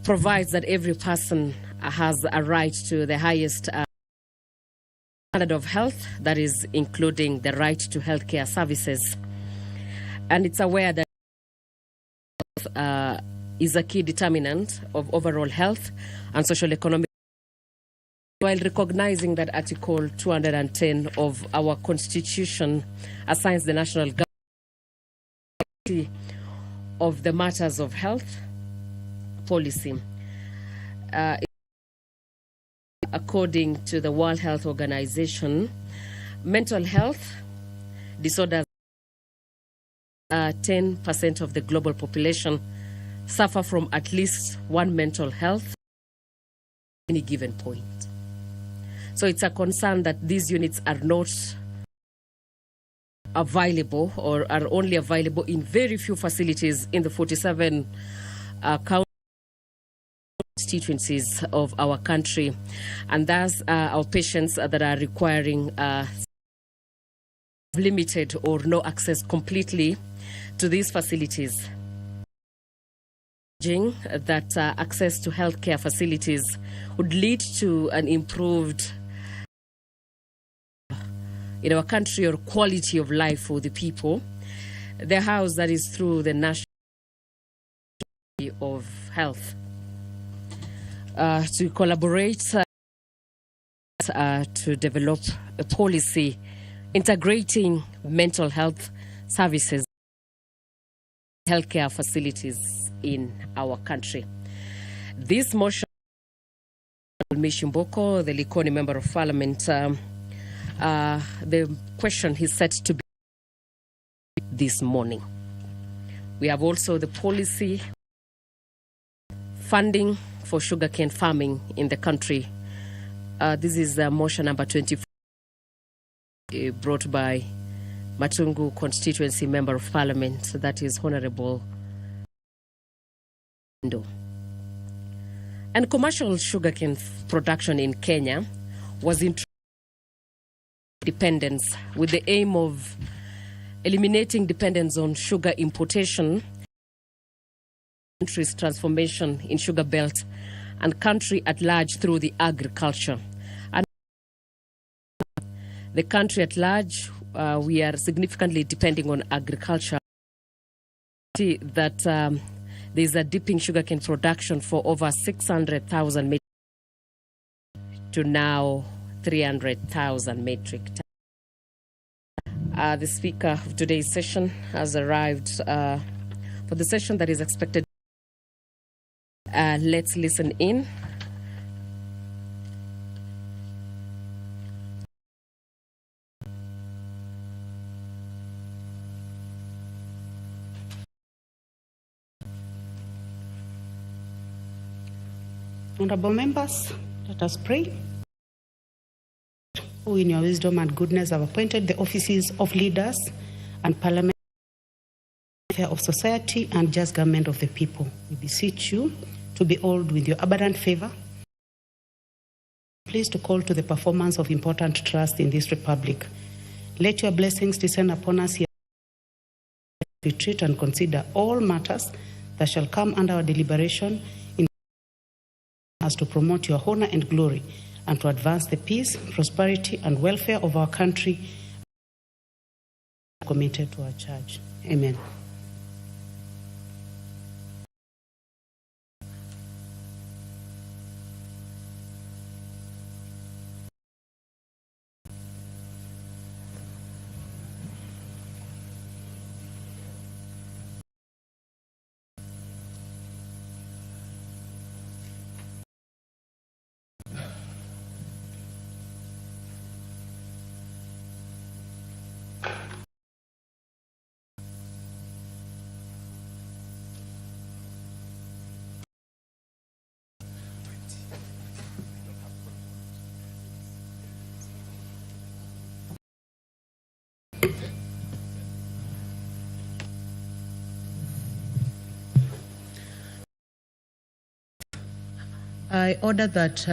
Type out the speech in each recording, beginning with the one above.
provides that every person has a right to the highest standard of health, that is including the right to healthcare services. And it's aware that is a key determinant of overall health and social economic, while recognizing that Article 210 of our Constitution assigns the national government of the matters of health policy. According to the World Health Organization, mental health disorders, 10% of the global population suffer from at least one mental health at any given point. So it's a concern that these units are not available, or are only available in very few facilities in the 47 constituencies of our country, and thus our patients that are requiring limited or no access completely to these facilities. That access to healthcare facilities would lead to an improved in our country, or quality of life for the people. The house that is through the National of Health to collaborate to develop a policy integrating mental health services, healthcare facilities in our country. This motion, Mishimboko, the Likoni Member of Parliament, the question is set to be this morning. We have also the policy funding for sugarcane farming in the country. This is motion number 24, brought by Matungu Constituency Member of Parliament, that is Honorable Ndo. And commercial sugarcane production in Kenya was introduced dependence with the aim of eliminating dependence on sugar importation, country's transformation in sugar belt and country at large through the agriculture. And the country at large, we are significantly depending on agriculture. That there's a dip in sugarcane production for over 600,000 metric to now 300,000 metric tons. The speaker of today's session has arrived for the session that is expected. Let's listen in. Honorable members, let us pray. Who in your wisdom and goodness have appointed the offices of leaders and parliament, of society and just government of the people. We beseech you to behold with your abundant favor. Please to call to the performance of important trust in this republic. Let your blessings descend upon us here. We treat and consider all matters that shall come under our deliberation in as to promote your honor and glory, and to advance the peace, prosperity, and welfare of our country, committed to our charge. Amen. I order that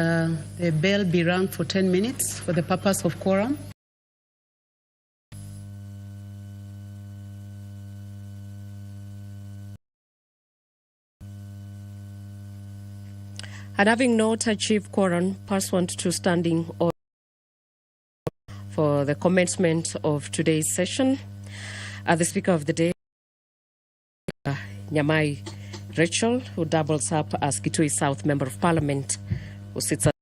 the bell be rung for 10 minutes for the purpose of quorum. And having not achieved quorum pursuant to standing order for the commencement of today's session, the Speaker of the Day, Nyamai Rachel, who doubles up as Kitui South Member of Parliament, who sits at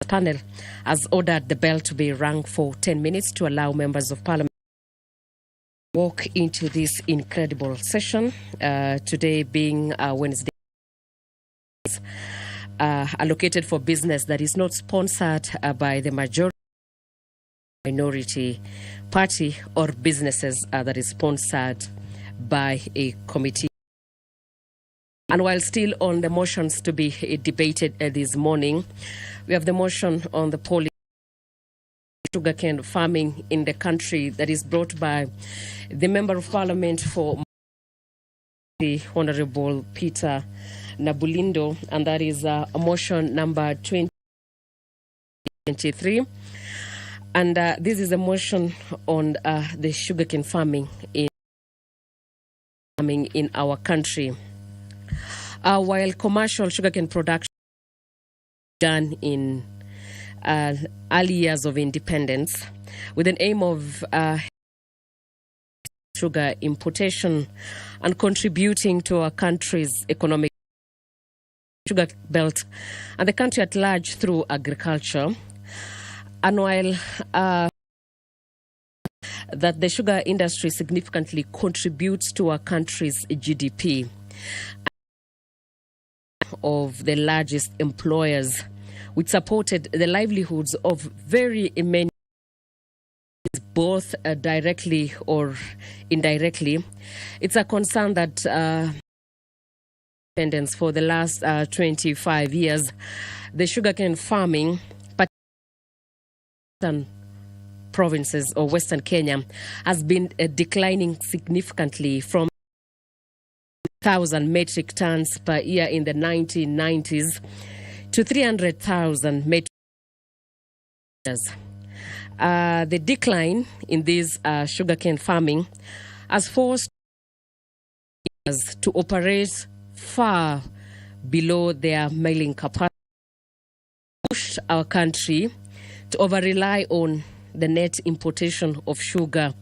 the panel, has ordered the bell to be rung for 10 minutes to allow members of Parliament to walk into this incredible session, today being Wednesday, allocated for business that is not sponsored by the majority, minority party, or businesses that is sponsored by a committee. And while still on the motions to be debated this morning, we have the motion on the policy sugarcane farming in the country that is brought by the Member of Parliament for the Honorable Peter Nabulindo, and that is a motion number 2023. And this is a motion on the sugarcane farming in our country. While commercial sugarcane production began in early years of independence with an aim of sugar importation and contributing to our country's economic sugar belt and the country at large through agriculture. And while that the sugar industry significantly contributes to our country's GDP, of the largest employers, which supported the livelihoods of very many, both directly or indirectly, it's a concern that for the last 25 years, the sugarcane farming, particularly provinces or Western Kenya, has been declining significantly from 1,000 metric tons per year in the 1990s to 300,000 metric tons. The decline in this sugarcane farming has forced us to operate far below their milling capacity, pushed our country to over-rely on the net importation of sugar,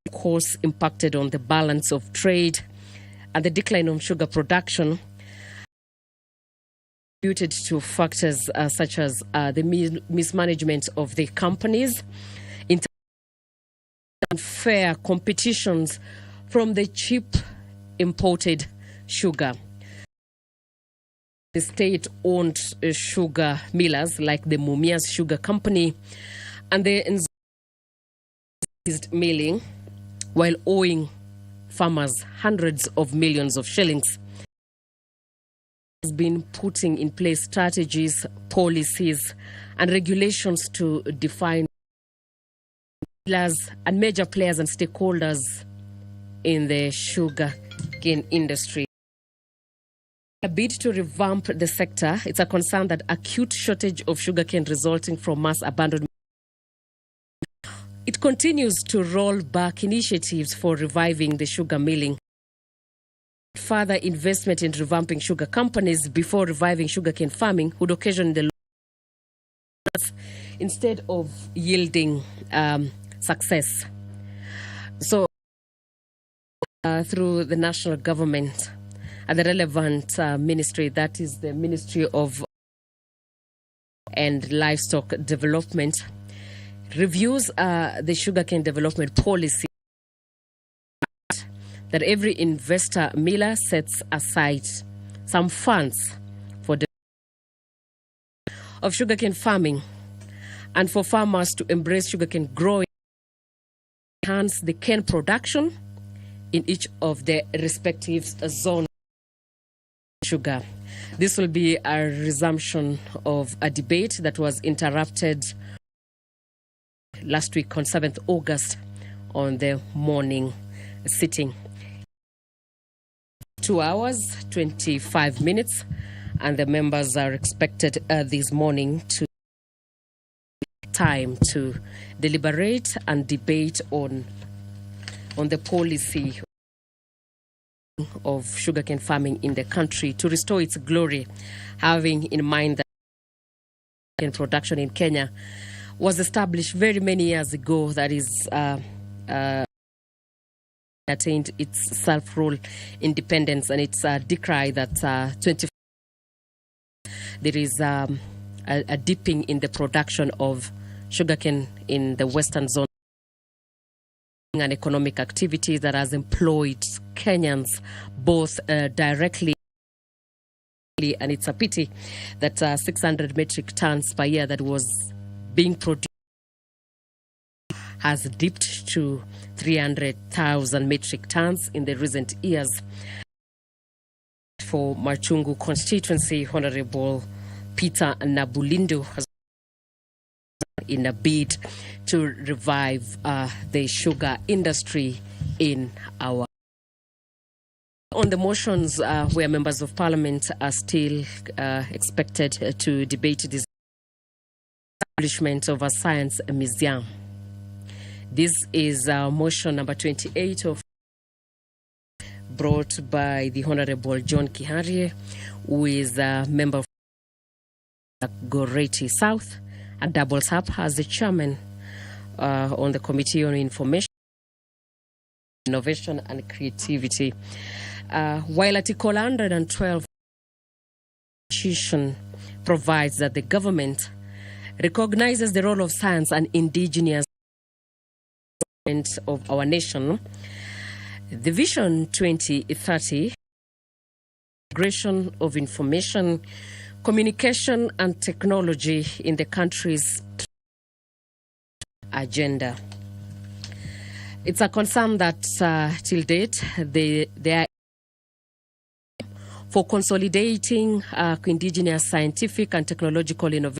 of course impacted on the balance of trade, and the decline of sugar production contributed to factors such as the mismanagement of the companies, unfair competitions from the cheap imported sugar. The state-owned sugar millers like the Mumias Sugar Company and the milling, while owing farmers hundreds of millions of shillings, has been putting in place strategies, policies, and regulations to define millers and major players and stakeholders in the sugarcane industry. A bid to revamp the sector, it's a concern that acute shortage of sugarcane resulting from mass abandonment. It continues to roll back initiatives for reviving the sugar milling. Further investment in revamping sugar companies before reviving sugarcane farming would occasion the loss instead of yielding success. So, through the national government and the relevant ministry, that is the Ministry of and Livestock Development, reviews the sugarcane development policy that every investor miller sets aside some funds for the of sugarcane farming and for farmers to embrace sugarcane growing, enhance the cane production in each of the respective zones. Sugar. This will be a resumption of a debate that was interrupted last week on 7th August on the morning sitting. 2 hours, 25 minutes, and the members are expected this morning to time to deliberate and debate on the policy of sugarcane farming in the country to restore its glory, having in mind that sugarcane production in Kenya was established very many years ago, that is attained its self-rule independence, and it's a decry that there is a dipping in the production of sugarcane in the western zone, an economic activity that has employed Kenyans both directly, and it's a pity that 600 metric tons per year that was being produced has dipped to 300,000 metric tons in the recent years. For Machungu constituency, Honorable Peter Nabulindo has in a bid to revive the sugar industry in our. On the motions where members of parliament are still expected to debate the establishment of a science museum. This is motion number 28 of brought by the Honorable John Kiharie, who is a member of Goreti South and doubles up as the chairman on the Committee on Information, Innovation and Creativity. While Article 112 Constitution provides that the government recognizes the role of science and indigenous of our nation, the Vision 2030, integration of information, communication and technology in the country's agenda. It's a concern that till date they are for consolidating indigenous scientific and technological innovation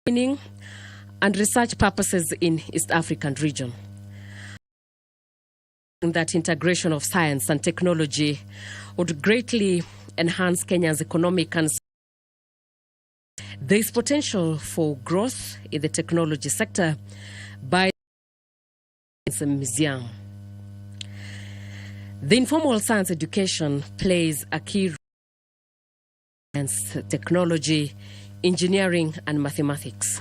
and research purposes in East African region. That integration of science and technology would greatly enhance Kenya's economic and there is potential for growth in the technology sector by the museum. The informal science education plays a key role in technology, engineering, and mathematics.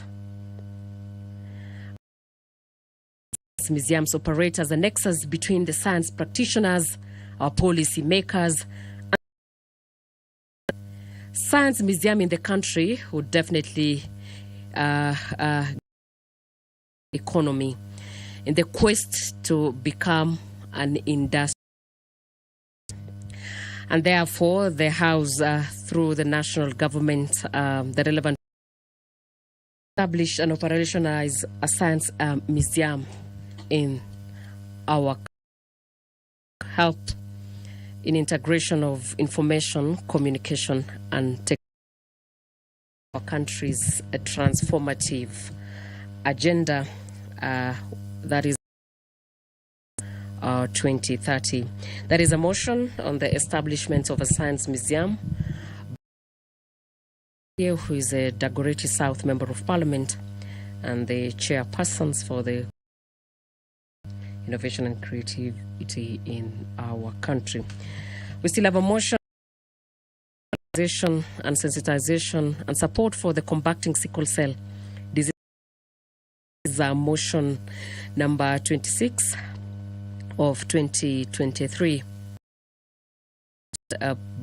Museums operate as a nexus between the science practitioners, our policy makers. Science museum in the country would definitely economy in the quest to become an industry. And therefore, the House, through the national government, the relevant establish and operationalize a science museum in our help in integration of information, communication, and technology. Our country's a transformative agenda that is 2030. There is a motion on the establishment of a science museum. Here, who is a Dagoretti South Member of Parliament and the chairpersons for the innovation and creativity in our country. We still have a motion on and sensitization and support for the combating sickle cell disease. This is a motion number 26 of 2023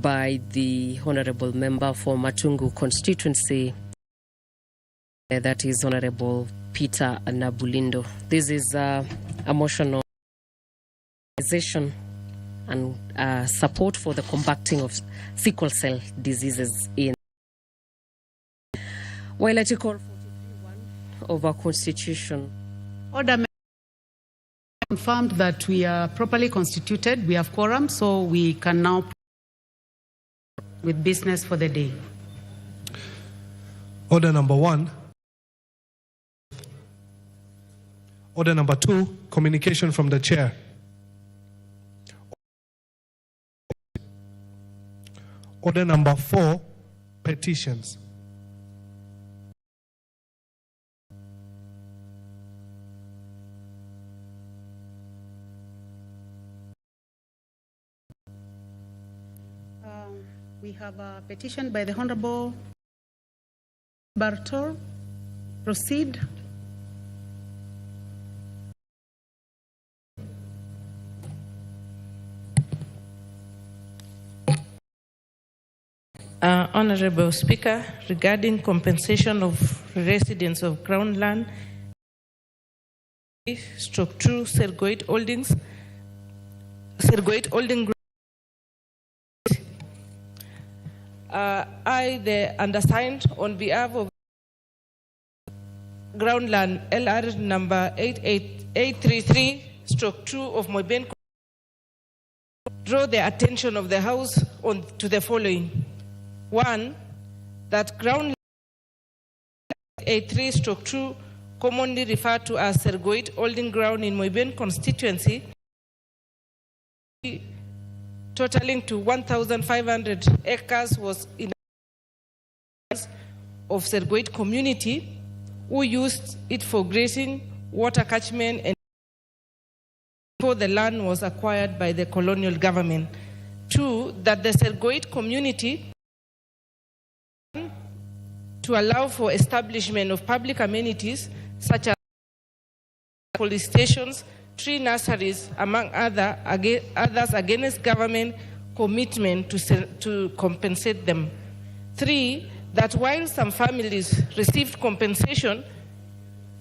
by the Honorable Member for Machungu constituency, that is Honorable Peter Nabulindo. This is a motion on and support for the combating of sickle cell diseases in. While Article 43(1) of our Constitution. Order confirmed that we are properly constituted, we have quorum, so we can now with business for the day. Order number 1. Order number 2, communication from the chair. Order number 4, petitions. We have a petition by the Honorable Bartol. Proceed. Honorable Speaker, regarding compensation of residents of Crown Land, Stroke 2, Sergoit Holdings, Sergoit Holding. I, the undersigned, on behalf of Groundland LR number 88833, Stroke 2 of Moiben, draw the attention of the House to the following. One, that Groundland 83 Stroke 2, commonly referred to as Sergoit Holding Ground in Moiben constituency, totaling to 1,500 acres, was in of Sergoit community, who used it for grazing, water catchment, and before the land was acquired by the colonial government. Two, that the Sergoit community to allow for establishment of public amenities such as police stations, tree nurseries, among others, against government commitment to compensate them. Three, that while some families received compensation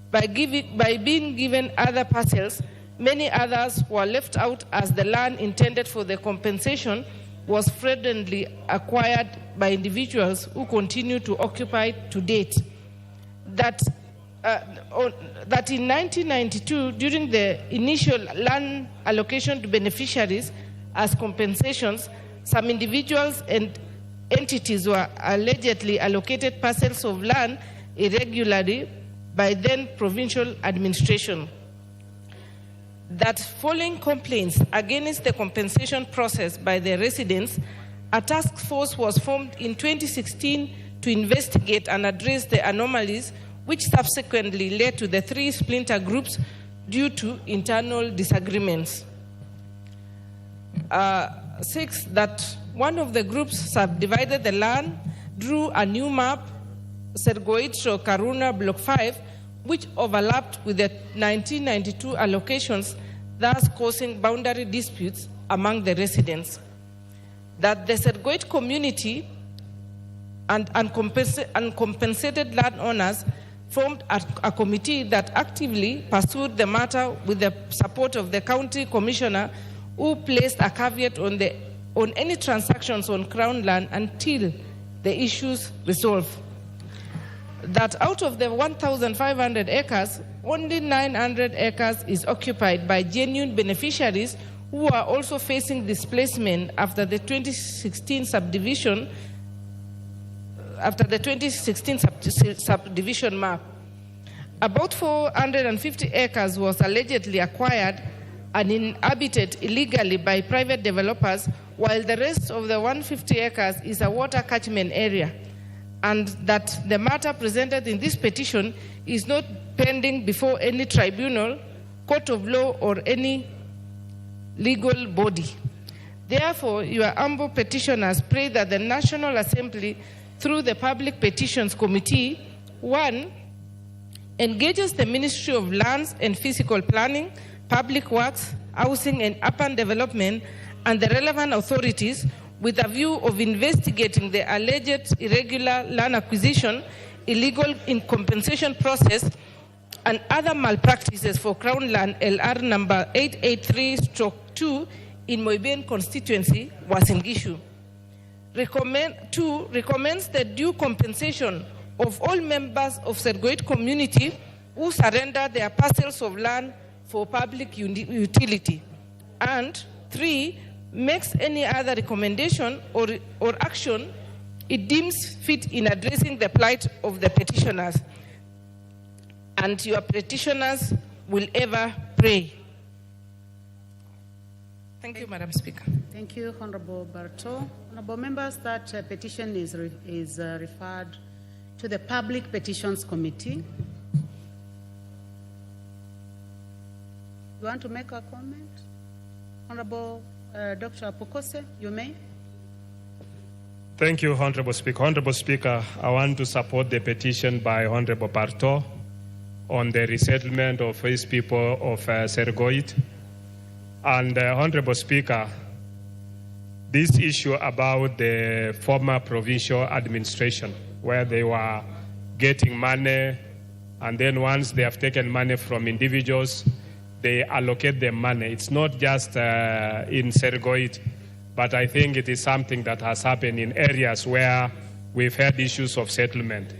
by being given other parcels, many others were left out as the land intended for the compensation was fraudulently acquired by individuals who continue to occupy to date. That in 1992, during the initial land allocation to beneficiaries as compensations, some individuals and entities were allegedly allocated parcels of land irregularly by then provincial administration. That following complaints against the compensation process by the residents, a task force was formed in 2016 to investigate and address the anomalies, which subsequently led to the 3 splinter groups due to internal disagreements. 6, that one of the groups subdivided the land, drew a new map, Sergoit Karuna Block 5, which overlapped with the 1992 allocations, thus causing boundary disputes among the residents. That the Sergoit community and uncompensated landowners formed a committee that actively pursued the matter with the support of the county commissioner, who placed a caveat on any transactions on Crown land until the issues resolved. That out of the 1,500 acres, only 900 acres is occupied by genuine beneficiaries who are also facing displacement after the 2016 subdivision map. About 450 acres was allegedly acquired and inhabited illegally by private developers, while the rest of the 150 acres is a water catchment area, and that the matter presented in this petition is not pending before any tribunal, court of law, or any legal body. Therefore, your humble petitioners pray that the National Assembly, through the Public Petitions Committee, 1, engages the Ministry of Lands and Physical Planning, Public Works, Housing and Urban Development, and the relevant authorities with a view of investigating the alleged irregular land acquisition, illegal compensation process, and other malpractices for Crown land LR number 883/2 in Moiben constituency, Wasingishu. 2, recommends the due compensation of all members of Sergoit community who surrender their parcels of land for public utility. And 3, makes any other recommendation or action it deems fit in addressing the plight of the petitioners. And your petitioners will ever pray. Thank you, Madam Speaker. Thank you, Honorable Bartol. Honorable members, that petition is referred to the Public Petitions Committee. You want to make a comment? Honorable Dr. Pokose, you may. Thank you, Honorable Speaker. Honorable Speaker, I want to support the petition by Honorable Barto on the resettlement of his people of Sergoit. And Honorable Speaker, this issue about the former provincial administration, where they were getting money, and then once they have taken money from individuals, they allocate them money. It's not just in Sergoit, but I think it is something that has happened in areas where we've had issues of settlement.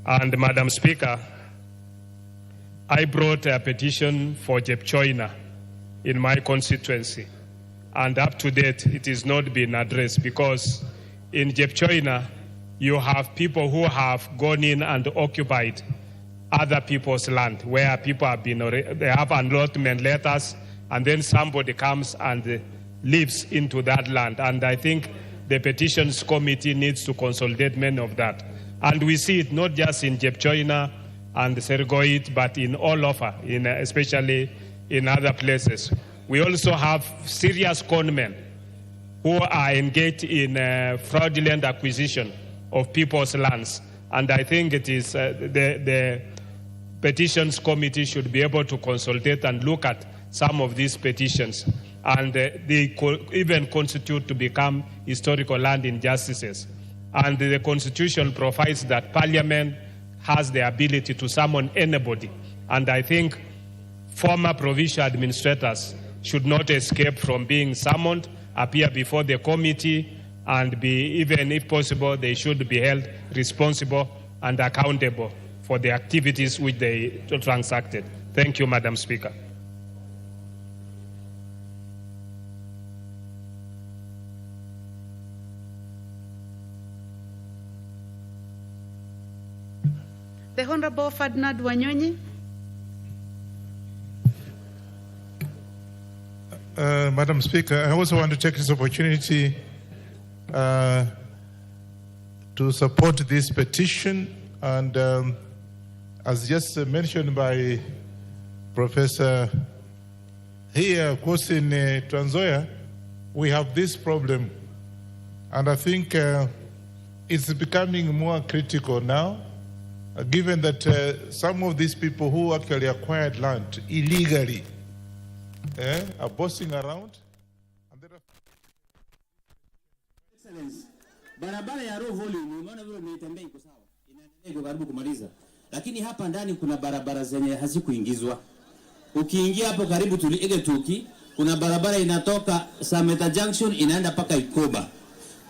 And Madam Speaker, I brought a petition for Jepchoina in my constituency. And up to date, it has not been addressed because in Jepchoina, you have people who have gone in and occupied other people's land where people have been, they have allotment letters, and then somebody comes and lives into that land. And I think the petitions committee needs to consolidate many of that. And we see it not just in Jepchoina and Sergoit, but in all over, especially in other places. We also have serious conmen who are engaged in fraudulent acquisition of people's lands. And I think it is the petitions committee should be able to consolidate and look at some of these petitions. And they even constitute to become historical land injustices. And the Constitution provides that Parliament has the ability to summon anybody. And I think former provincial administrators should not escape from being summoned, appear before the committee, and be, even if possible, they should be held responsible and accountable for the activities which they transacted. Thank you, Madam Speaker. The Honorable Ferdinand Wanyonyi. Madam Speaker, I also want to take this opportunity to support this petition. And as just mentioned by Professor here, of course, in Trans Nzoia, we have this problem. And I think it's becoming more critical now, given that some of these people who actually acquired land illegally are bossing around. And there are... Excellence. Barabara ya low volume, umeona vile umetembea iko sawa. Inaendelea karibu kumaliza. Lakini hapa ndani kuna barabara zenye hazikuingizwa. Ukiingia hapo karibu tuliege tuki, kuna barabara inatoka Sameta Junction inaenda paka Ikoba.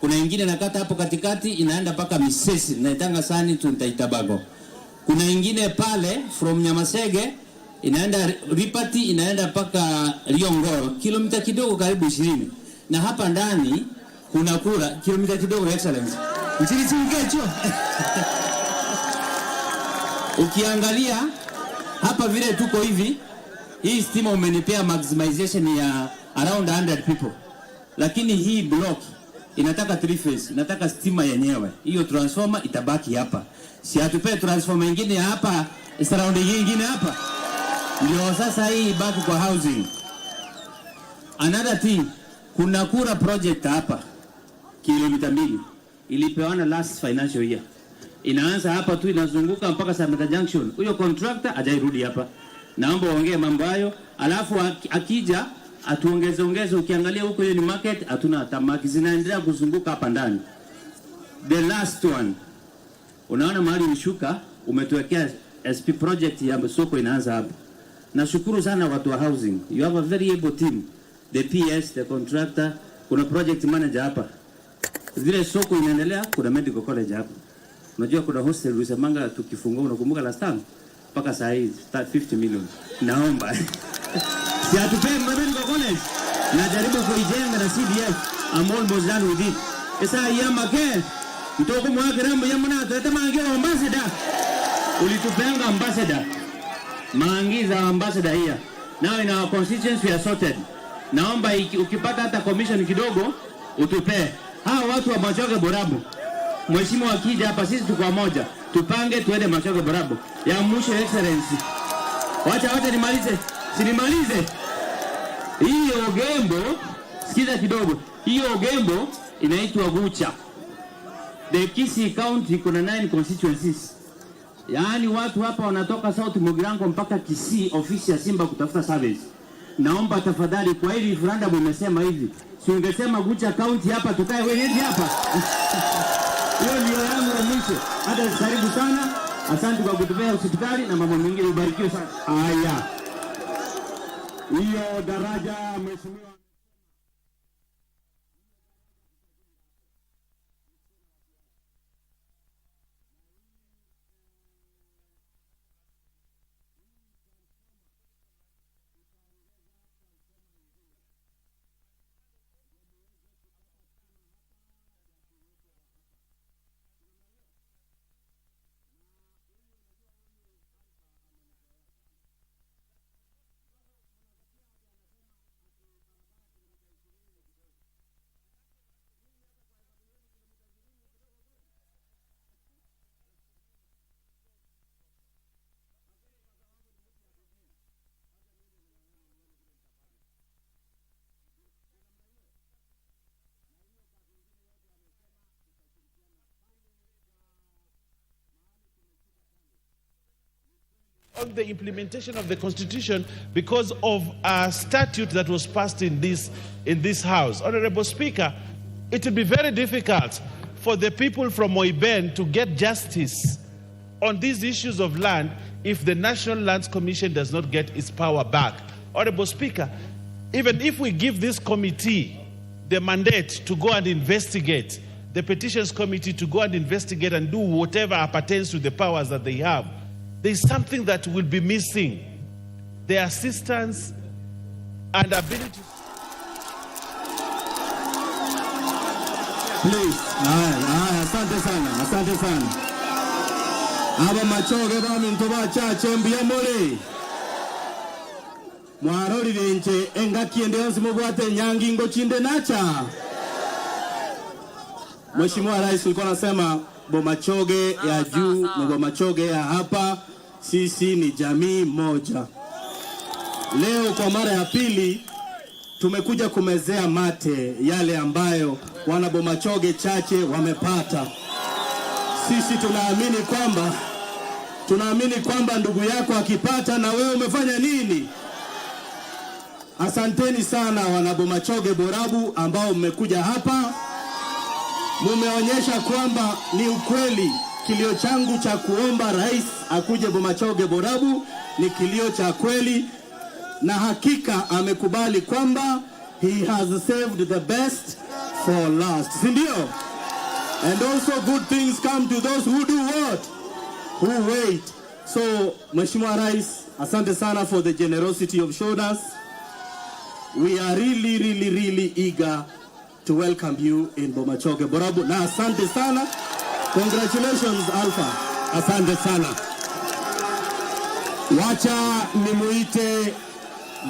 Kuna ingine nakata hapo katikati inaenda paka Misesi, naitanga Sani Tuntaitabako. Kuna ingine pale from Nyamasege inaenda Ripati inaenda paka Riongoro, kilomita kidogo karibu 20. Na hapa ndani kuna kura kilomita kidogo, Excellence. Nchini Chingecho. Ukiangalia hapa vile tuko hivi, hii stima umenipea maximization ya around 100 people. Lakini hii block inataka 3 phase, inataka stima yenyewe. Hiyo transformer itabaki hapa. Si hatupe transformer nyingine hapa, surrounding nyingine hapa. Ndio sasa hii baki kwa housing. Another thing, kuna kura project hapa kilomita 2 ilipewana last financial year. Inaanza hapa tu inazunguka mpaka Sameta Junction. Huyo contractor hajairudi hapa. Naomba uongee mambo hayo, alafu akija atuongeze. Ukiangalia huko hiyo ni market, hatuna tamaki zinaendelea kuzunguka hapa ndani. The last one, unaona mahali mshuka umetuwekea SP project ya soko inaanza hapa. Nashukuru sana watu wa housing. You have a very able team. The PS, the contractor, kuna project manager hapa. Vile soko inaendelea, kuna medical college hapa. Unajua kuna hostel ulisemanga tukifungua, unakumbuka last time? Paka saa hii 50 million. Naomba. Si atupee medical college. Najaribu kuijenga na CDF. I'm almost done with it. Esa yama ke. Mtoko mwake rambo yamuna tuleta maangiza ambassador. Ulitupeanga ambassador. Maangiza ambassador here. Now in our constituency we are sorted. Naomba ukipata hata commission kidogo utupee. Hawa watu wa Machoge Borabu. Mheshimiwa akija hapa sisi tuko moja. Tupange tuende Machoge Borabu. Ya mwisho Excellency. Wacha nimalize. Sinimalize. Hiyo Gembo, sikiza kidogo. Hiyo Gembo inaitwa Gucha. The Kisii County kuna 9 constituencies. Yaani watu hapa wanatoka South Mugirango mpaka Kisii ofisi ya Simba kutafuta service. Naomba tafadhali kwa hili referendum imesema hivi. Si ungesema Gucha County hapa tukae wenyeji hapa. Hiyo ndio yangu ya mwisho. Hata karibu sana. Asante kwa kutupea hospitali na mambo mengine ubarikiwe sana. Haya. Hiyo daraja mheshimiwa. On the implementation of the Constitution because of a statute that was passed in this House. Honorable Speaker, it will be very difficult for the people from Moiben to get justice on these issues of land if the National Lands Commission does not get its power back. Honorable Speaker, even if we give this committee the mandate to go and investigate, the Petitions Committee to go and investigate and do whatever appertains to the powers that they have, there is something that will be missing. The assistance and ability. Please. Asante sana. Aba machoge ba minto ba chache mbia mole. Mwarori renche enga kiende onsi mubwate nyangi ngo chinde nacha. Mheshimiwa Rais alikuwa anasema Bomachoge ya juu na Bomachoge ya hapa, sisi ni jamii moja. Leo kwa mara ya pili tumekuja kumezea mate yale ambayo wana Bomachoge chache wamepata. Sisi tunaamini kwamba ndugu yako akipata na wewe umefanya nini? Asanteni sana wana Bomachoge Borabu ambao mmekuja hapa. Mumeonyesha kwamba ni ukweli kilio changu cha kuomba rais akuje Bomachoge Borabu ni kilio cha kweli, na hakika amekubali kwamba he has saved the best for last. Sindio? And also good things come to those who do what? Who wait. So, Mheshimiwa Rais, asante sana for the generosity you've showed us. We are really eager to welcome you in Bomachoge Borabu. Na asante sana. Congratulations Alpha. Asante sana. Wacha nimuite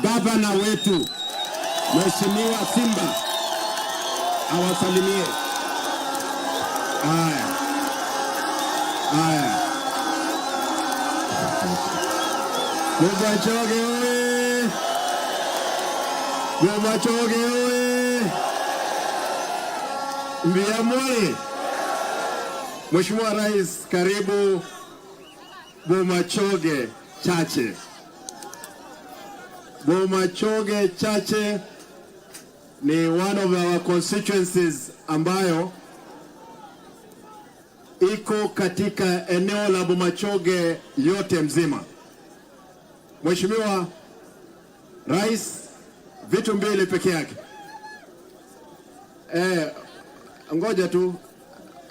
gavana wetu Mheshimiwa Simba awasalimie. Haya. Bomachoge oye. Bomachoge oye. Mbiamole. Mheshimiwa Rais, karibu Bomachoge chache. Bomachoge chache ni one of our constituencies ambayo iko katika eneo la Bomachoge yote mzima. Mheshimiwa Rais, vitu mbili peke yake. Ngoja tu,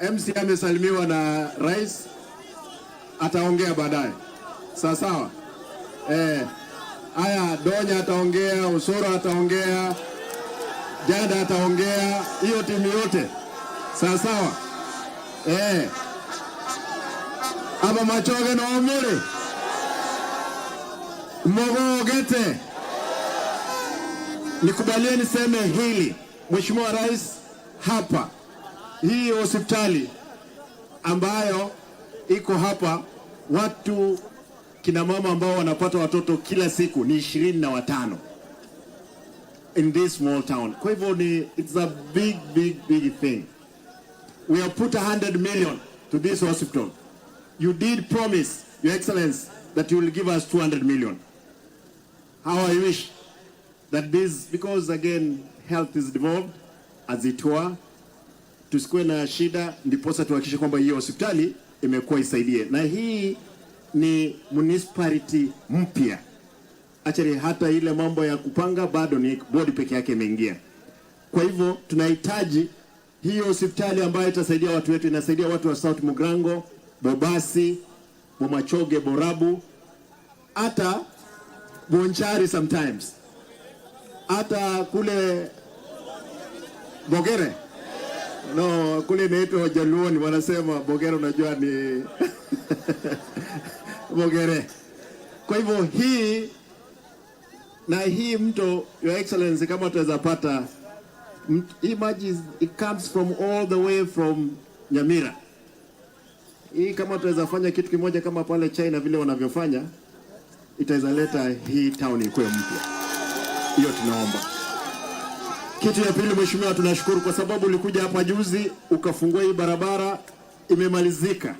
MC amesalimiwa na rais, ataongea baadaye. Sawa. Haya, Donya ataongea, Usoro ataongea, Jada ataongea, hiyo timu yote. Sawa. Aba Machoge na Omuri. Mogogete. Nikubalie niseme hili, Mheshimiwa Rais, hapa hii hospitali ambayo iko hapa, watu kina mama ambao wanapata watoto kila siku ni 25 in this small town. Kwa hivyo it's a big thing. we have put 100 million to this hospital. You did promise, Your Excellency, that you will give us 200 million. How I wish that this, because again, health is devolved, as it were, tusikuwe na shida, ndiposa tuhakikishe kwamba hiyo hospitali imekuwa isaidie. Na hii ni municipality mpya. Actually hata ile mambo ya kupanga bado ni bodi peke yake imeingia. Kwa hivyo tunahitaji hiyo hospitali ambayo itasaidia watu wetu, inasaidia watu wa South Mugrango, Bobasi, Bomachoge, Borabu, hata Bonchari sometimes. Hata kule Bogere. No, kule inaitwa Jaluoni wanasema Bogere, unajua ni Bogere. Kwa hivyo hii mto, Your Excellency, kama tutaweza pata hii maji, it comes from all the way from Nyamira. Hii kama tutaweza fanya kitu kimoja kama pale China vile wanavyofanya, itaweza leta hii town ikuwe mpya. Hiyo tunaomba. Kitu ya pili, Mheshimiwa, tunashukuru kwa sababu ulikuja hapa juzi ukafungua hii barabara, imemalizika.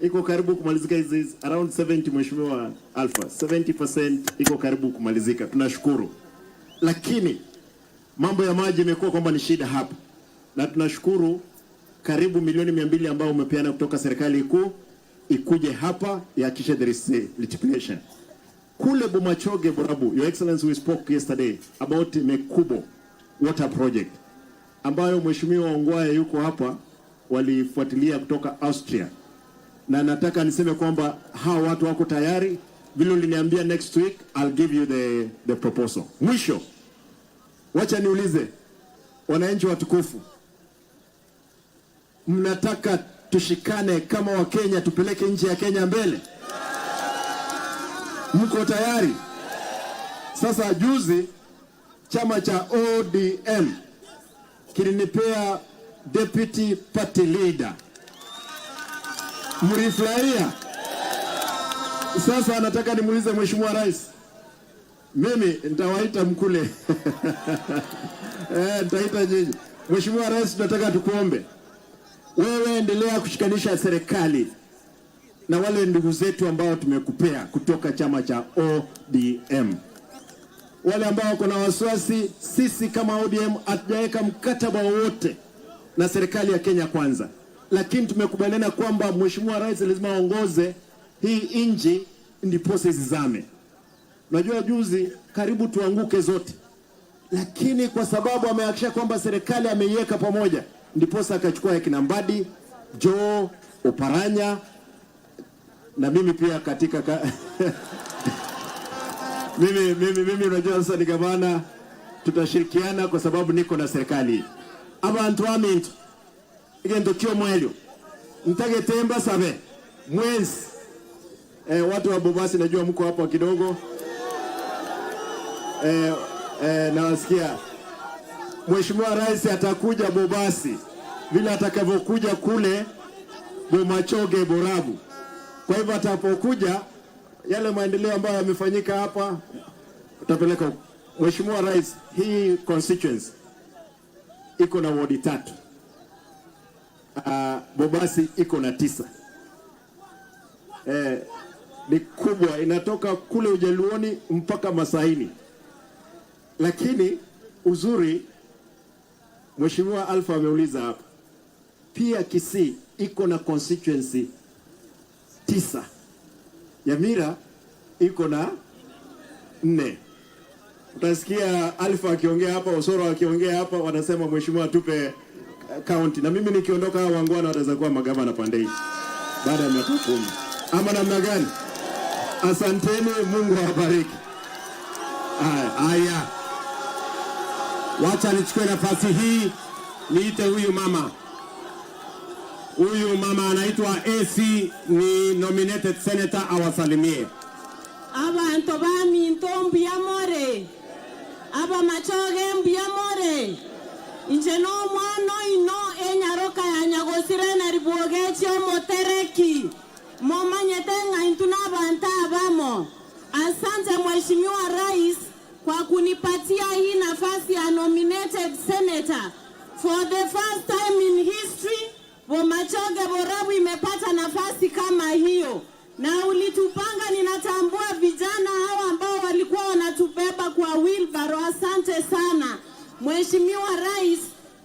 Iko karibu kumalizika, hizi around 70, Mheshimiwa Alpha. 70% iko karibu kumalizika. Tunashukuru. Lakini mambo ya maji imekuwa kwamba ni shida hapa. Na tunashukuru karibu milioni 200 ambao umepeana kutoka serikali kuu ikuje hapa ihakikishe there is litigation. Kule Bomachoge, Borabu, Your Excellency, we spoke yesterday about Mekubo water project ambayo Mheshimiwa Ongwae yuko hapa, walifuatilia kutoka Austria. Na nataka niseme kwamba hao watu wako tayari, vile uliniambia next week I'll give you the proposal. Mwisho, wacha niulize wananchi watukufu, mnataka tushikane kama wa Kenya tupeleke nchi ya Kenya mbele? Mko tayari? Sasa juzi chama cha ODM kilinipea deputy party leader. Mlifurahia? Sasa nataka nimuulize Mheshimiwa Rais. Mimi nitawaita mkule. Nitaita nyinyi. Mheshimiwa Rais, tunataka tukuombe. Wewe endelea kushikanisha serikali na wale ndugu zetu ambao tumekupea kutoka chama cha ODM. Wale ambao kuna wasiwasi, sisi kama ODM hatujaweka mkataba wote na serikali ya Kenya Kwanza. Lakini tumekubaliana kwamba Mheshimiwa Rais lazima aongoze hii nchi ndiposa isizame. Najua juzi karibu tuanguke zote. Lakini kwa sababu amehakikisha kwamba serikali ameiweka pamoja, ndiposa akachukua akina Mbadi, Joe, Oparanya na mimi pia katika mimi unajua sasa ni gavana, tutashirikiana kwa sababu niko na serikali. Abantu aminto igendo kio mwelio ntage temba sabe mwenzi watu wa Bobasi najua mko hapa kidogo nawasikia. Mheshimiwa Rais atakuja Bobasi vile atakavyokuja kule Bomachoge, Borabu. Kwa hivyo atapokuja yale maendeleo ambayo yamefanyika hapa utapeleka. Mheshimiwa Rais, hii constituency iko na ward 3. Bobasi iko na 9. Ni kubwa, inatoka kule Ujaluoni mpaka Masaini. Lakini uzuri Mheshimiwa Alpha ameuliza hapa, pia Kisii iko na constituency 9. Nyamira iko na 4. Utasikia Alpha akiongea hapa, Osoro akiongea hapa, wanasema Mheshimiwa tupe county. Na mimi nikiondoka hao wangwana wataweza kuwa magavana pande hii baada ya miaka 10. Ama namna gani? Asanteni, Mungu awabariki. Haya. Wacha nichukue nafasi hii niite huyu mama. Huyu mama anaitwa AC, ni nominated senator, awasalimie. Abantu bami ntombi amore. Aba machoge mbiamore. Injeno mwano ino enyaroka ya nyagosire na ribuogechi motereki. Momanyetenga intuna banta abamo. Asante Mheshimiwa Rais kwa kunipatia hii nafasi ya nominated senator. For the first time in history, Bomachoge Borabu imepata nafasi kama hiyo. Na ulitupanga, ninatambua vijana hawa ambao walikuwa wanatubeba kwa wheelbarrow. Asante sana Mheshimiwa Rais.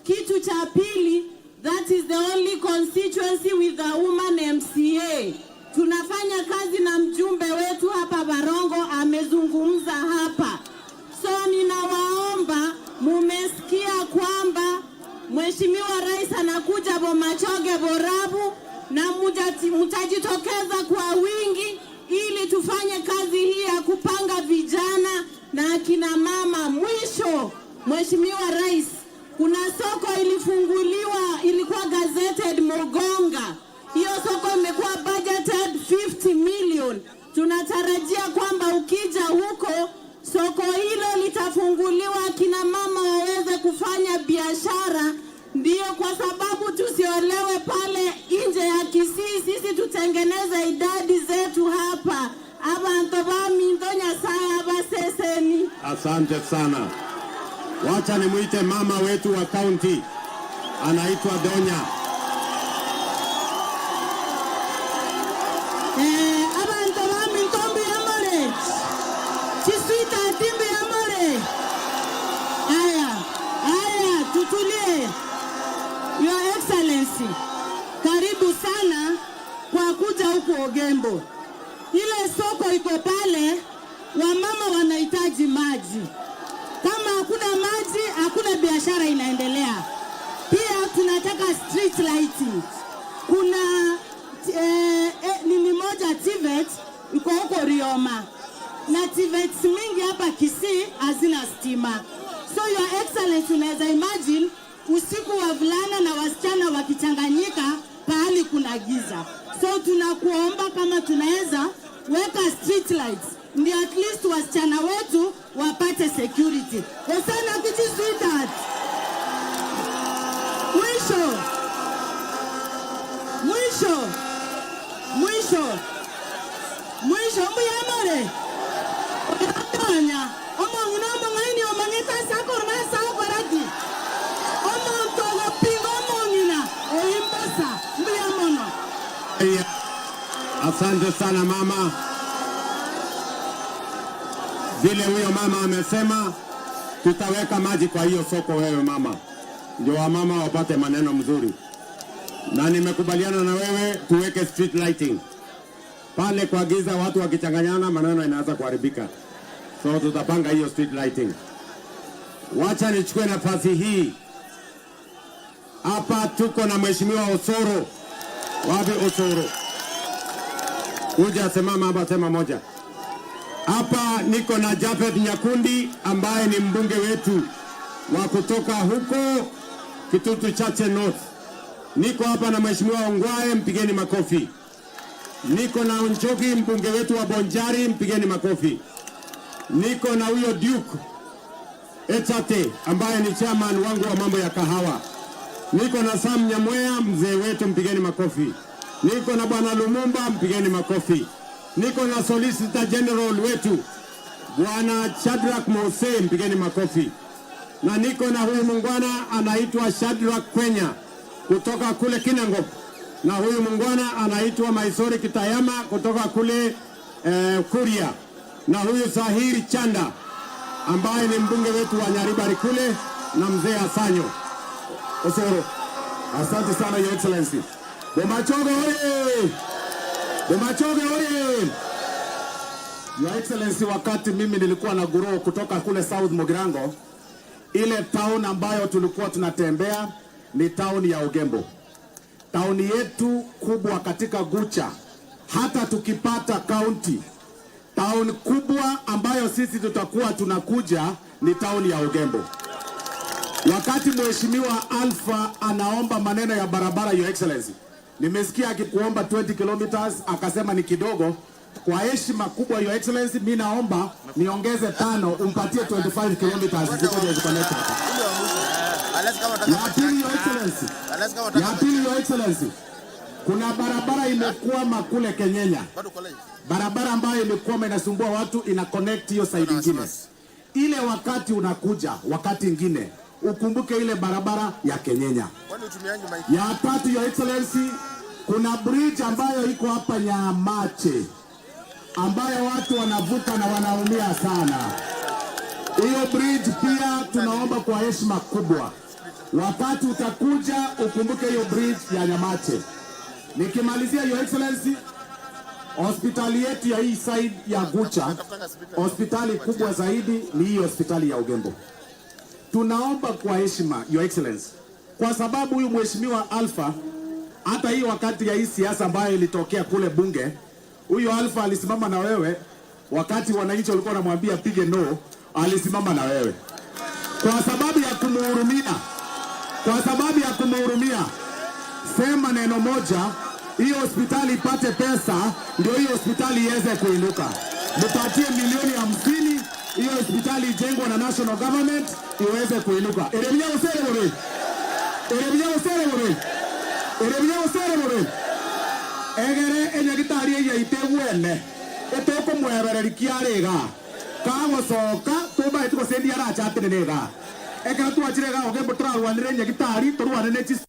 Kitu cha pili, that is the only constituency with a woman MCA. Tunafanya kazi na mjumbe wetu hapa Barongo, amezungumza hapa. So ninawaomba, mumesikia kwamba Mheshimiwa Rais anakuja Bomachoge Borabu, na mutajitokeza kwa wingi ili tufanye kazi hii ya kupanga vijana na akina mama. Mwisho, Mheshimiwa Rais, kuna soko ilifunguliwa, ilikuwa gazetted Mogonga. Hiyo soko imekuwa budgeted 50 million. Tunatarajia kwamba ukija huko, soko hilo litafunguliwa, akina mama waweze kufanya biashara. Ndio kwa sababu tusiolewe pale nje ya Kisii, sisi tutengeneze idadi zetu hapa. Abantu bamindonya saya baseseni. Asante sana. Wacha nimuite mama wetu wa county, anaitwa Donya. Abantu bamindombi amore. Chiswita timbi amore. Aya, tutulie. Your Excellency, karibu sana kwa kuja huko Ogembo. Ile soko iko pale, wamama wanahitaji maji. Kama hakuna maji, hakuna biashara inaendelea. Pia tunataka street lighting. Kuna nini moja TVET iko huko Rioma. Na TVET mingi hapa Kisii hazina stima. So Your Excellency, unaweza imagine usiku wa vulana na wasichana wakichanganyika pahali kuna giza. So tunakuomba kama tunaweza weka street lights, ndio at least wasichana wetu wapate security. Osana kujisuitat. Mwisho mbuyamore. Onya, omongina omongaini omangeta sakor na sakorati. Omontogo pingo omongina oimbasa mbuyamono. Asante sana mama. Vile huyo mama amesema, tutaweka maji kwa hiyo soko wewe mama. Ndio wamama wapate maneno mzuri. Na nimekubaliana na wewe tuweke street lighting. Pale kwa giza watu wakichanganyana maneno inaanza kuharibika. So tutapanga hiyo street lighting. Wacha nichukue nafasi hii. Hapa tuko na Mheshimiwa Osoro. Wapi Osoro? Kuja simama hapa, sema moja. Hapa niko na Japhet Nyakundi ambaye ni mbunge wetu wa kutoka huko Kitutu Chache North. Niko hapa na Mheshimiwa Ongwae, mpigeni makofi. Niko na Unchoki, mbunge wetu wa Bonjari, mpigeni makofi. Niko na huyo Duke Etate ambaye ni chairman wangu wa mambo ya kahawa. Niko na Sam Nyamwea, mzee wetu, mpigeni makofi. Niko na Bwana Lumumba, mpigeni makofi. Niko na Solicitor General wetu Bwana Shadrack Mose, mpigeni makofi. Na niko na huyu mungwana anaitwa Shadrack Kwenya kutoka kule Kinangop. Na huyu mungwana anaitwa Maisori Kitayama kutoka kule Kuria. Na huyu Sahiri Chanda ambaye ni mbunge wetu wa Nyaribari kule, na mzee Asanyo Osoro. Asante sana Your Excellency. Bomachoge oye! Bomachoge oye! Your Excellency, wakati mimi nilikuwa na guru kutoka kule South Mugirango, ile town ambayo tulikuwa tunatembea ni town ya Ogembo. Town yetu kubwa katika Gucha, hata tukipata county, town kubwa ambayo sisi tutakuwa tunakuja ni town ya Ogembo. Wakati Mheshimiwa Alpha anaomba maneno ya barabara, Your Excellency, nimesikia akikuomba 20 kilometers akasema ni kidogo. Kwa heshima kubwa Your Excellency, mimi naomba niongeze 5 umpatie 25 kilometers zikoje ziconnect hapa. Ya pili Your Excellency, kuna barabara imekuwa kule Kenyenya. Barabara ambayo imekuwa inasumbua watu, ina connect hiyo side nyingine. Ile wakati unakuja wakati ingine ukumbuke ile barabara ya Kenyenya. Ya tatu, Your Excellency, kuna bridge ambayo iko hapa Nyamache ambayo watu wanavuka na wanaumia sana. Hiyo bridge pia tunaomba kwa heshima kubwa, wakati utakuja ukumbuke hiyo bridge ya Nyamache. Nikimalizia, Your Excellency, hospitali yetu ya hii side ya Gucha, hospitali kubwa zaidi ni hii hospitali ya Ugembo. Tunaomba kwa heshima, Your Excellency, kwa sababu huyu mheshimiwa Alpha, hata hii wakati ya hii siasa ambayo ilitokea kule bunge, huyu Alpha alisimama na wewe wakati wananchi walikuwa wanamwambia pige no, alisimama na wewe kwa sababu ya kumhurumia. Kwa sababu ya kumhurumia, sema neno moja, hiyo hospitali ipate pesa, ndio hiyo hospitali iweze kuinuka. Mupatie milioni 50, hiyo hospitali ijengwe na national government iweze kuinuka. Erebia usere bore. Erebia usere bore. Erebia usere bore. Egere enyagitari ya itewene. Etoko mwebereri kiarega. Kago soka toba etuko sendi ara chatene nega. Eka tu achirega Ugembo twarwanire nyagitari turwanire chis.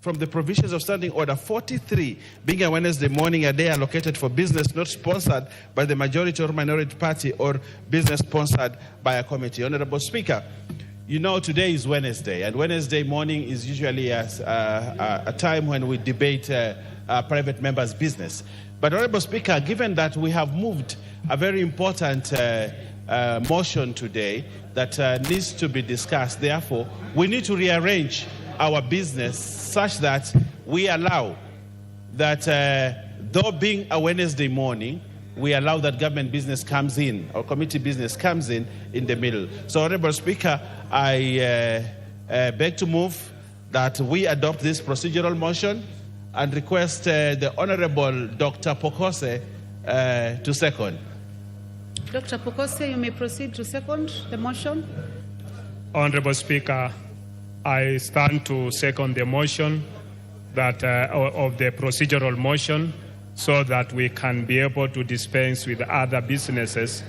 From the provisions of Standing Order 43, being a Wednesday morning, a day allocated for business not sponsored by the majority or minority party or business sponsored by a committee. Honorable Speaker, you know today is Wednesday, and Wednesday morning is usually a time when we debate private members' business. But Honorable Speaker, given that we have moved a very important motion today that needs to be discussed, therefore, we need to rearrange our business such that we allow that, though being a Wednesday morning, we allow that government business comes in, or committee business comes in the middle. So, Honorable Speaker, I beg to move that we adopt this procedural motion and request the Honorable Dr. Pokose to second. Dr. Pokose, you may proceed to second the motion. Honorable Speaker, I stand to second the motion that of the procedural motion, so that we can be able to dispense with other businesses.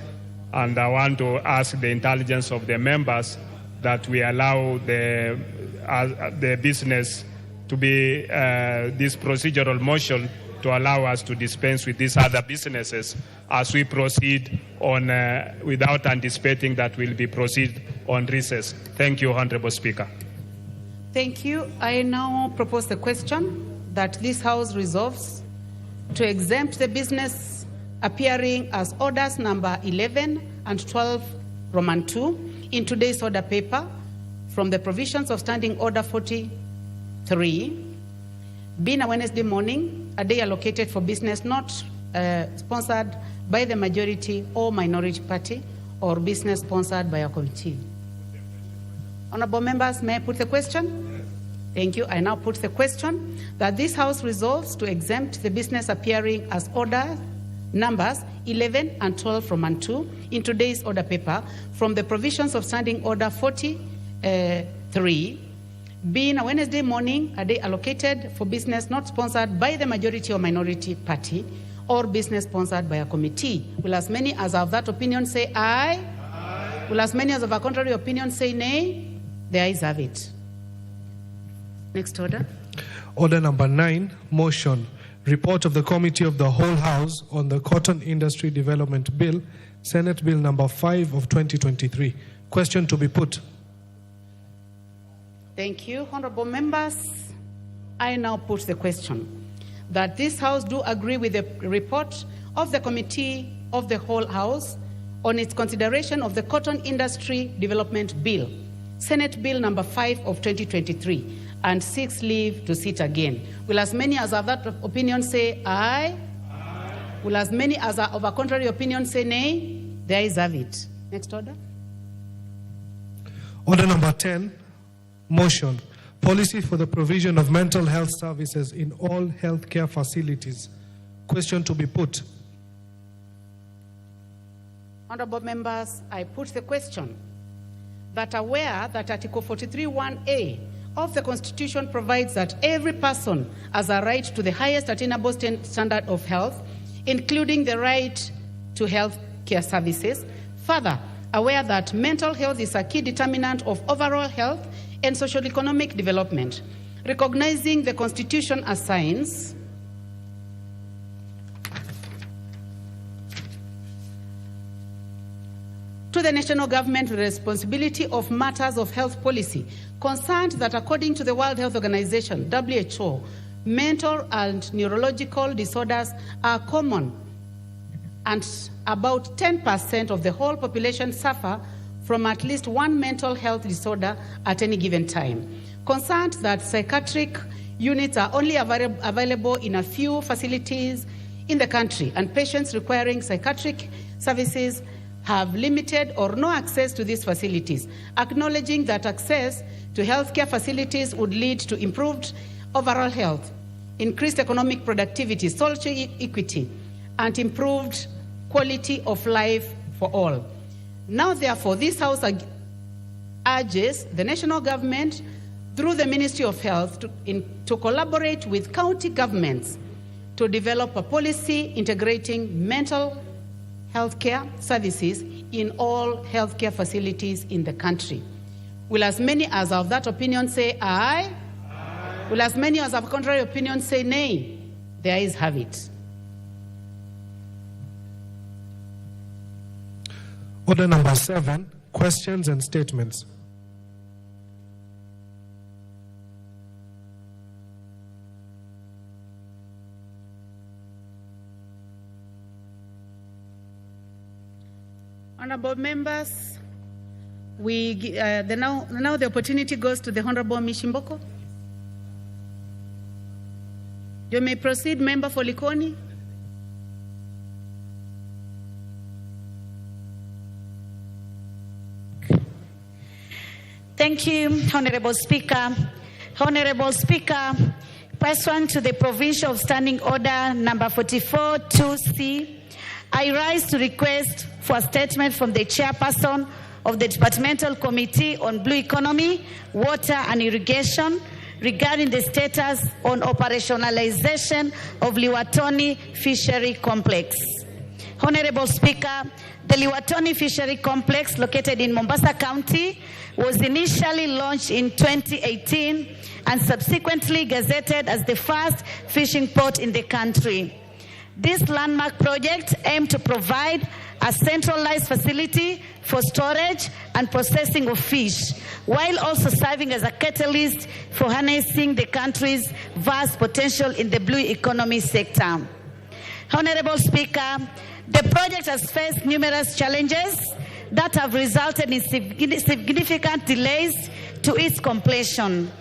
And I want to ask the intelligence of the members that we allow the business to be this procedural motion to allow us to dispense with these other businesses as we proceed on without anticipating that we'll be proceed on recess. Thank you, Honorable Speaker. Thank you. I now propose the question that this House resolves to exempt the business appearing as orders number 11 and 12 Roman 2 in today's order paper from the provisions of Standing Order 43, being a Wednesday morning, a day allocated for business not sponsored by the majority or minority party or business sponsored by a committee. Honorable members, may I put the question? Thank you. I now put the question that this House resolves to exempt the business appearing as order numbers 11 and 12 Roman 2 in today's order paper from the provisions of Standing Order 43, being a Wednesday morning, a day allocated for business not sponsored by the majority or minority party or business sponsored by a committee. Will as many as of that opinion say aye? Aye. Will as many as of a contrary opinion say nay? The ayes have it. Next order. Order number 9, motion. Report of the Committee of the Whole House on the Cotton Industry Development Bill, Senate Bill number 5 of 2023. Question to be put. Thank you, honorable members. I now put the question that this House do agree with the report of the Committee of the Whole House on its consideration of the Cotton Industry Development Bill, Senate Bill number 5 of 2023, and seeks leave to sit again. Will as many as of that opinion say aye? Aye. Will as many as of a contrary opinion say nay? The ayes have it. Next order. Order number 10, motion. Policy for the provision of mental health services in all healthcare facilities. Question to be put. Honorable members, I put the question that aware that Article 43(1)(a) of the Constitution provides that every person has a right to the highest attainable standard of health, including the right to health care services. Further, aware that mental health is a key determinant of overall health and socio-economic development. Recognizing the Constitution assigns to the national government the responsibility of matters of health policy, concerned that according to the World Health Organization, WHO, mental and neurological disorders are common, and about 10% of the whole population suffer from at least one mental health disorder at any given time. Concerned that psychiatric units are only available in a few facilities in the country, and patients requiring psychiatric services have limited or no access to these facilities. Acknowledging that access to healthcare facilities would lead to improved overall health, increased economic productivity, social equity, and improved quality of life for all. Now, therefore, this House urges the national government, through the Ministry of Health, to collaborate with county governments to develop a policy integrating mental health care services in all healthcare facilities in the country. Will as many as of that opinion say aye? Aye. Will as many as of contrary opinion say nay? The ayes have it. Order number 7, questions and statements. Honorable members, now the opportunity goes to the Honorable Mishimboko. You may proceed, Member for Likoni. Thank you, Honorable Speaker. Honorable Speaker, pursuant to the provincial standing order number 44(2)C, I rise to request for a statement from the chairperson of the Departmental Committee on Blue Economy, Water and Irrigation regarding the status on operationalization of Liwatoni Fishery Complex. Honorable Speaker, the Liwatoni Fishery Complex, located in Mombasa County, was initially launched in 2018 and subsequently gazetted as the first fishing port in the country. This landmark project aimed to provide a centralized facility for storage and processing of fish, while also serving as a catalyst for harnessing the country's vast potential in the blue economy sector. Honorable Speaker, the project has faced numerous challenges that have resulted in significant delays to its completion.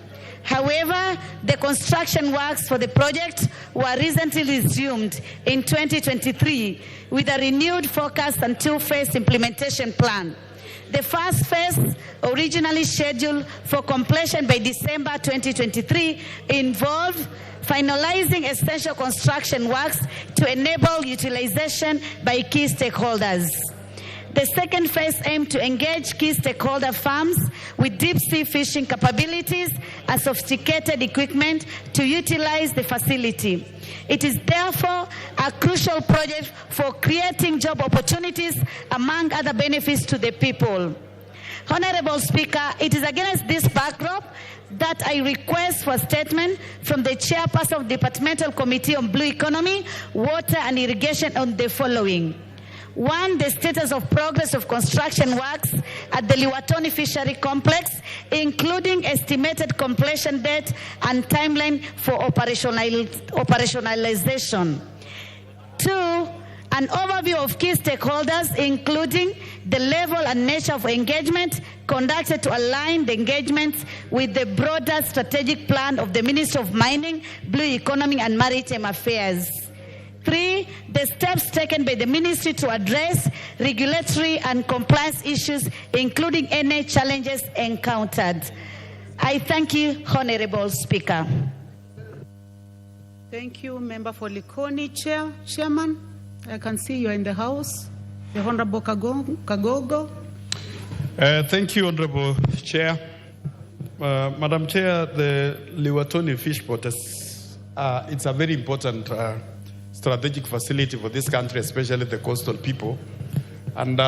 However, the construction works for the project were recently resumed in 2023 with a renewed focus and two-phase implementation plan. The first phase, originally scheduled for completion by December 2023, involved finalizing essential construction works to enable utilization by key stakeholders. The second phase aimed to engage key stakeholder farms with deep-sea fishing capabilities and sophisticated equipment to utilize the facility. It is therefore a crucial project for creating job opportunities, among other benefits to the people. Honorable Speaker, it is against this backdrop that I request for a statement from the chairperson of the Departmental Committee on Blue Economy, Water and Irrigation on the following. 1, the status of progress of construction works at the Liwatoni Fishery Complex, including estimated completion date and timeline for operationalization. 2, an overview of key stakeholders, including the level and nature of engagement conducted to align the engagements with the broader strategic plan of the Ministry of Mining, Blue Economy and Maritime Affairs. 3, the steps taken by the ministry to address regulatory and compliance issues, including any challenges encountered. I thank you, Honorable Speaker. Thank you, Member for Likoni. Chairman, I can see you are in the House. The Honorable Kagogo. Thank you, Honorable Chair. Madam Chair, the Liwatoni Fish Port, it's a very important strategic facility for this country, especially the coastal people. And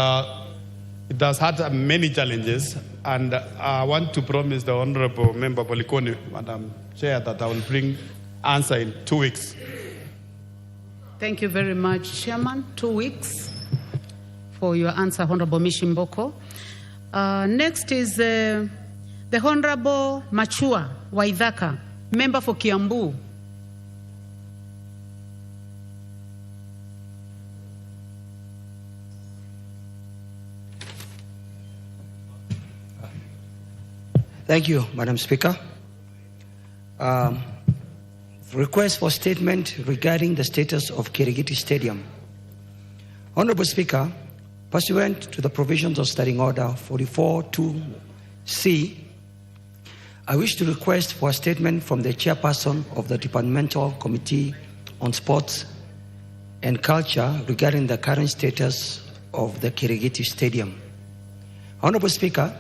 it has had many challenges. And I want to promise the Honorable Member Polikoni, Madam Chair, that I will bring answer in 2 weeks. Thank you very much, Chairman. 2 weeks for your answer, Honorable Mishimboko. Next is the Honorable Machua Waithaka, member for Kiambu. Thank you, Madam Speaker. Request for statement regarding the status of Kirigiti Stadium. Honorable Speaker, pursuant to the provisions of Standing Order 44.2c, I wish to request for a statement from the chairperson of the Departmental Committee on Sports and Culture regarding the current status of the Kirigiti Stadium. Honorable Speaker,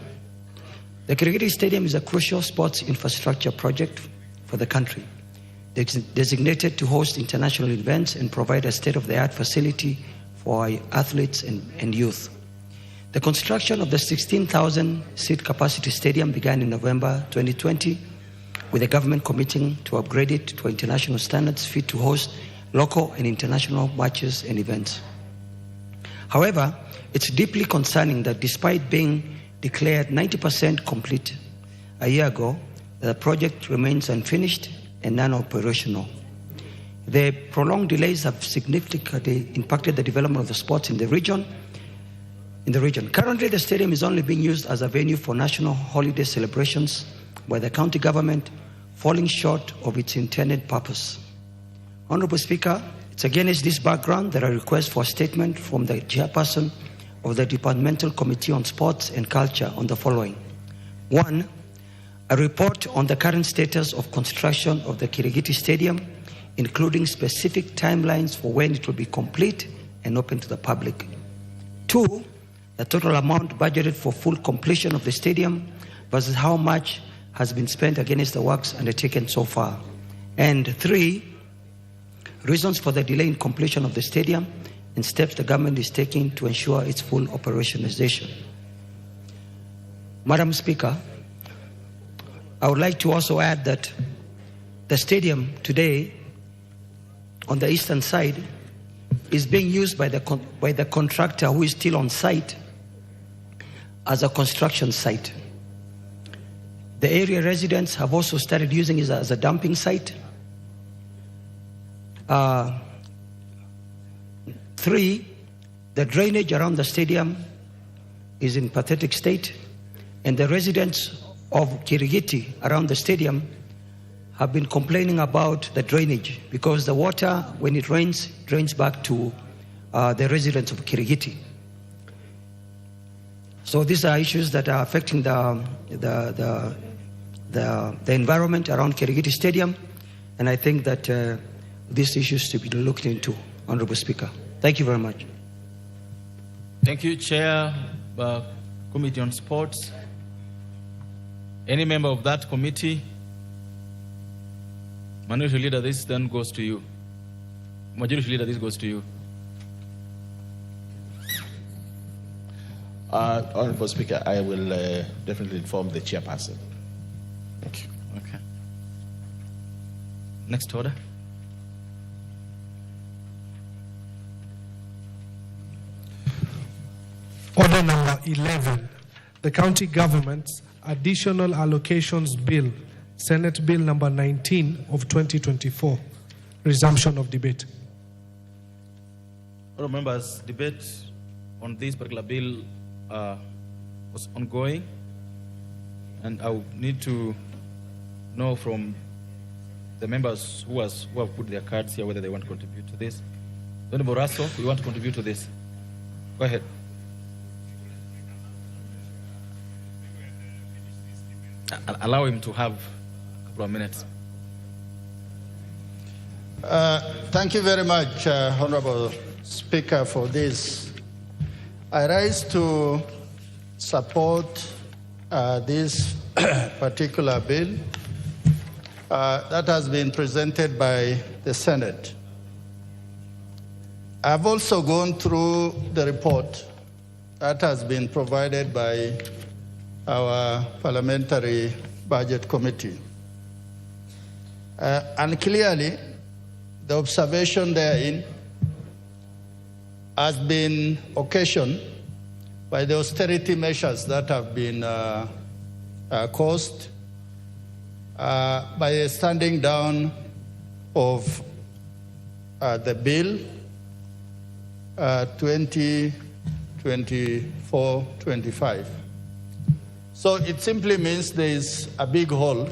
the Kirigiti Stadium is a crucial sports infrastructure project for the country. It's designated to host international events and provide a state-of-the-art facility for our athletes and youth. The construction of the 16,000-seat capacity stadium began in November 2020, with the government committing to upgrade it to international standards fit to host local and international matches and events. However, it's deeply concerning that despite being declared 90% complete a year ago, the project remains unfinished and non-operational. The prolonged delays have significantly impacted the development of the sports in the region. Currently, the stadium is only being used as a venue for national holiday celebrations by the county government, falling short of its intended purpose. Honorable Speaker, it's against this background that I request for a statement from the chairperson of the Departmental Committee on Sports and Culture on the following. 1, a report on the current status of construction of the Kirigiti Stadium, including specific timelines for when it will be complete and open to the public. 2, the total amount budgeted for full completion of the stadium versus how much has been spent against the works undertaken so far. And 3, reasons for the delay in completion of the stadium and steps the government is taking to ensure its full operationalization. Madam Speaker, I would like to also add that the stadium today on the eastern side is being used by the contractor who is still on site as a construction site. The area residents have also started using it as a dumping site. 3, the drainage around the stadium is in pathetic state, and the residents of Kirigiti around the stadium have been complaining about the drainage because the water, when it rains, drains back to the residents of Kirigiti. So these are issues that are affecting the environment around Kirigiti Stadium, and I think that these issues to be looked into, Honorable Speaker. Thank you very much. Thank you, Chair, Committee on Sports. Any member of that committee? Minority Leader, this then goes to you. Majority Leader, this goes to you. Honorable Speaker, I will definitely inform the chairperson. Thank you. Okay. Next order. Order number 11, the County Government's Additional Allocations Bill, Senate Bill number 19 of 2024. Resumption of debate. Honourable members, debate on this particular bill was ongoing, and I would need to know from the members who have put their cards here whether they want to contribute to this. Honourable Russell, we want to contribute to this. Go ahead. Allow him to have a couple of minutes. Thank you very much, Honorable Speaker, for this. I rise to support this particular bill that has been presented by the Senate. I've also gone through the report that has been provided by our Parliamentary Budget Committee. And clearly, the observation therein has been occasioned by the austerity measures that have been caused by the standing down of the bill 2024-25. So it simply means there is a big hole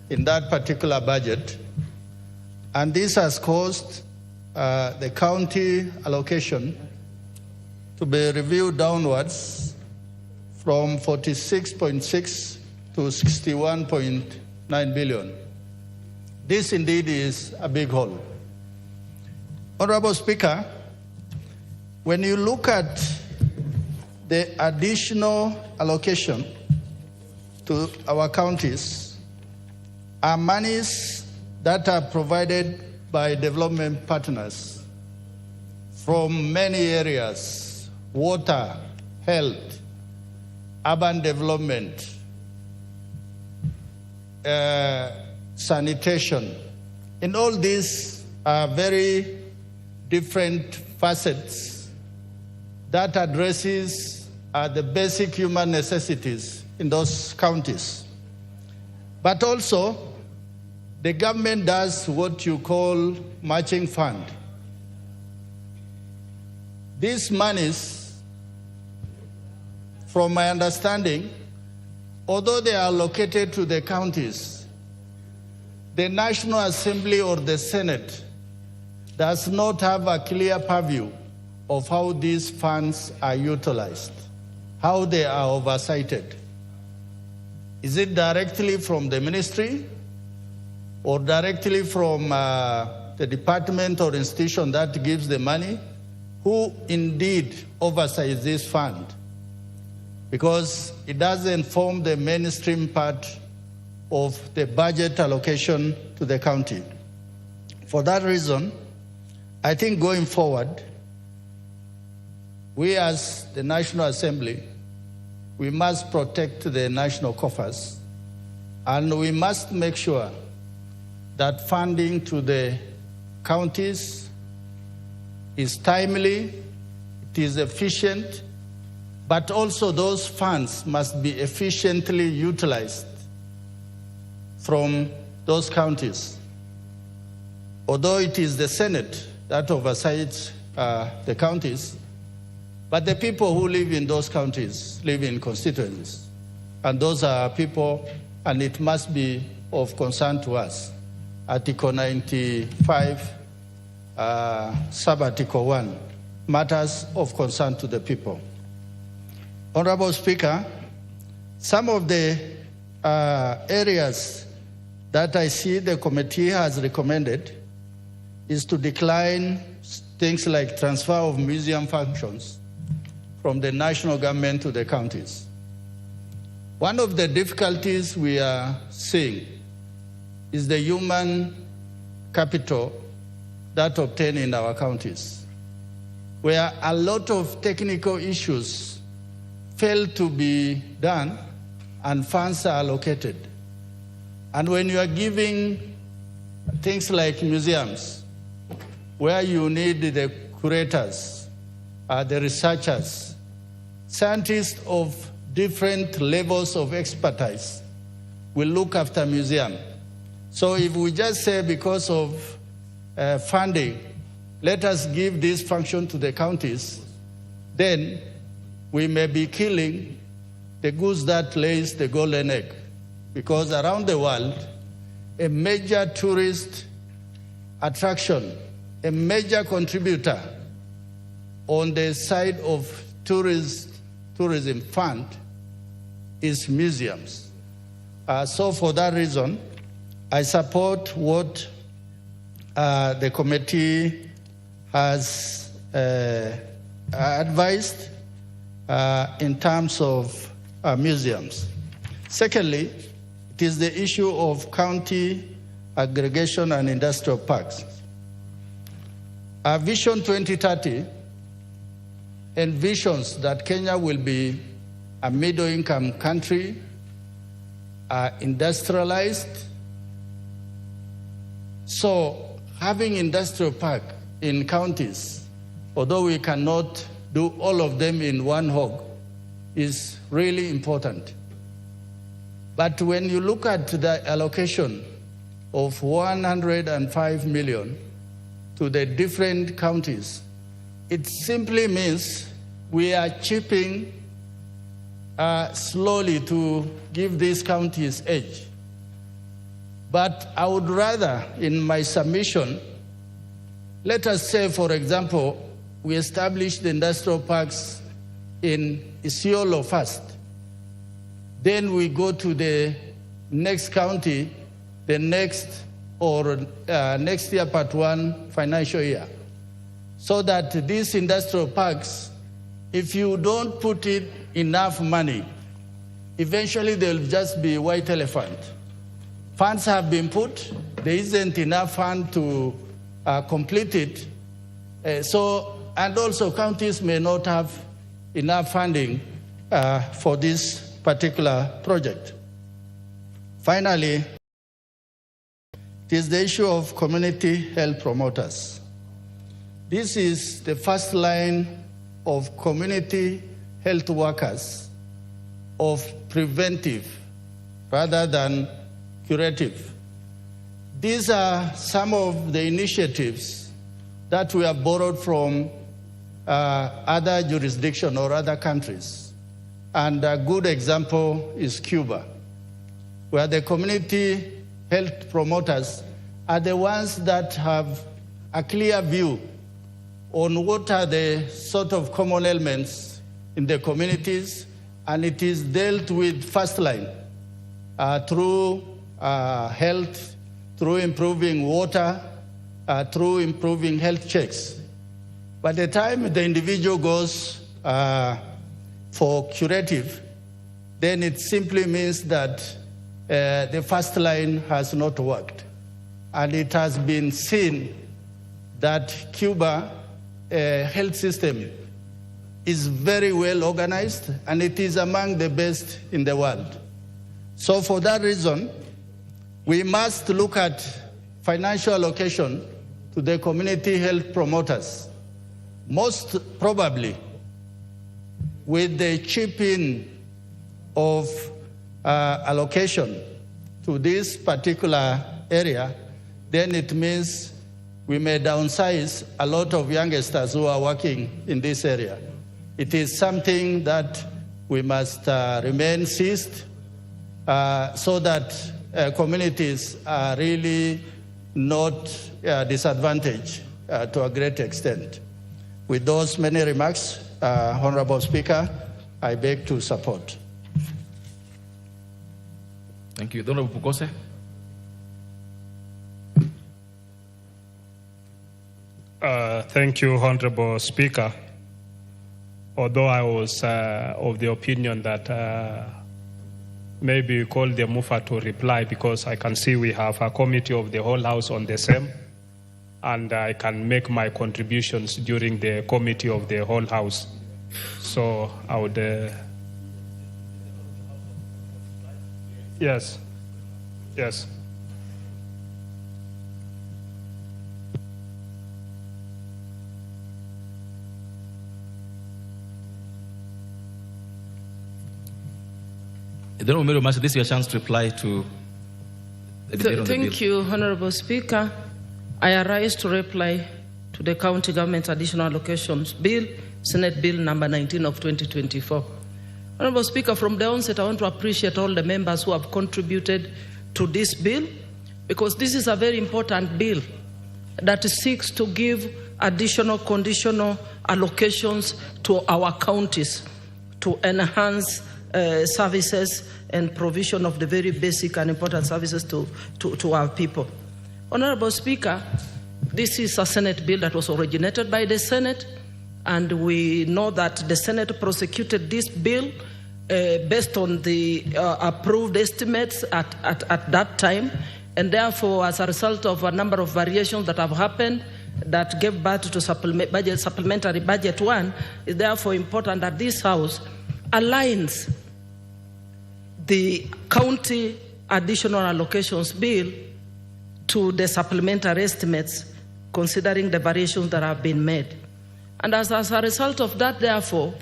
in that particular budget, and this has caused the county allocation to be reviewed downwards from 46.6 to 61.9 billion. This indeed is a big hole. Honorable Speaker, when you look at the additional allocation to our counties, are monies that are provided by development partners from many areas: water, health, urban development, sanitation. And all these are very different facets that addresses the basic human necessities in those counties. But also, the government does what you call matching fund. These monies, from my understanding, although they are allocated to the counties, the National Assembly or the Senate does not have a clear purview of how these funds are utilized, how they are oversighted. Is it directly from the ministry or directly from the department or institution that gives the money? Who indeed oversights this fund? Because it doesn't form the mainstream part of the budget allocation to the county. For that reason, I think going forward, we as the National Assembly, we must protect the national coffers, and we must make sure that funding to the counties is timely, it is efficient, but also those funds must be efficiently utilized from those counties. Although it is the Senate that oversees the counties, but the people who live in those counties live in constituencies. And those are people, and it must be of concern to us. Article 95, Sub-Article 1, matters of concern to the people. Honorable Speaker, some of the areas that I see the committee has recommended is to decline things like transfer of museum functions from the national government to the counties. One of the difficulties we are seeing is the human capital that obtained in our counties, where a lot of technical issues fail to be done and funds are allocated. And when you are giving things like museums, where you need the curators, the researchers, scientists of different levels of expertise will look after museum. So if we just say because of funding, let us give this function to the counties, then we may be killing the goose that lays the golden egg. Because around the world, a major tourist attraction, a major contributor on the side of tourism fund is museums. So for that reason, I support what the committee has advised, in terms of museums. Secondly, it is the issue of county aggregation and industrial parks. Our Vision 2030 envisions that Kenya will be a middle-income country, industrialized. So having industrial park in counties, although we cannot do all of them in one hog, is really important. But when you look at the allocation of 105 million to the different counties, it simply means we are chipping slowly to give these counties edge. But I would rather, in my submission, let us say, for example, we establish the industrial parks in Isiolo first. Then we go to the next county, the next next year, part 1 financial year. So that these industrial parks, if you don't put in enough money, eventually they'll just be white elephant. Funds have been put, there isn't enough fund to complete it. And also counties may not have enough funding for this particular project. Finally, it is the issue of community health promoters. This is the first line of community health workers of preventive rather than curative. These are some of the initiatives that we have borrowed from other jurisdictions or other countries. And a good example is Cuba, where the community health promoters are the ones that have a clear view on what are the sort of common elements in the communities, and it is dealt with first line through health, through improving water, through improving health checks. By the time the individual goes for curative, then it simply means that the first line has not worked. And it has been seen that Cuba health system is very well organized, and it is among the best in the world. So for that reason, we must look at financial allocation to the community health promoters. Most probably, with the chipping of allocation to this particular area, then it means we may downsize a lot of youngsters who are working in this area. It is something that we must remain seized so that communities are really not disadvantaged to a great extent. With those many remarks, Honorable Speaker, I beg to support. Thank you. Honorable Pukose. Thank you, Honorable Speaker. Although I was of the opinion that maybe we call the mover to reply, because I can see we have a committee of the whole House on the same, and I can make my contributions during the committee of the whole House. So I would... Yes. Yes. This is your chance to reply to the debate on the bill. Thank you, Honorable Speaker. I arise to reply to the County Government Additional Allocations Bill, Senate Bill number 19 of 2024. Honorable Speaker, from the onset, I want to appreciate all the members who have contributed to this bill, because this is a very important bill that seeks to give additional conditional allocations to our counties to enhance services and provision of the very basic and important services to our people. Honorable Speaker, this is a Senate bill that was originated by the Senate, and we know that the Senate prosecuted this bill based on the approved estimates at that time, and therefore, as a result of a number of variations that have happened that gave birth to supplementary budget 1, is therefore important that this House aligns the county additional allocations bill to the supplementary estimates, considering the variations that have been made. And as a result of that, therefore,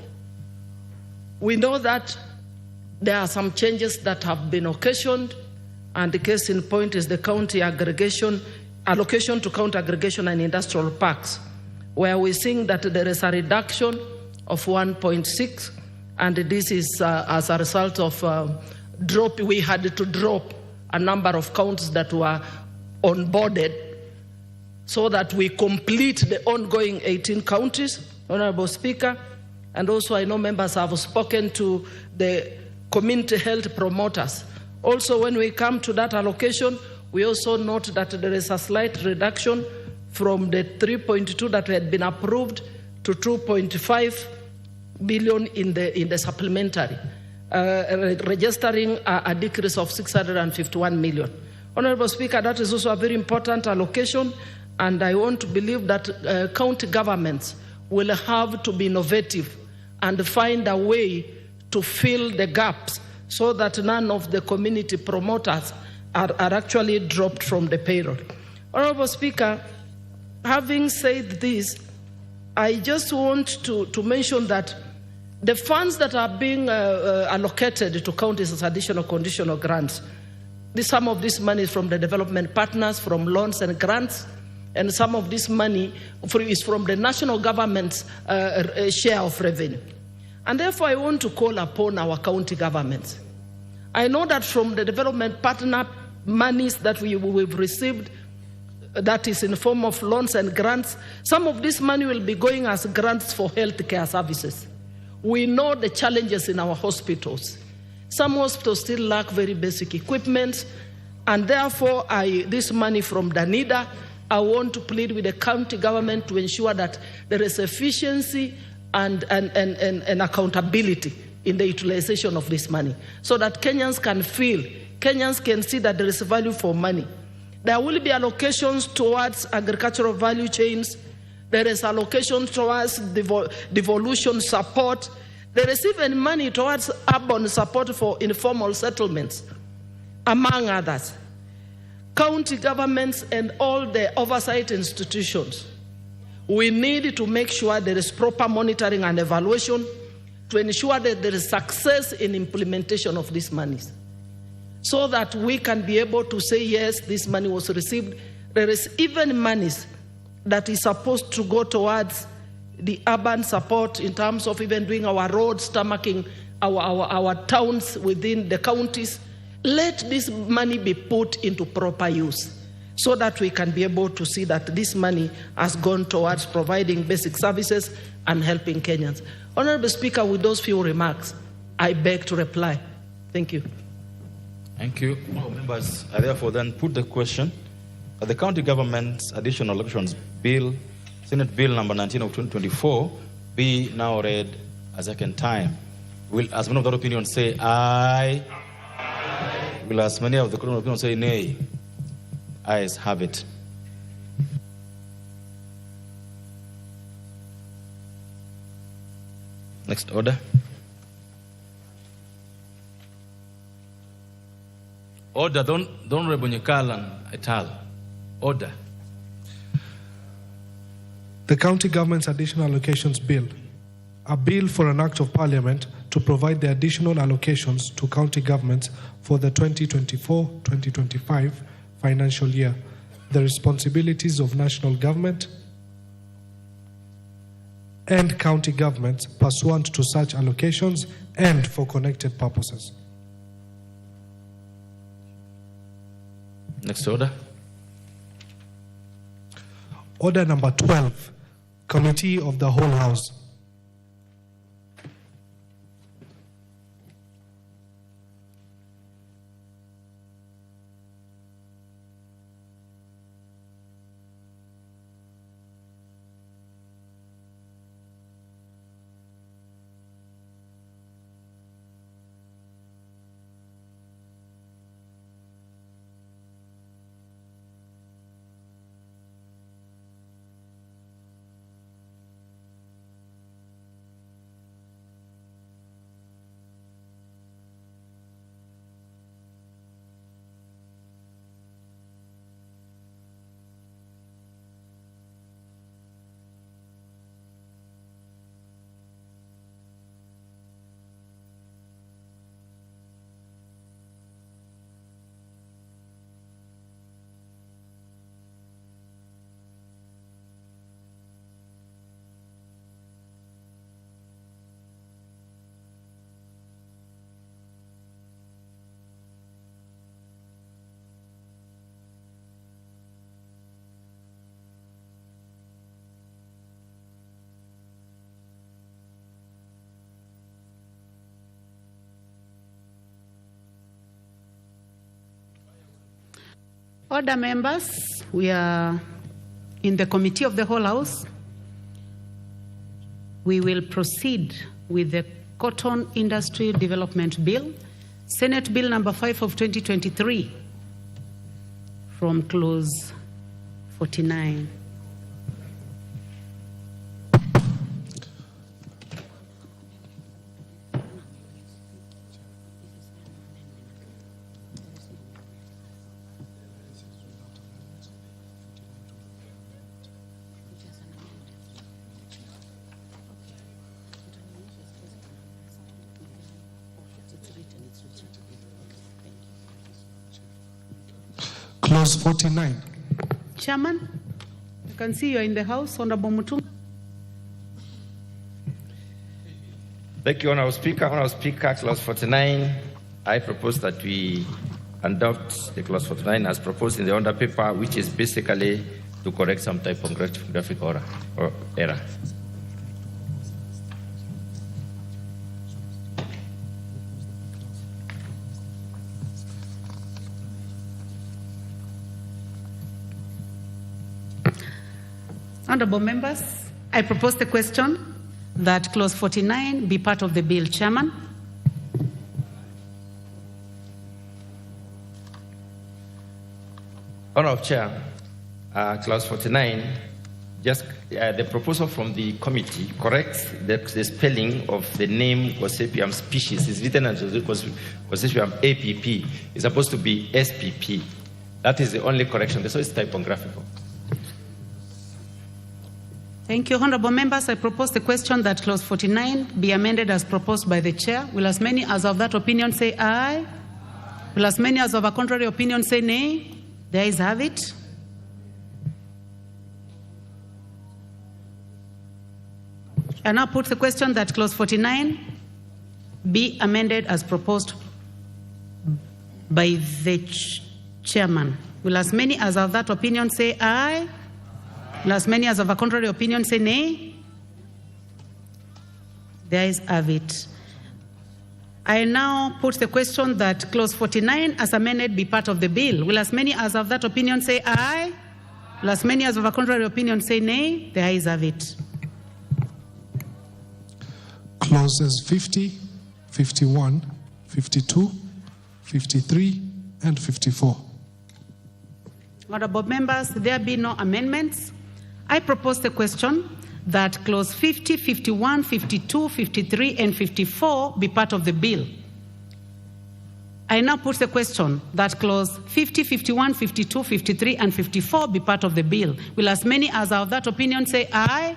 we know that there are some changes that have been occasioned, and the case in point is the county allocation to county aggregation and industrial parks, where we're seeing that there is a reduction of 1.6, and this is as a result of we had to drop a number of counties that were onboarded so that we complete the ongoing 18 counties, Honorable Speaker. And also I know members have spoken to the community health promoters. Also, when we come to that allocation, we also note that there is a slight reduction from the 3.2 that had been approved to 2.5 billion in the supplementary, registering a decrease of 651 million. Honorable Speaker, that is also a very important allocation, and I want to believe that county governments will have to be innovative and find a way to fill the gaps so that none of the community promoters are actually dropped from the payroll. Honorable Speaker, having said this, I just want to mention that the funds that are being allocated to counties as additional conditional grants, some of this money is from the development partners, from loans and grants, and some of this money is from the national government's share of revenue. And therefore, I want to call upon our county governments. I know that from the development partner monies that we've received, that is in the form of loans and grants, some of this money will be going as grants for healthcare services. We know the challenges in our hospitals. Some hospitals still lack very basic equipment, and therefore this money from DANIDA, I want to plead with the county government to ensure that there is efficiency and accountability in the utilization of this money, so that Kenyans can see that there is value for money. There will be allocations towards agricultural value chains. There is allocation towards devolution support. There is even money towards urban support for informal settlements, among others. County governments and all the oversight institutions, we need to make sure there is proper monitoring and evaluation to ensure that there is success in implementation of these monies, so that we can be able to say, yes, this money was received. There is even monies that is supposed to go towards the urban support in terms of even doing our roads, tarmacking our towns within the counties. Let this money be put into proper use so that we can be able to see that this money has gone towards providing basic services and helping Kenyans. Honorable Speaker, with those few remarks, I beg to reply. Thank you. Thank you. Members, I therefore then put the question that the county government's additional elections bill, Senate Bill number 19 of 2024, be now read a second time. Will as many of that opinion say aye? Will as many of the current opinion say nay? Ayes have it. Next order. Order, don't Rebonyekalan et al. Order. The County Government's Additional Allocations Bill, a bill for an act of Parliament to provide the additional allocations to county governments for the 2024-2025 financial year, the responsibilities of national government and county governments pursuant to such allocations and for connected purposes. Next order. Order number 12, Committee of the Whole House. Order, members, we are in the Committee of the Whole House. We will proceed with the Cotton Industry Development Bill, Senate Bill number 5 of 2023, from clause 49. Clause 49. Chairman, I can see you are in the House, Honorable Mutunga. Thank you, Honorable Speaker. Honorable Speaker, Clause 49, I propose that we adopt the Clause 49 as proposed in the order paper, which is basically to correct some type of graphic error. Honorable members, I propose the question that clause 49 be part of the bill. Chairman. Honorable Chair, clause 49, just the proposal from the committee corrects the spelling of the name Gossypium species. It's written as Gossypium APP. It's supposed to be SPP. That is the only correction. So it's typographical. Thank you. Honorable members, I propose the question that clause 49 be amended as proposed by the chair. Will as many as of that opinion say aye? Will as many as of a contrary opinion say nay? The ayes have it. I now put the question that clause 49 be amended as proposed by the chairman. Will as many as of that opinion say aye? Will as many as of a contrary opinion say nay? The ayes have it. I now put the question that clause 49 as amended be part of the bill. Will as many as of that opinion say aye? Will as many as of a contrary opinion say nay? The ayes have it. Clauses 50, 51, 52, 53, and 54. Honorable members, there be no amendments. I propose the question that clause 50, 51, 52, 53, and 54 be part of the bill. I now put the question that clause 50, 51, 52, 53, and 54 be part of the bill. Will as many as are of that opinion say aye?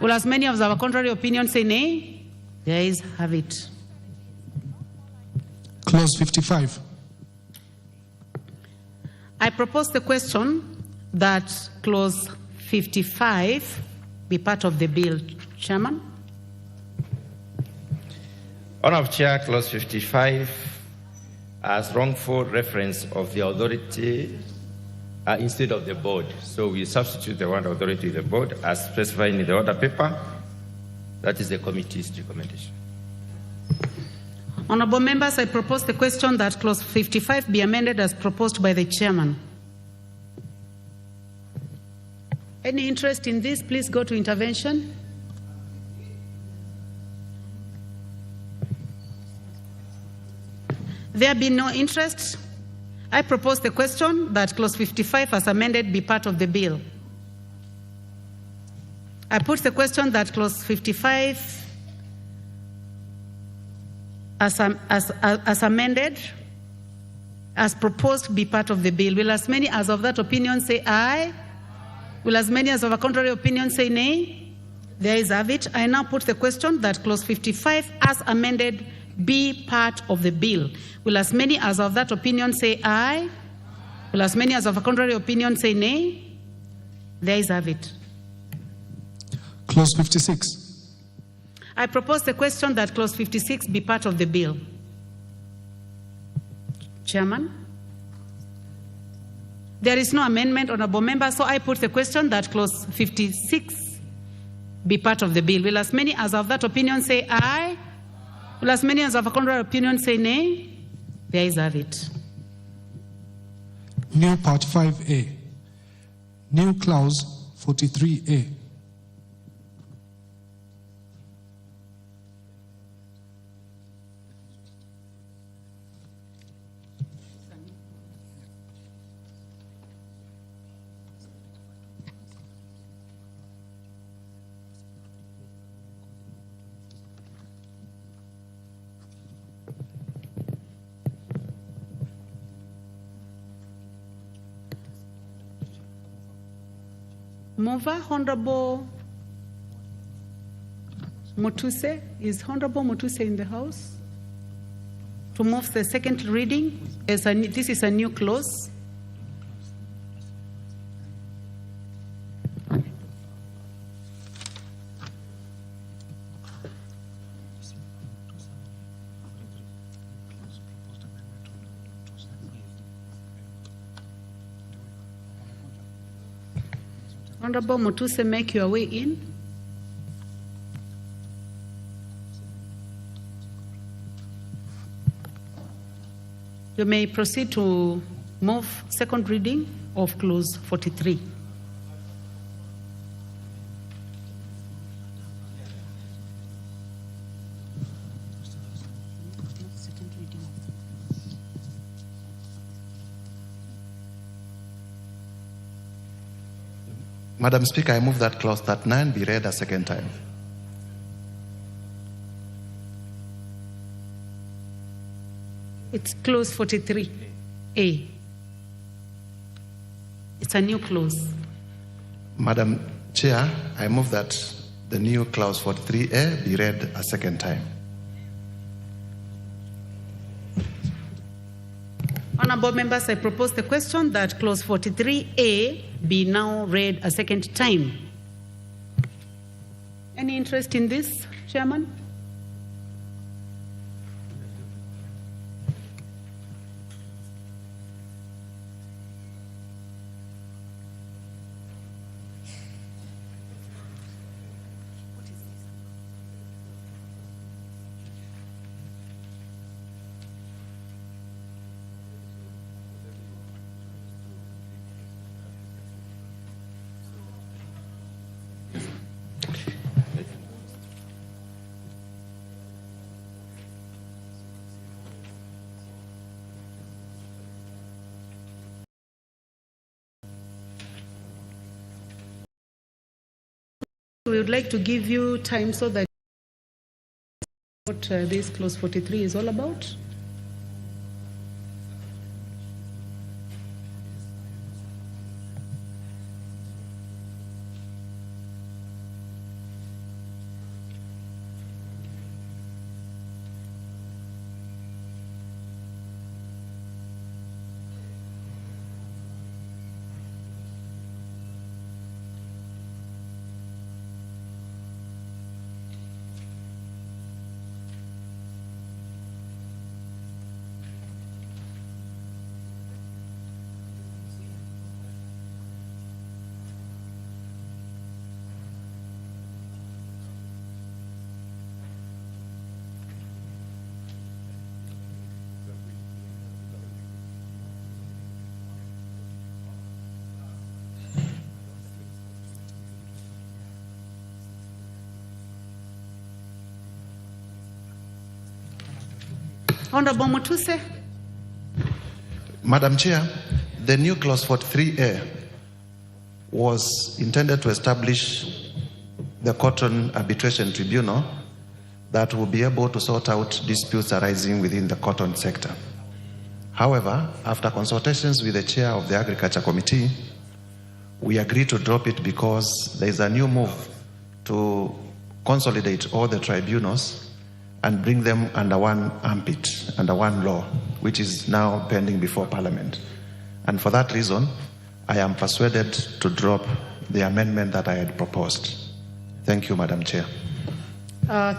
Will as many as our contrary opinion say nay? The ayes have it. Clause 55. I propose the question that clause 55 be part of the bill. Chairman. Honorable Chair, clause 55 as wrongful reference of the authority instead of the board. So we substitute the word authority with the board as specified in the order paper. That is the committee's recommendation. Honorable members, I propose the question that clause 55 be amended as proposed by the chairman. Any interest in this, please go to intervention. There be no interest. I propose the question that clause 55 as amended be part of the bill. I put the question that clause 55 as amended, as proposed be part of the bill. Will as many as of that opinion say aye? Will as many as of a contrary opinion say nay? The ayes have it. I now put the question that clause 55 as amended be part of the bill. Will as many as of that opinion say aye? Will as many as of a contrary opinion say nay? The ayes have it. Clause 56. I propose the question that clause 56 be part of the bill. Chairman. There is no amendment, honorable member, so I put the question that clause 56 be part of the bill. Will as many as of that opinion say aye? Will as many as of a contrary opinion say nay? The ayes have it. New Part 5A. New Clause 43A. Mover, Honorable Mutuse. Is Honorable Mutuse in the house? To move the second reading, as this is a new clause. Honorable Mutuse, make your way in. You may proceed to move second reading of clause 43. Madam Speaker, I move that clause 39 be read a second time. It's clause 43A. It's a new clause. Madam Chair, I move that the new clause 43A be read a second time. Honorable members, I propose the question that clause 43A be now read a second time. Any interest in this, Chairman? We would like to give you time so that what this clause 43 is all about. Honorable Mutuse. Madam Chair, the new clause 43A was intended to establish the Cotton Arbitration Tribunal that will be able to sort out disputes arising within the cotton sector. However, after consultations with the chair of the Agriculture Committee, we agreed to drop it because there is a new move to consolidate all the tribunals and bring them under one armpit, under one law, which is now pending before Parliament. And for that reason, I am persuaded to drop the amendment that I had proposed. Thank you, Madam Chair.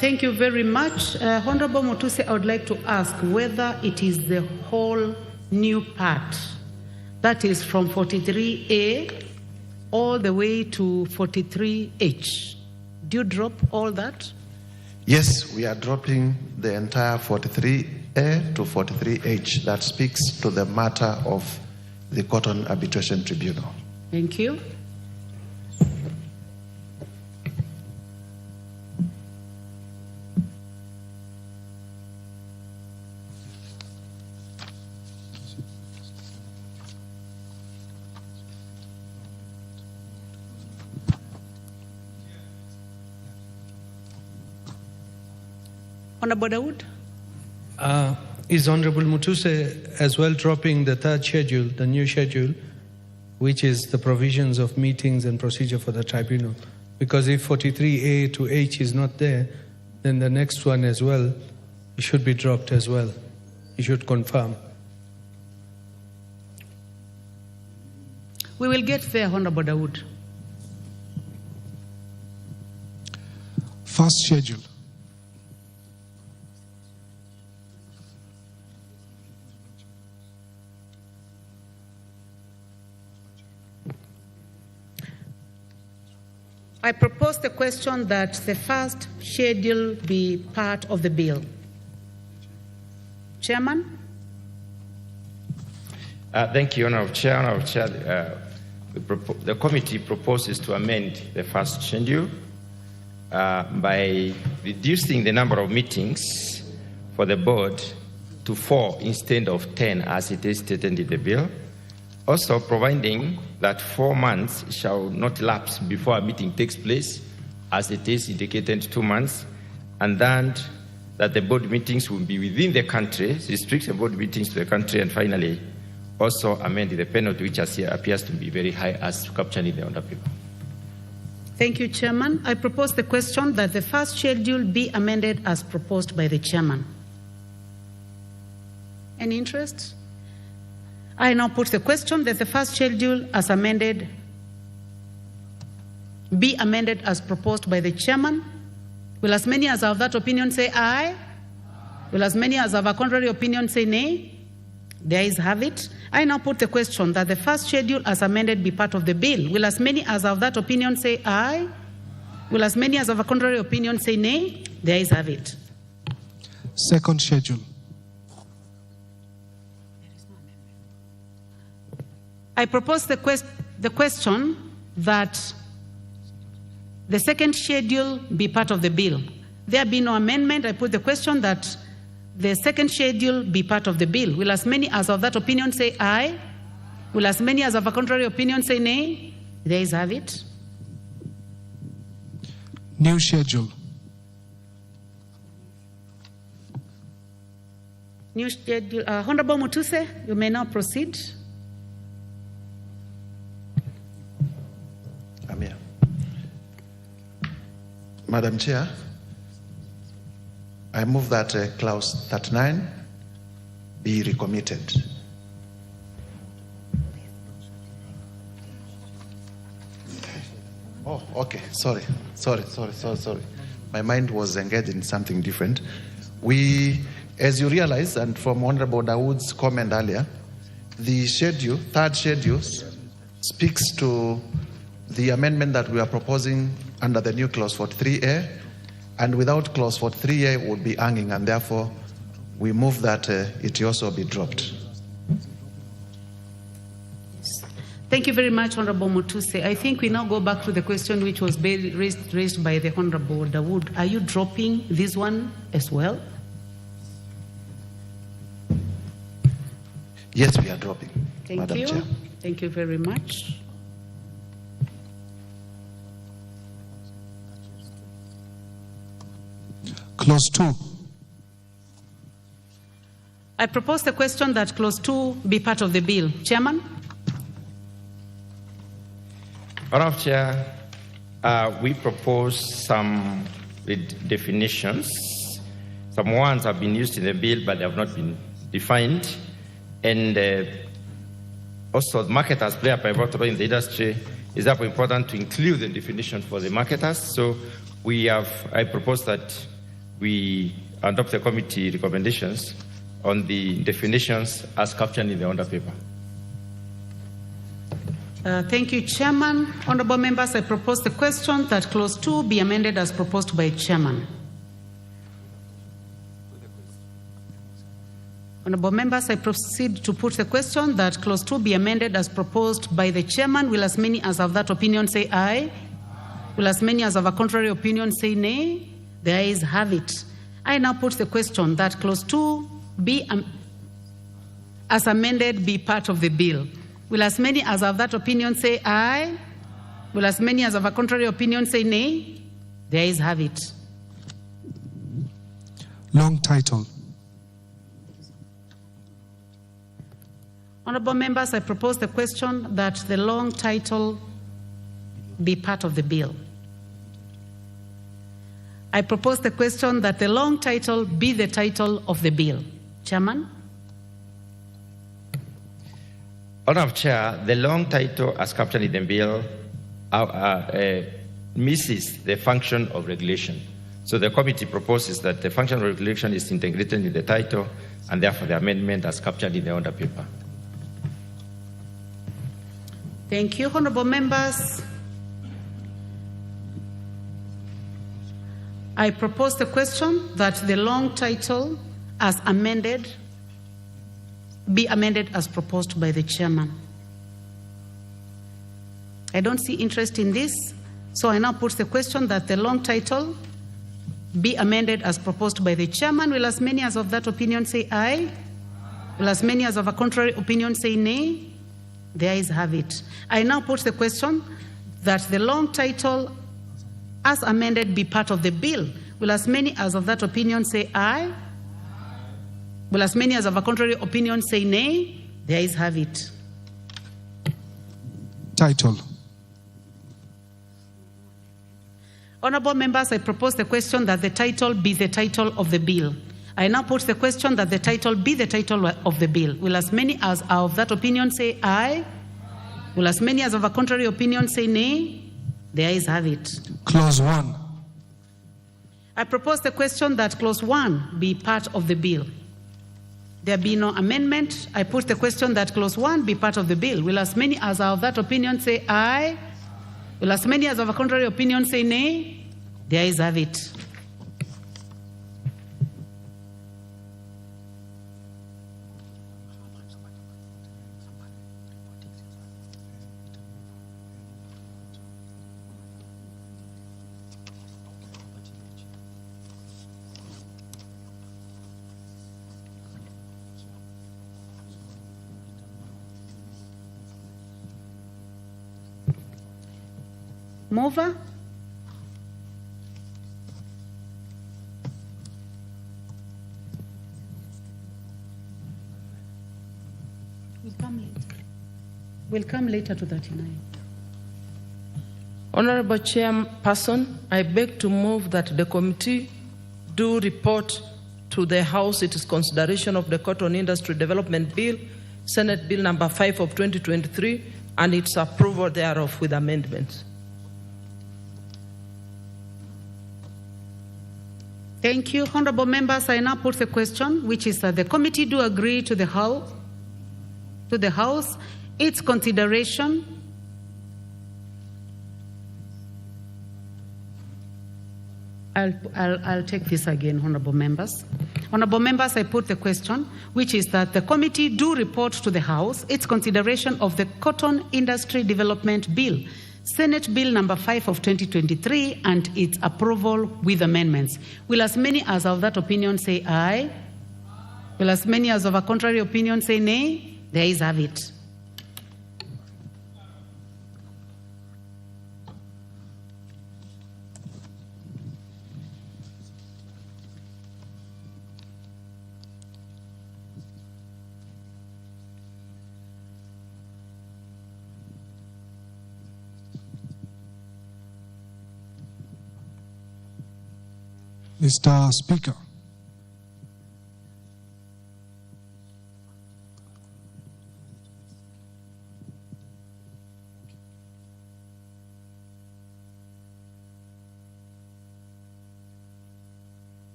Thank you very much. Honorable Mutuse, I would like to ask whether it is the whole new part, that is from 43A all the way to 43H. Do you drop all that? Yes, we are dropping the entire 43A to 43H that speaks to the matter of the Cotton Arbitration Tribunal. Thank you. Honorable Dawood. Is Honorable Mutuse as well dropping the third schedule, the new schedule, which is the provisions of meetings and procedure for the tribunal? Because if 43A to H is not there, then the next one as well, it should be dropped as well. You should confirm. We will get there, Honorable Dawood. First schedule. I propose the question that the first schedule be part of the bill. Chairman? Thank you, Honourable Chair. Honourable Chair, the committee proposes to amend the first schedule by reducing the number of meetings for the board to 4 instead of 10 as it is stated in the bill. Also providing that 4 months shall not lapse before a meeting takes place, as it is indicated 2 months, and then that the board meetings will be within the country, restrict the board meetings to the country, and finally also amend the penalty, which appears to be very high, as captured in the order paper. Thank you, Chairman. I propose the question that the first schedule be amended as proposed by the Chairman. Any interest? I now put the question that the first schedule as amended be amended as proposed by the Chairman. Will as many as have that opinion say aye? Will as many as have a contrary opinion say nay? The ayes have it. I now put the question that the first schedule as amended be part of the bill. Will as many as have that opinion say aye? Will as many as have a contrary opinion say nay? The ayes have it. Second schedule. I propose the question that the second schedule be part of the bill. There be no amendment. I put the question that the second schedule be part of the bill. Will as many as of that opinion say aye? Will as many as of a contrary opinion say nay? The ayes have it. New schedule. New schedule. Honorable Mutuse, you may now proceed. Madam Chair, I move that clause 39 be recommitted. Oh, okay. Sorry. My mind was engaged in something different. We, as you realize, and from Honorable Dawood's comment earlier, the schedule, third schedule, speaks to the amendment that we are proposing under the new clause 43A, and without clause 43A would be hanging, and therefore we move that it also be dropped. Thank you very much, Honorable Mutuse. I think we now go back to the question which was raised by the Honorable Dawood. Are you dropping this one as well? Yes, we are dropping. Thank Madam you. Chair. Thank you very much. Clause 2. I propose the question that clause 2 be part of the bill. Chairman? Honourable Chair, we propose some definitions. Some ones have been used in the bill, but they have not been defined. And also, marketers play a pivotal role in the industry. It's therefore important to include the definition for the marketers. So I propose that we adopt the committee recommendations on the definitions as captured in the order paper. Thank you, Chairman. Honourable members, I propose the question that clause 2 be amended as proposed by Chairman. Honorable members, I proceed to put the question that clause 2 be amended as proposed by the chairman. Will as many as have that opinion say aye? Will as many as have a contrary opinion say nay? The ayes have it. I now put the question that clause 2 be as amended be part of the bill. Will as many as have that opinion say aye? Will as many as have a contrary opinion say nay? The ayes have it. Long title. Honorable members, I propose the question that the long title be part of the bill. I propose the question that the long title be the title of the bill. Chairman? Honorable Chair, the long title as captured in the bill misses the function of regulation. So the committee proposes that the function of regulation is integrated in the title, and therefore the amendment as captured in the order paper. Thank you, honorable members. I propose the question that the long title as amended be amended as proposed by the chairman. I don't see interest in this, so I now put the question that the long title be amended as proposed by the chairman. Will as many as of that opinion say aye? Will as many as of a contrary opinion say nay? The ayes have it. I now put the question that the long title as amended be part of the bill. Will as many as of that opinion say aye? Will as many as of a contrary opinion say nay? The ayes have it. Title. Honorable members, I propose the question that the title be the title of the bill. I now put the question that the title be the title of the bill. Will as many as are of that opinion say aye? Will as many as of a contrary opinion say nay? The ayes have it. Clause 1. I propose the question that clause 1 be part of the bill. There be no amendment. I put the question that clause 1 be part of the bill. Will as many as are of that opinion say aye? Will as many as of a contrary opinion say nay? The ayes have it. Mover? We'll come later to 39. Honorable Chairperson, I beg to move that the committee do report to the House its consideration of the Cotton Industry Development Bill, Senate Bill number 5 of 2023, and its approval thereof with amendments. Thank you, honorable members. I now put the question, which is that the committee do agree to the House its consideration I'll take this again, honorable members. Honorable members, I put the question, which is that the committee do report to the House its consideration of the Cotton Industry Development Bill, Senate Bill number 5 of 2023, and its approval with amendments. Will as many as of that opinion say aye? Will as many as of a contrary opinion say nay? The ayes have it. Mr. Speaker.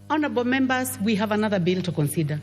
Honorable members, we have another bill to consider.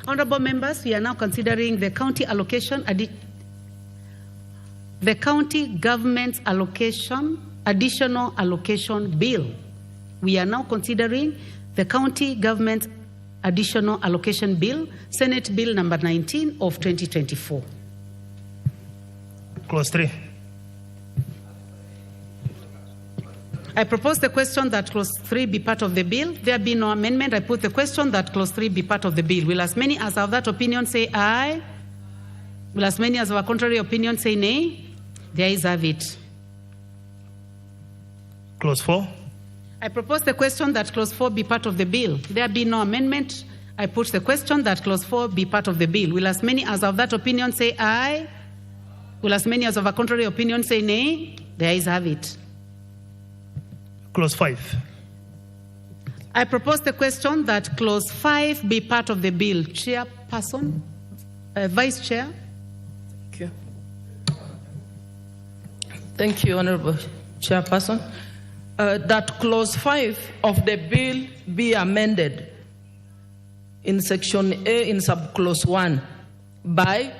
Honorable members, we are now considering the county allocation, the county government's allocation, additional allocation bill. We are now considering the county government additional allocation bill, Senate Bill number 19 of 2024. Clause 3. I propose the question that clause 3 be part of the bill. There be no amendment. I put the question that clause 3 be part of the bill. Will as many as have that opinion say aye? Will as many as have a contrary opinion say nay? The ayes have it. Clause 4. I propose the question that clause 4 be part of the bill. There be no amendment. I put the question that clause 4 be part of the bill. Will as many as have that opinion say aye? Will as many as have a contrary opinion say nay? The ayes have it. Clause 5. I propose the question that clause 5 be part of the bill. Chairperson, Vice Chair. Thank you. Thank you, Honorable Chairperson. That clause 5 of the bill be amended in section A in subclause 1 by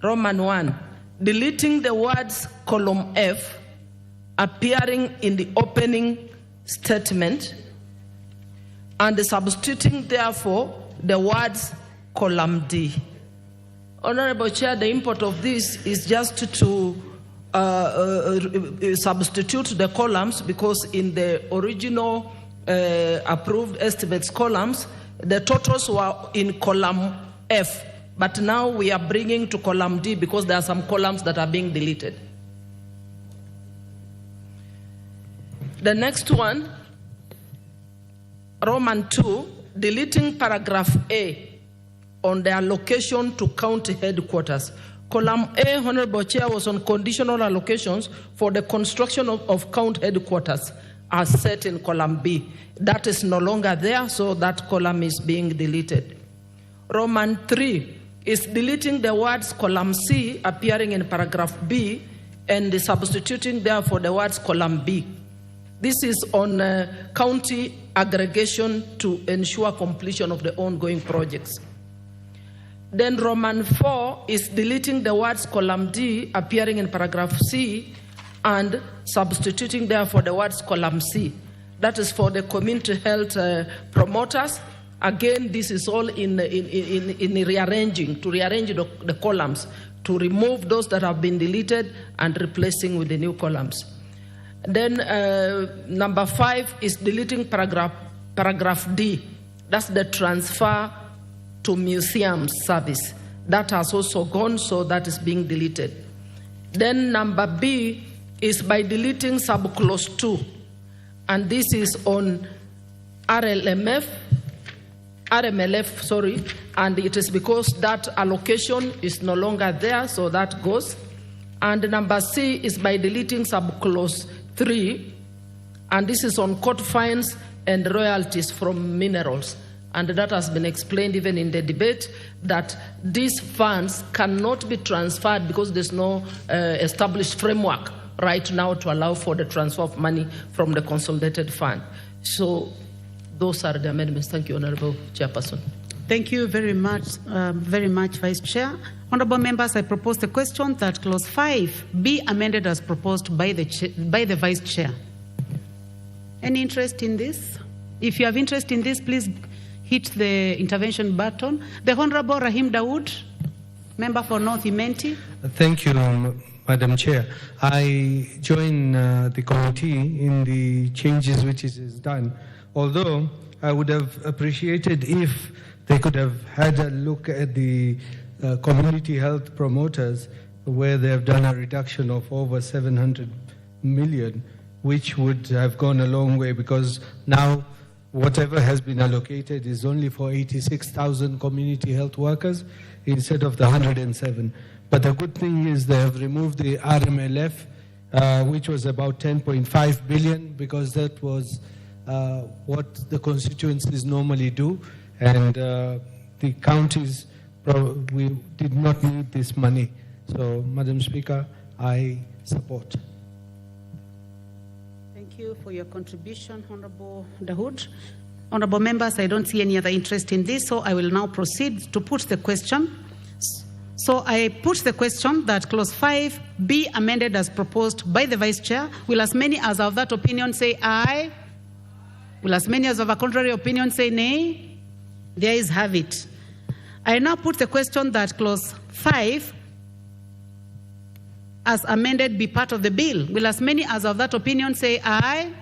Roman 1, deleting the words column F appearing in the opening statement and substituting therefore the words column D. Honorable Chair, the import of this is just to substitute the columns, because in the original approved estimates columns, the totals were in column F, but now we are bringing to column D because there are some columns that are being deleted. The next one, Roman 2, deleting paragraph A on the allocation to county headquarters. Column A, Honorable Chair, was on conditional allocations for the construction of county headquarters as set in column B. That is no longer there, so that column is being deleted. Roman 3 is deleting the words column C appearing in paragraph B and substituting therefore the words column B. This is on county aggregation to ensure completion of the ongoing projects. Then Roman 4 is deleting the words column D appearing in paragraph C and substituting therefore the words column C. That is for the community health promoters. Again, this is all in rearranging, to rearrange the columns, to remove those that have been deleted and replacing with the new columns. Then number 5 is deleting paragraph D. That's the transfer to museums service. That has also gone, so that is being deleted. Then number B is by deleting subclause 2. And this is on RMLF, and it is because that allocation is no longer there, so that goes. And number C is by deleting subclause 3, and this is on court fines and royalties from minerals. And that has been explained even in the debate, that these funds cannot be transferred because there's no established framework right now to allow for the transfer of money from the consolidated fund. So those are the amendments. Thank you, Honorable Chairperson. Thank you very much, Vice Chair. Honorable members, I propose the question that clause 5 be amended as proposed by the Vice Chair. Any interest in this? If you have interest in this, please hit the intervention button. The Honorable Rahim Dawood, member for North Imenti. Thank you, Madam Chair. I join the committee in the changes which is done, although I would have appreciated if they could have had a look at the community health promoters, where they have done a reduction of over 700 million, which would have gone a long way, because now whatever has been allocated is only for 86,000 community health workers instead of the 107. But the good thing is they have removed the RMLF, which was about 10.5 billion, because that was what the constituencies normally do, and the counties we did not need this money. So, Madam Speaker, I support. Thank you for your contribution, Honorable Dawood. Honorable members, I don't see any other interest in this, so I will now proceed to put the question. So I put the question that clause 5 be amended as proposed by the Vice Chair. Will as many as of that opinion say aye? Will as many as of a contrary opinion say nay? The ayes have it. I now put the question that clause 5 as amended be part of the bill. Will as many as of that opinion say aye?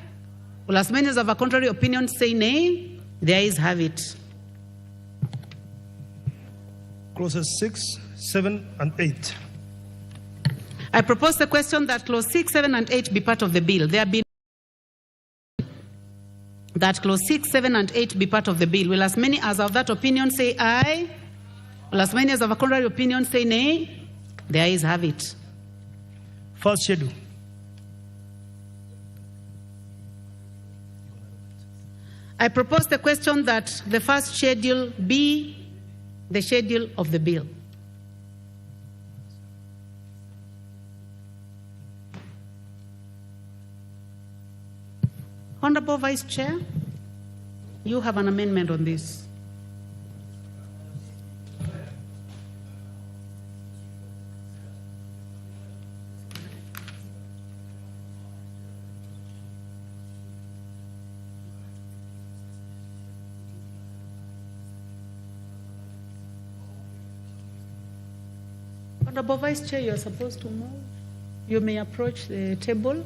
Will as many as of a contrary opinion say nay? The ayes have it. Clauses 6, 7, and 8. I propose the question that clause 6, 7, and 8 be part of the bill. There have been that clause 6, 7, and 8 be part of the bill. Will as many as of that opinion say aye? Will as many as of a contrary opinion say nay? The ayes have it. First schedule. I propose the question that the first schedule be the schedule of the bill. Honorable Vice Chair, you have an amendment on this. Honorable Vice Chair, you are supposed to move. You may approach the table.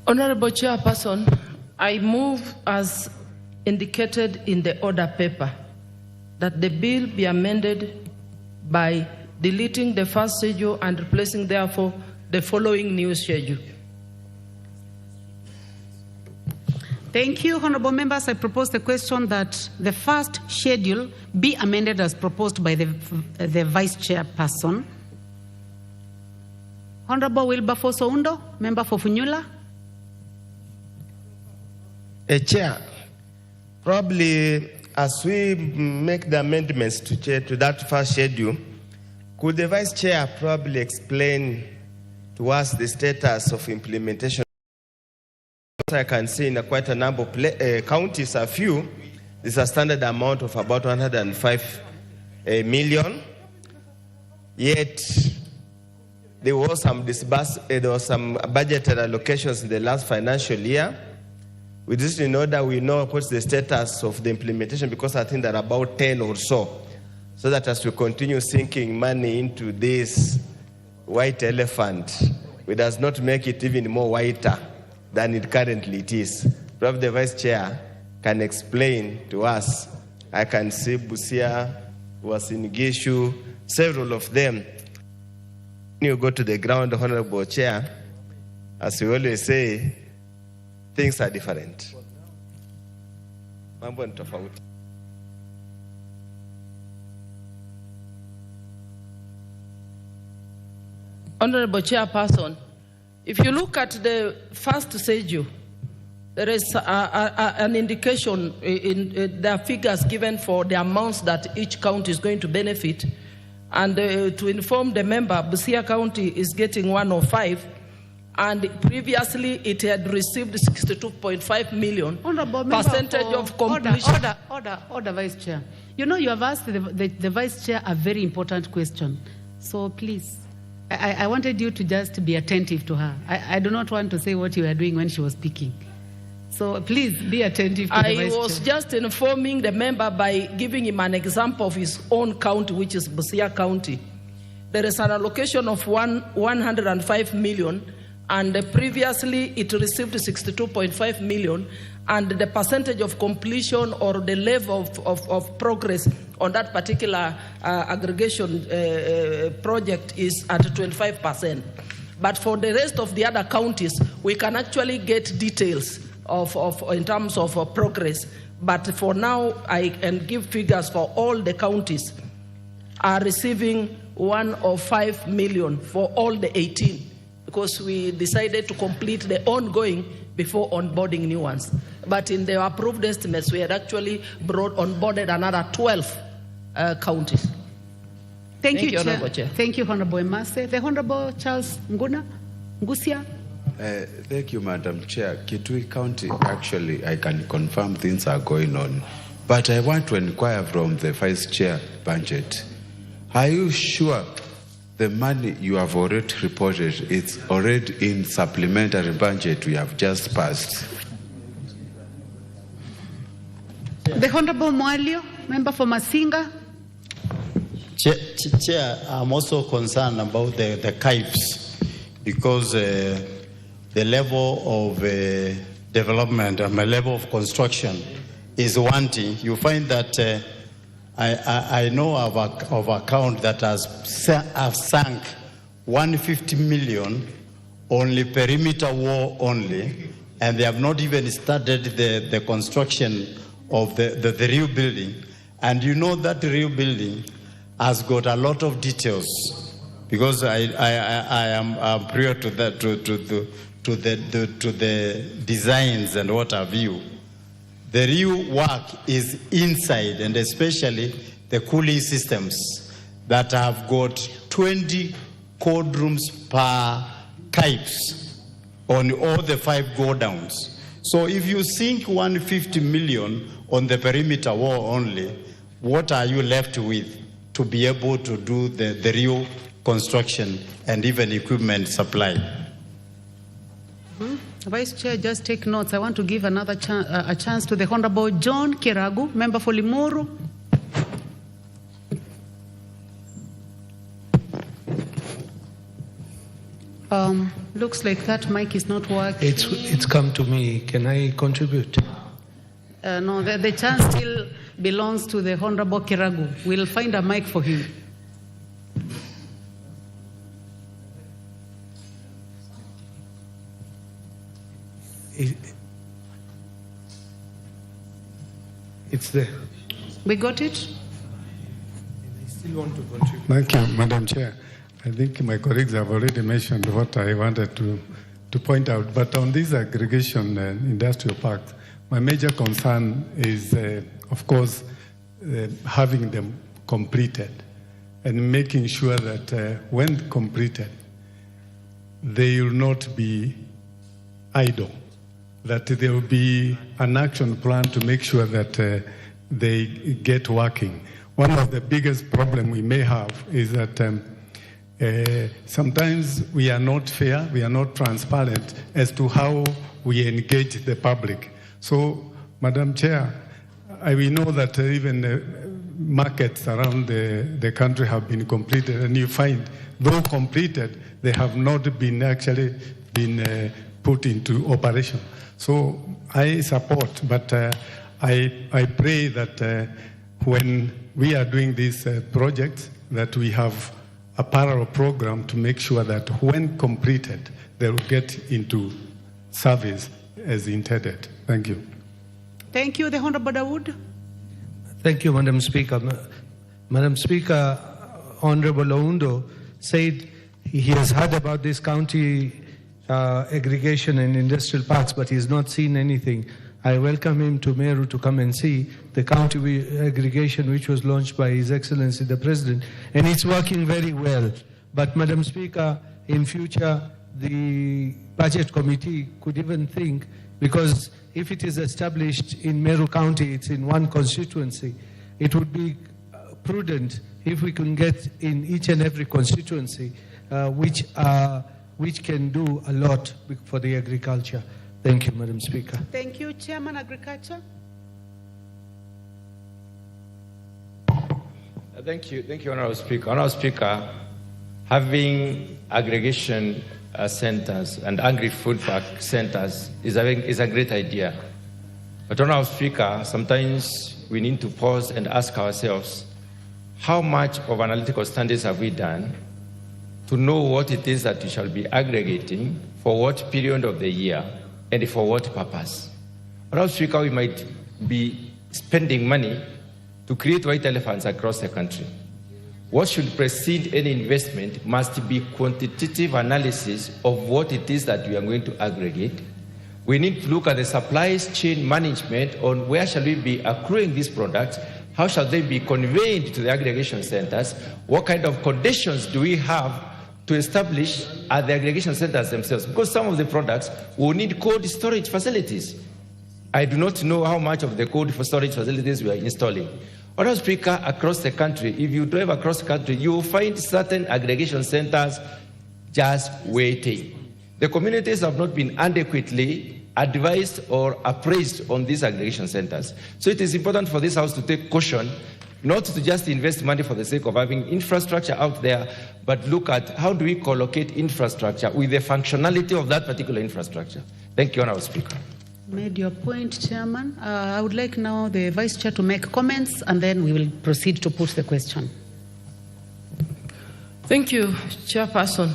Honorable Chairperson, I move as indicated in the order paper that the bill be amended by deleting the first schedule and replacing therefore the following new schedule. Thank you, honorable members. I propose the question that the first schedule be amended as proposed by the Vice Chairperson. Honorable Wilberforce Oundo, member for Funyula. Chair, probably as we make the amendments to that first schedule, could the Vice Chair probably explain to us the status of implementation? I can see in quite a number of counties, a few, there's a standard amount of about 105 million. Yet there was some budgeted allocations in the last financial year. With this in order, we know what's the status of the implementation, because I think there are about 10 or so. So that as we continue sinking money into this white elephant, it does not make it even more whiter than it currently is. Perhaps the Vice Chair can explain to us. I can see Busia, was in Gishu, several of them. When you go to the ground, Honorable Chair, as we always say, things are different. Mambo ni tofauti. Honorable Chairperson, if you look at the first schedule, there is an indication in the figures given for the amounts that each county is going to benefit. And to inform the member, Busia County is getting 105. And previously, it had received 62.5 million. Percentage of completion. Order, Vice Chair. You know, you have asked the Vice Chair a very important question. So please, I wanted you to just be attentive to her. I do not want to say what you were doing when she was speaking. So please be attentive to the Vice Chair. I was just informing the member by giving him an example of his own county, which is Busia County. There is an allocation of 105 million. And previously, it received 62.5 million, and the percentage of completion or the level of progress on that particular aggregation project is at 25%. But for the rest of the other counties, we can actually get details in terms of progress But for now, I can give figures for all the counties are receiving 1 or 5 million for all the 18, because we decided to complete the ongoing before onboarding new ones. But in the approved estimates, we had actually onboarded another 12 counties. Thank you, Honorable Chair. Thank you, Honorable Emase. The Honorable Charles Ngusia. Thank you, Madam Chair. Kitui County, actually, I can confirm things are going on. But I want to inquire from the Vice Chair budget. Are you sure the money you have already reported is already in supplementary budget we have just passed? The Honorable Mwalio, member for Masinga. Chair, I'm also concerned about the CAIPs because the level of development and my level of construction is wanting. You find that I know of account that have sunk 150 million only perimeter wall only, and they have not even started the construction of the real building. And you know that real building has got a lot of details because I am prior to that to the designs and what have you. The real work is inside, and especially the cooling systems that have got 20 cold rooms per CAIPs on all the 5 go-downs. So if you sink 150 million on the perimeter wall only, what are you left with to be able to do the real construction and even equipment supply? Vice Chair, just take notes. I want to give another a chance to the Honorable John Kiragu, member for Limuru. Looks like that mic is not working. It's come to me. Can I contribute? No, the chance still belongs to the Honorable Kiragu. We'll find a mic for him. It's there. We got it? I still want to contribute. Thank you, Madam Chair. I think my colleagues have already mentioned what I wanted to point out. But on this aggregation industrial parks, my major concern is, of course, having them completed and making sure that when completed, they will not be idle, that there will be an action plan to make sure that they get working. One of the biggest problems we may have is that sometimes we are not fair, we are not transparent as to how we engage the public. So, Madam Chair, we know that even markets around the country have been completed, and you find, though completed, they have not been actually been put into operation. So I support, but I pray that when we are doing these projects, that we have a parallel program to make sure that when completed, they will get into service as intended. Thank you. Thank you, the Honorable Dawood. Thank you, Madam Speaker. Madam Speaker, Honorable Oundo said he has heard about this county aggregation and industrial parks, but he's not seen anything. I welcome him to Meru to come and see the county aggregation which was launched by His Excellency the President, and it's working very well. But Madam Speaker, in future, the Budget Committee could even think, because if it is established in Meru County, it's in one constituency, it would be prudent if we can get in each and every constituency which can do a lot for the agriculture. Thank you, Madam Speaker. Thank you, Chairman Agriculture. Thank you, Honorable Speaker. Honorable Speaker, having aggregation centers and agri-food park centers is a great idea. But Honorable Speaker, sometimes we need to pause and ask ourselves, how much of analytical studies have we done to know what it is that we shall be aggregating, for what period of the year, and for what purpose? Honorable Speaker, we might be spending money to create white elephants across the country. What should precede any investment must be quantitative analysis of what it is that we are going to aggregate. We need to look at the supply chain management on where shall we be accruing these products, how shall they be conveyed to the aggregation centers, what kind of conditions do we have to establish at the aggregation centers themselves, because some of the products will need cold storage facilities. I do not know how much of the cold storage facilities we are installing. Honorable Speaker, across the country, if you drive across the country, you will find certain aggregation centers just waiting. The communities have not been adequately advised or appraised on these aggregation centers. So it is important for this House to take caution, not to just invest money for the sake of having infrastructure out there, but look at how do we collocate infrastructure with the functionality of that particular infrastructure. Thank you, Honorable Speaker. Made your point, Chairman. I would like now the Vice Chair to make comments, and then we will proceed to put the question. Thank you, Chairperson.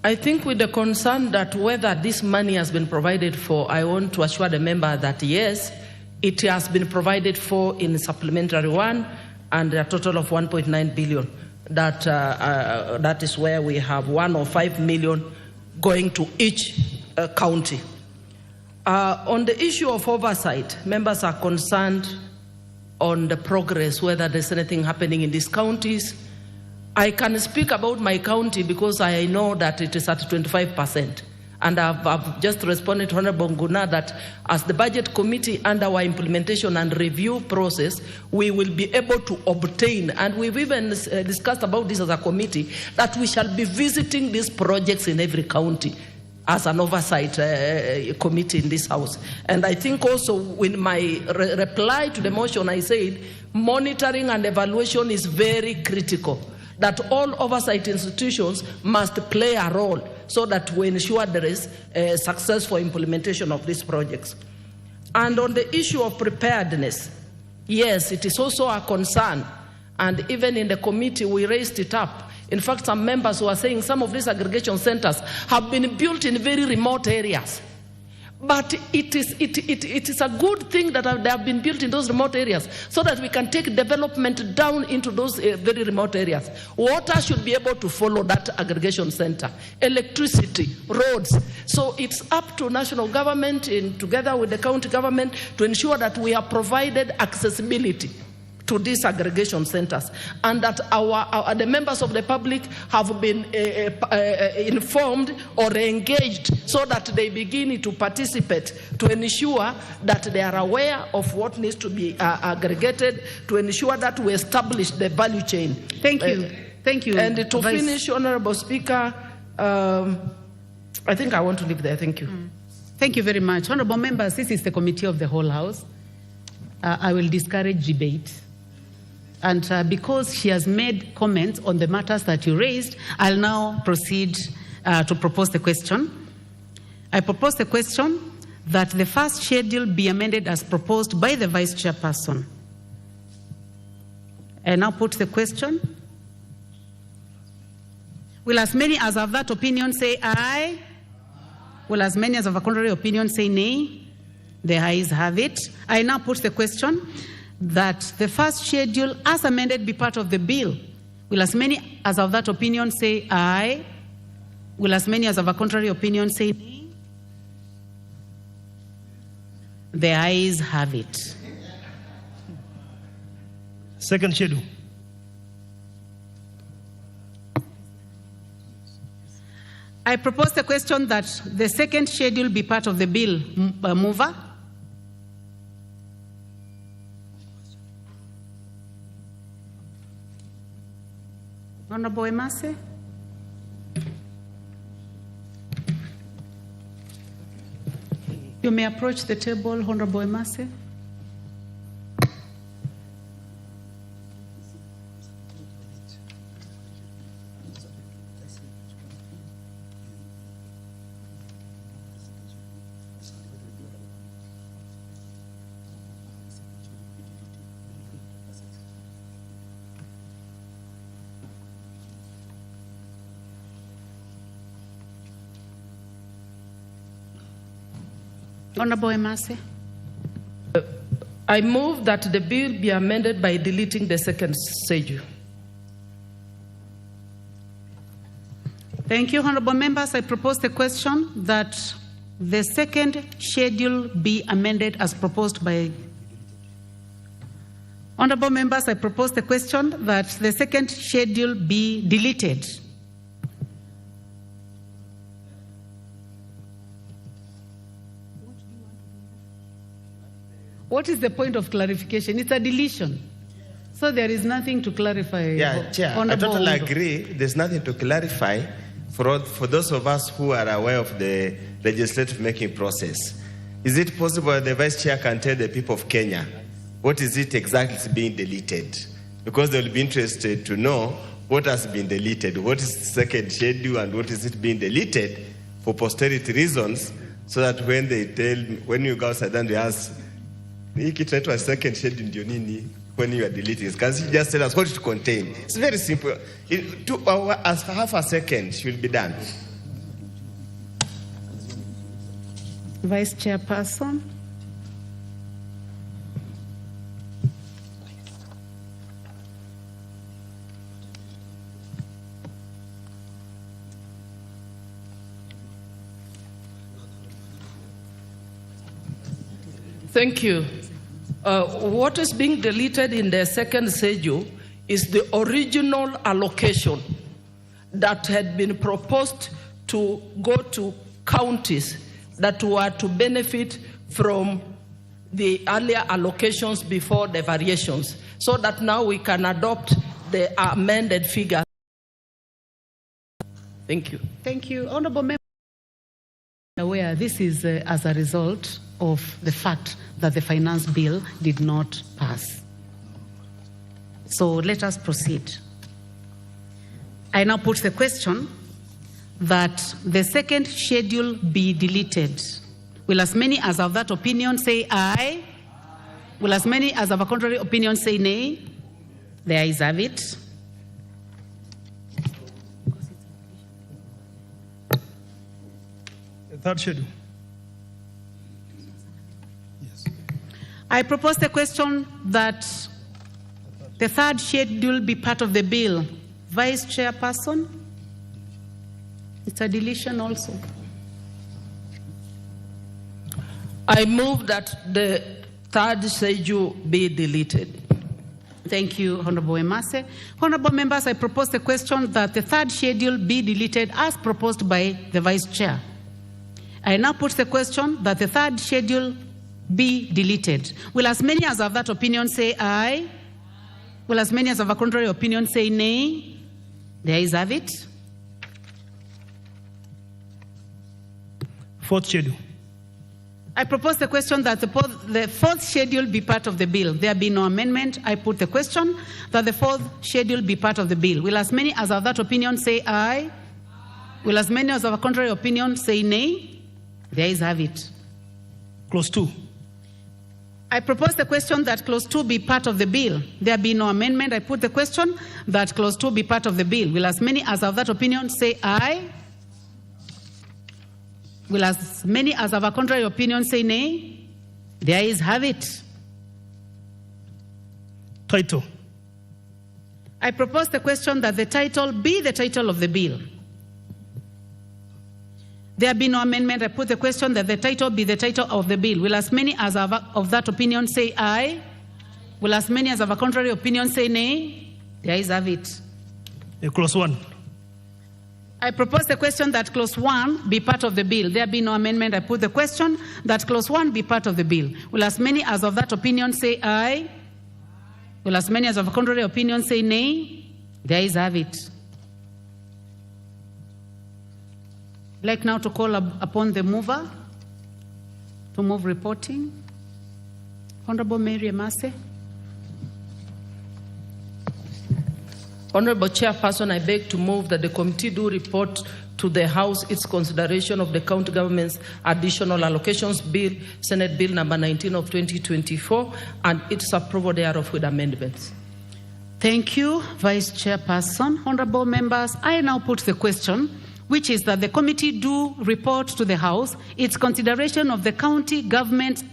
I think with the concern that whether this money has been provided for, I want to assure the member that yes, it has been provided for in supplementary one, and a total of 1.9 billion. That is where we have 105 million going to each county. On the issue of oversight, members are concerned on the progress, whether there's anything happening in these counties. I can speak about my county because I know that it is at 25%. And I've just responded to Honorable Nguna that as the budget committee under our implementation and review process, we will be able to obtain, and we've even discussed about this as a committee, that we shall be visiting these projects in every county as an oversight committee in this House. And I think also in my reply to the motion, I said monitoring and evaluation is very critical, that all oversight institutions must play a role so that we ensure there is a successful implementation of these projects. And on the issue of preparedness, yes, it is also a concern. And even in the committee, we raised it up. In fact, some members were saying some of these aggregation centers have been built in very remote areas. But it is a good thing that they have been built in those remote areas so that we can take development down into those very remote areas. Water should be able to follow that aggregation center. Electricity, roads. So it's up to national government together with the county government to ensure that we have provided accessibility to these aggregation centers, and that the members of the public have been informed or engaged so that they begin to participate, to ensure that they are aware of what needs to be aggregated, to ensure that we establish the value chain. Thank you. Thank you. And to finish, Honorable Speaker, I think I want to leave there. Thank you. Thank you very much. Honorable members, this is the committee of the whole House. I will discourage debate. And because she has made comments on the matters that you raised, I'll now proceed to propose the question. I propose the question that the first schedule be amended as proposed by the Vice Chairperson. I now put the question. Will as many as have that opinion say aye? Will as many as have a contrary opinion say nay? The ayes have it. I now put the question that the first schedule as amended be part of the bill. Will as many as have that opinion say aye? Will as many as have a contrary opinion say nay? The ayes have it. Second schedule. I propose the question that the second schedule be part of the bill. Mover? Honorable Emase? You may approach the table, Honorable Emase. Honorable Emase. I move that the bill be amended by deleting the second schedule. Thank you, honorable members. I propose the question that the second schedule be amended as proposed by. Honorable members, I propose the question that the second schedule be deleted. What is the point of clarification? It's a deletion. So there is nothing to clarify. Yeah, Chair, I totally agree. There's nothing to clarify for those of us who are aware of the legislative making process. Is it possible that the Vice Chair can tell the people of Kenya what is it exactly being deleted? Because they will be interested to know what has been deleted, what is the second schedule and what is it being deleted for posterity reasons, so that when you go outside and they ask, a second schedule ndio nini when you are deleting? Can you just tell us what it contains? It's very simple. Half a second should be done. Vice Chairperson. Thank you. What is being deleted in the second schedule is the original allocation that had been proposed to go to counties that were to benefit from the earlier allocations before the variations, so that now we can adopt the amended figure. Thank you. Thank you. Honorable Member, aware this is as a result of the fact that the finance bill did not pass. So let us proceed. I now put the question that the second schedule be deleted. Will as many as of that opinion say aye? Will as many as of a contrary opinion say nay? The ayes have it. The third schedule. I propose the question that the third schedule be part of the bill. Vice Chairperson? It's a deletion also. I move that the third schedule be deleted. Thank you, Honorable Emase. Honorable members, I propose the question that the third schedule be deleted as proposed by the Vice Chair. I now put the question that the third schedule be deleted. Will as many as of that opinion say aye? Will as many as of a contrary opinion say nay? The ayes have it. Fourth schedule. I propose the question that the fourth schedule be part of the bill. There be no amendment. I put the question that the fourth schedule be part of the bill. Will as many as of that opinion say aye? Will as many as of a contrary opinion say nay? The ayes have it. Clause 2. I propose the question that clause 2 be part of the bill. There be no amendment. I put the question that clause 2 be part of the bill. Will as many as of that opinion say aye? Will as many as of a contrary opinion say nay? The ayes have it. Title. I propose the question that the title be the title of the bill. There be no amendment. I put the question that the title be the title of the bill. Will as many as of that opinion say aye? Will as many as of a contrary opinion say nay? The ayes have it. Clause 1. I propose the question that clause 1 be part of the bill. There be no amendment. I put the question that clause 1 be part of the bill. Will as many as of that opinion say aye? Will as many as of a contrary opinion say nay? The ayes have it. I'd like now to call upon the mover to move reporting. Honorable Mary Emase. Honorable Chairperson, I beg to move that the committee do report to the House its consideration of the county government's additional allocations bill, Senate Bill number 19 of 2024, and its approval thereof with amendments. Thank you, Vice Chairperson. Honorable members, I now put the question, which is that the committee do report to the House its consideration of the county government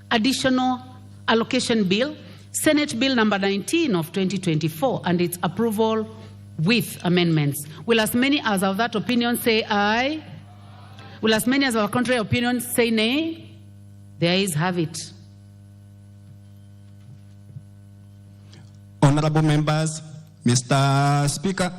additional Allocation Bill, Senate Bill number 19 of 2024, and its approval with amendments. Will as many as of that opinion say aye? Will as many as our contrary opinion say nay? The ayes have it. Honorable members, Mr. Speaker.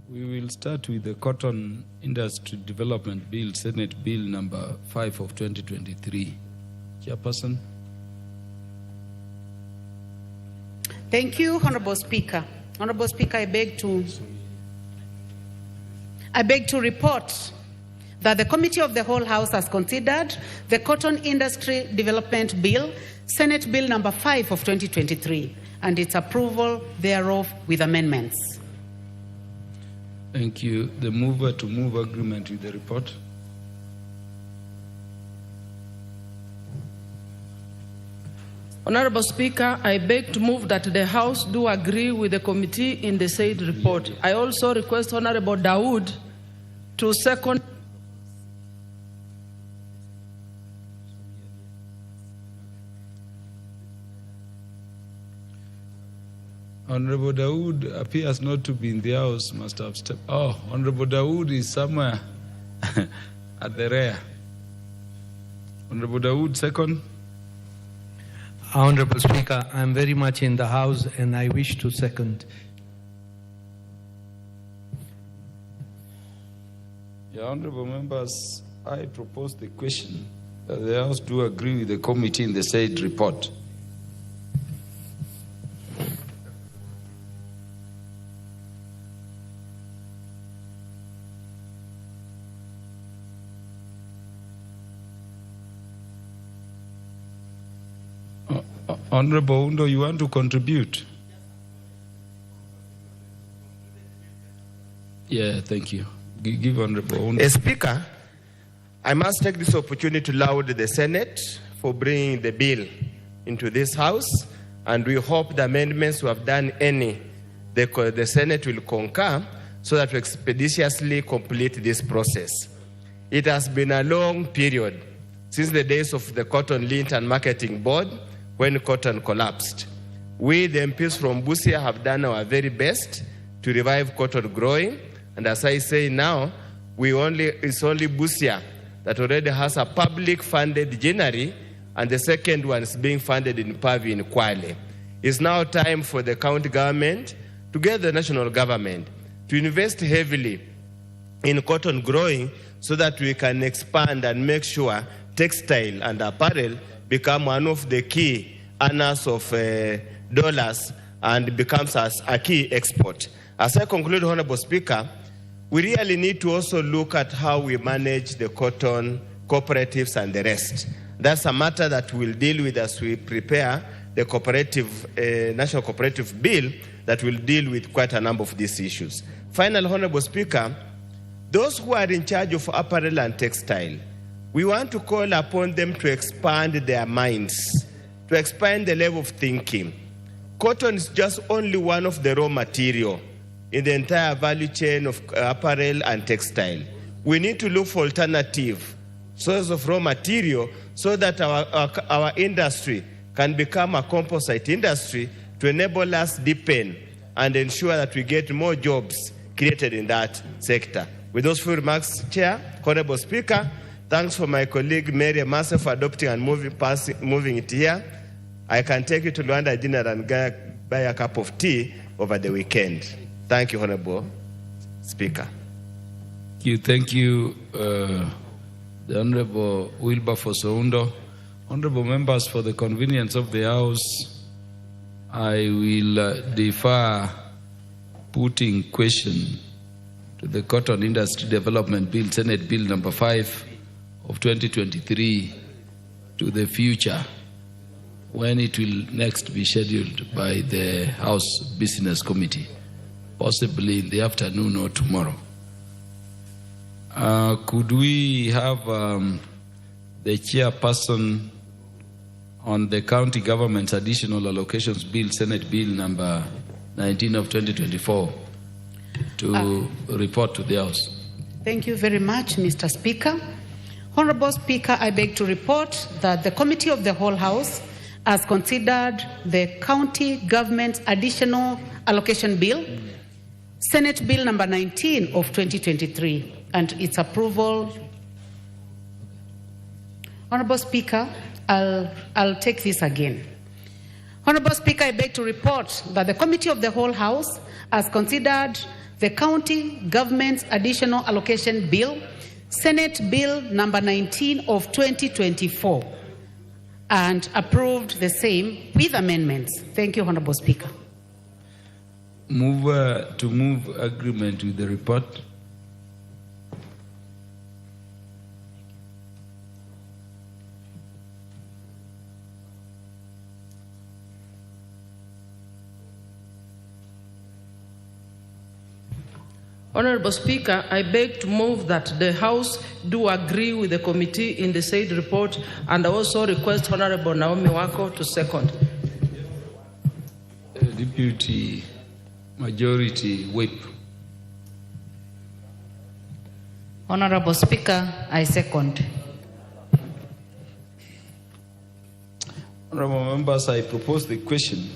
We will start with the Cotton Industry Development Bill, Senate Bill number 5 of 2023. Chairperson. Thank you, Honorable Speaker. Honorable Speaker, I beg to report that the Committee of the Whole House has considered the Cotton Industry Development Bill, Senate Bill number 5 of 2023, and its approval thereof with amendments. Thank you. The mover to move agreement with the report. Honorable Speaker, I beg to move that the House do agree with the committee in the said report. I also request Honorable Dawood to second. Honorable Dawood appears not to be in the house, must have stepped. Oh, Honorable Dawood is somewhere at the rear. Honorable Dawood, second. Honorable Speaker, I am very much in the house and I wish to second. Yeah, honorable members, I propose the question that the House do agree with the committee in the said report. Honorable Undo, you want to contribute? Yeah, thank you. Give Honorable Undo. Speaker, I must take this opportunity to laud the Senate for bringing the bill into this House, and we hope the amendments who have done any, the Senate will concur so that we expeditiously complete this process. It has been a long period since the days of the Cotton Lint and Marketing Board when cotton collapsed. We, the MPs from Busia, have done our very best to revive cotton growing, and as I say now, it's only Busia that already has a public-funded ginnery, and the second one is being funded in Pavi in Kwale. It's now time for the county government, together with the national government, to invest heavily in cotton growing so that we can expand and make sure textile and apparel become one of the key earners of dollars and becomes as a key export. As I conclude, Honorable Speaker, we really need to also look at how we manage the cotton cooperatives and the rest. That's a matter that we'll deal with as we prepare the national cooperative bill that will deal with quite a number of these issues. Finally, Honorable Speaker, those who are in charge of apparel and textile, we want to call upon them to expand their minds, to expand the level of thinking. Cotton is just only one of the raw material in the entire value chain of apparel and textile. We need to look for alternative sources of raw material so that our industry can become a composite industry to enable us deepen and ensure that we get more jobs created in that sector. With those few remarks, Chair, Honorable Speaker, thanks for my colleague Mary Amasa for adopting and moving it here. I can take you to Luanda dinner and buy a cup of tea over the weekend. Thank you, Honorable Speaker. Thank you, the Honorable Wilberforce Oundo. Honorable members, for the convenience of the House, I will defer putting question to the Cotton Industry Development Bill, Senate Bill number 5 of 2023, to the future, when it will next be scheduled by the House Business Committee, possibly in the afternoon or tomorrow. Could we have the chairperson on the County Government's Additional Allocations Bill, Senate Bill number 19 of 2024, to report to the House? Thank you very much, Mr. Speaker. Honorable Speaker, I beg to report that the Committee of the Whole House has considered the County Government's Additional Allocation Bill, Senate Bill number 19 of 2023, and its approval. Honorable Speaker, I'll take this again. Honorable Speaker, I beg to report that the Committee of the Whole House has considered the County Government's Additional Allocation Bill, Senate Bill number 19 of 2024, and approved the same with amendments. Thank you, Honorable Speaker. To move agreement with the report. Honorable Speaker, I beg to move that the House do agree with the committee in the said report, and I also request Honorable Naomi Wako to second. Deputy Majority Whip. Honorable Speaker, I second. Honorable members, I propose the question,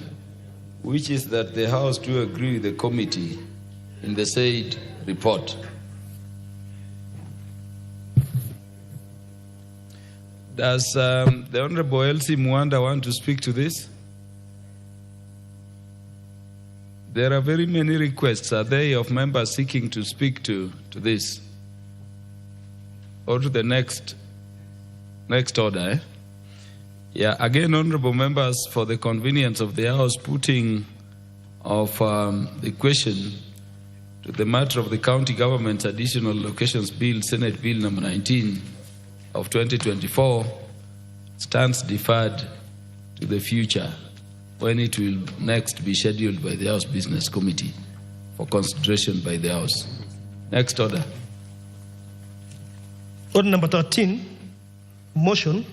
which is that the House do agree with the committee in the said report. Does the Honorable Elsie Mwanda want to speak to this? There are very many requests, are there, of members seeking to speak to this? Or to the next order, eh? Yeah, again, honorable members, for the convenience of the House, putting of the question to the matter of the County Government's Additional Allocations Bill, Senate Bill number 19 of 2024, stands deferred to the future, when it will next be scheduled by the House Business Committee for consideration by the House. Next order. Order number 13, motion,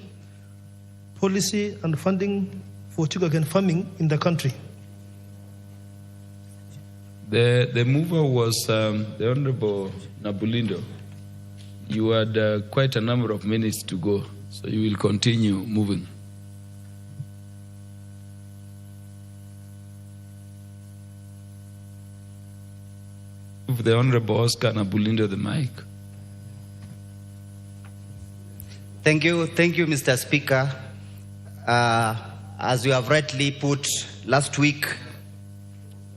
policy and funding for sugarcane farming in the country. The mover was the Honorable Nabulindo. You had quite a number of minutes to go, so you will continue moving. Give the Honorable Oscar Nabulindo the mic. Thank you, Mr. Speaker. As you have rightly put, last week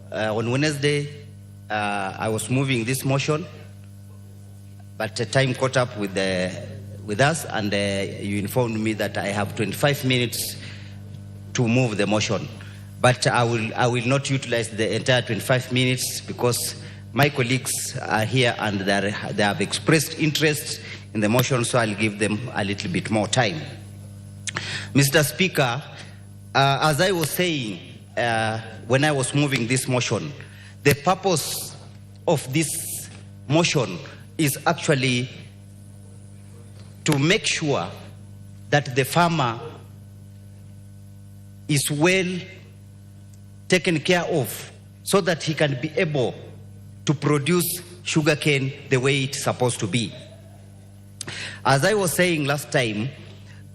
on Wednesday, I was moving this motion, but time caught up with us, and you informed me that I have 25 minutes to move the motion. But I will not utilize the entire 25 minutes because my colleagues are here and they have expressed interest in the motion, so I'll give them a little bit more time. Mr. Speaker, as I was saying when I was moving this motion, the purpose of this motion is actually to make sure that the farmer is well taken care of so that he can be able to produce sugarcane the way it's supposed to be. As I was saying last time,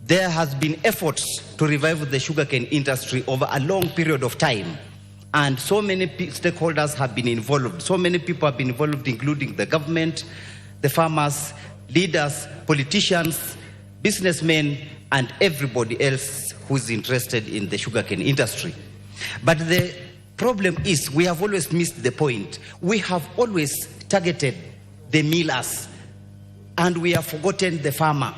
there has been efforts to revive the sugarcane industry over a long period of time. And so many stakeholders have been involved. So many people have been involved, including the government, the farmers, leaders, politicians, businessmen, and everybody else who's interested in the sugarcane industry. But the problem is we have always missed the point. We have always targeted the millers, and we have forgotten the farmer.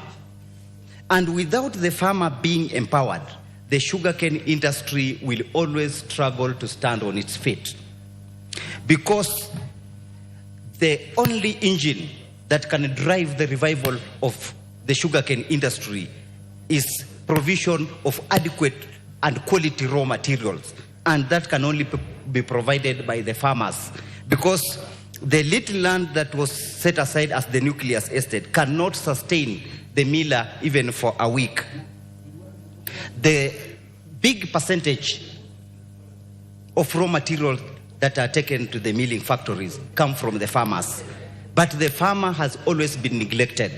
And without the farmer being empowered, the sugarcane industry will always struggle to stand on its feet. Because the only engine that can drive the revival of the sugarcane industry is provision of adequate and quality raw materials. And that can only be provided by the farmers. Because the little land that was set aside as the nucleus estate cannot sustain the miller even for a week. The big percentage of raw materials that are taken to the milling factories come from the farmers. But the farmer has always been neglected.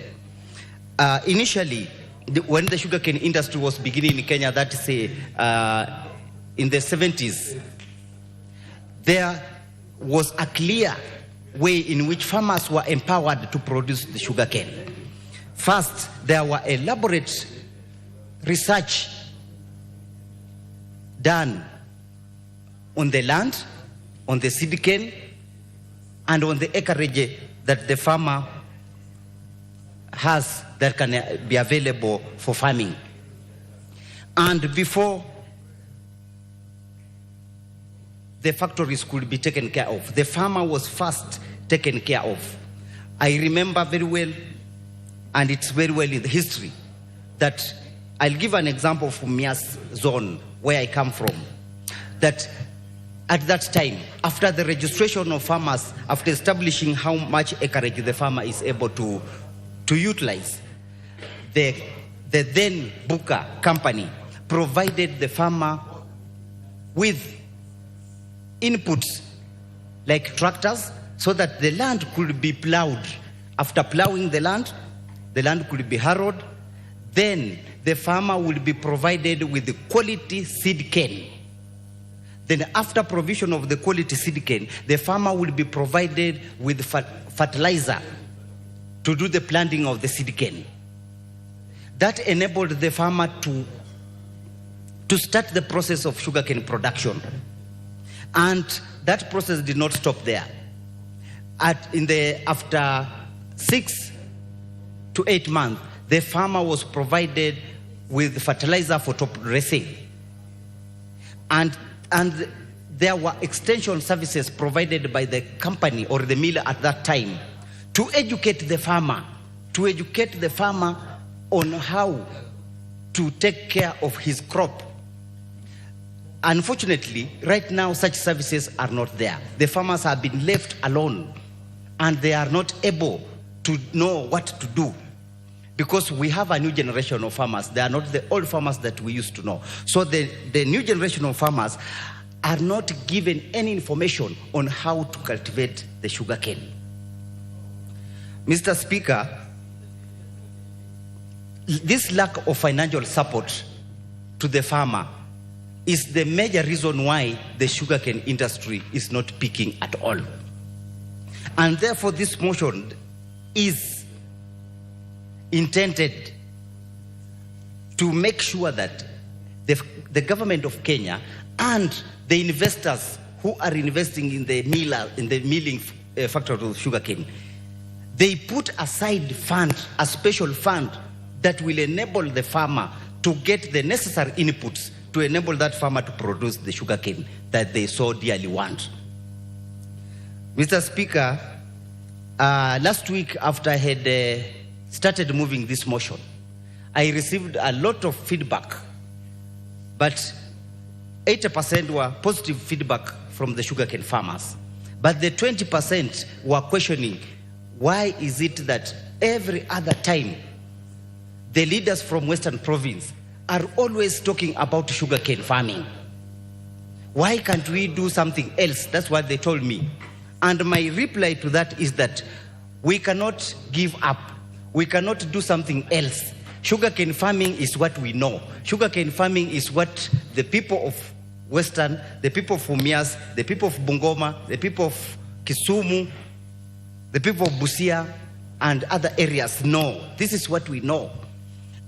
Initially, when the sugarcane industry was beginning in Kenya, that is in the 70s, there was a clear way in which farmers were empowered to produce the sugarcane. First, there were elaborate research done on the land, on the seed cane, and on the acreage that the farmer has that can be available for farming. And before the factories could be taken care of, the farmer was first taken care of. I remember very well, and it's very well in the history, that I'll give an example from Mias zone, where I come from, that at that time, after the registration of farmers, after establishing how much acreage the farmer is able to utilize, the then Buka company provided the farmer with inputs like tractors so that the land could be plowed. After plowing the land could be harrowed. Then the farmer will be provided with the quality seed cane. Then after provision of the quality seed cane, the farmer will be provided with fertilizer to do the planting of the seed cane. That enabled the farmer to start the process of sugarcane production. And that process did not stop there. After 6 to 8 months, the farmer was provided with fertilizer for top dressing. And there were extension services provided by the company or the miller at that time to educate the farmer on how to take care of his crop. Unfortunately, right now such services are not there. The farmers have been left alone and they are not able to know what to do, because we have a new generation of farmers. They are not the old farmers that we used to know. So the new generation of farmers are not given any information on how to cultivate the sugarcane. Mr. Speaker, this lack of financial support to the farmer is the major reason why the sugarcane industry is not peaking at all. And therefore this motion is intended to make sure that the government of Kenya and the investors who are investing in the milling factory of sugarcane, they put aside a special fund that will enable the farmer to get the necessary inputs to enable that farmer to produce the sugarcane that they so dearly want. Mr. Speaker, last week after I had started moving this motion, I received a lot of feedback, but 80% were positive feedback from the sugarcane farmers. But the 20% were questioning, why is it that every other time the leaders from Western Province are always talking about sugarcane farming? Why can't we do something else? That's what they told me. And my reply to that is that we cannot give up. We cannot do something else. Sugarcane farming is what we know. Sugarcane farming is what the people of Western, the people of Mumias, the people of Bungoma, the people of Kisumu, the people of Busia, and other areas know. This is what we know.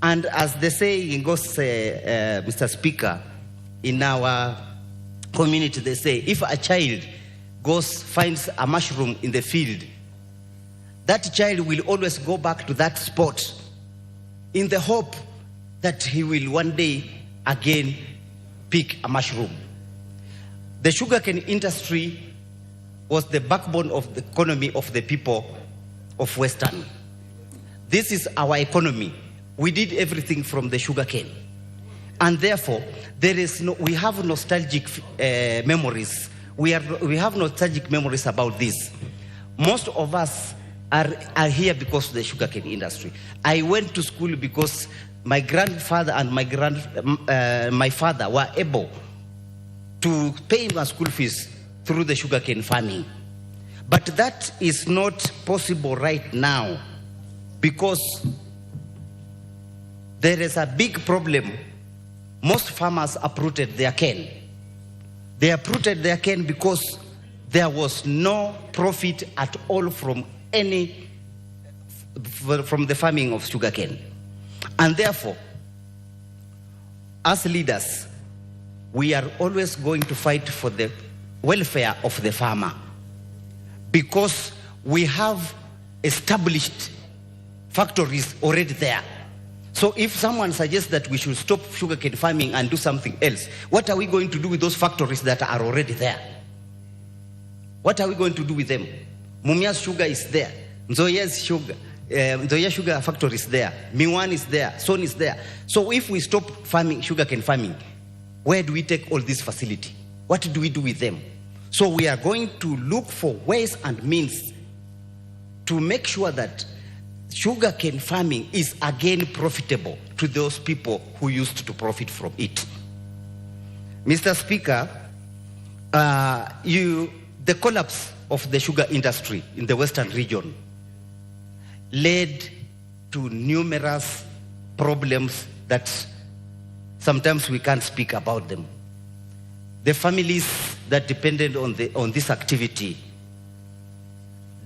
And as the saying goes, Mr. Speaker, in our community, they say, if a child finds a mushroom in the field, that child will always go back to that spot in the hope that he will one day again pick a mushroom. The sugarcane industry was the backbone of the economy of the people of Western. This is our economy. We did everything from the sugarcane. And therefore, we have nostalgic memories. We have nostalgic memories about this. Most of us are here because of the sugarcane industry. I went to school because my grandfather and my father were able to pay my school fees through the sugarcane farming. But that is not possible right now because there is a big problem. Most farmers uprooted their cane. They uprooted their cane because there was no profit at all from the farming of sugarcane. And therefore, as leaders, we are always going to fight for the welfare of the farmer because we have established factories already there. So if someone suggests that we should stop sugarcane farming and do something else, what are we going to do with those factories that are already there? What are we going to do with them? Mumia's sugar is there. Nzoya's sugar. Nzoya sugar factory is there. Miwan is there. Son is there. So if we stop farming, sugarcane farming, where do we take all this facility? What do we do with them? So we are going to look for ways and means to make sure that sugarcane farming is again profitable to those people who used to profit from it. Mr. Speaker, the collapse of the sugar industry in the Western region led to numerous problems that sometimes we can't speak about them. The families that depended on this activity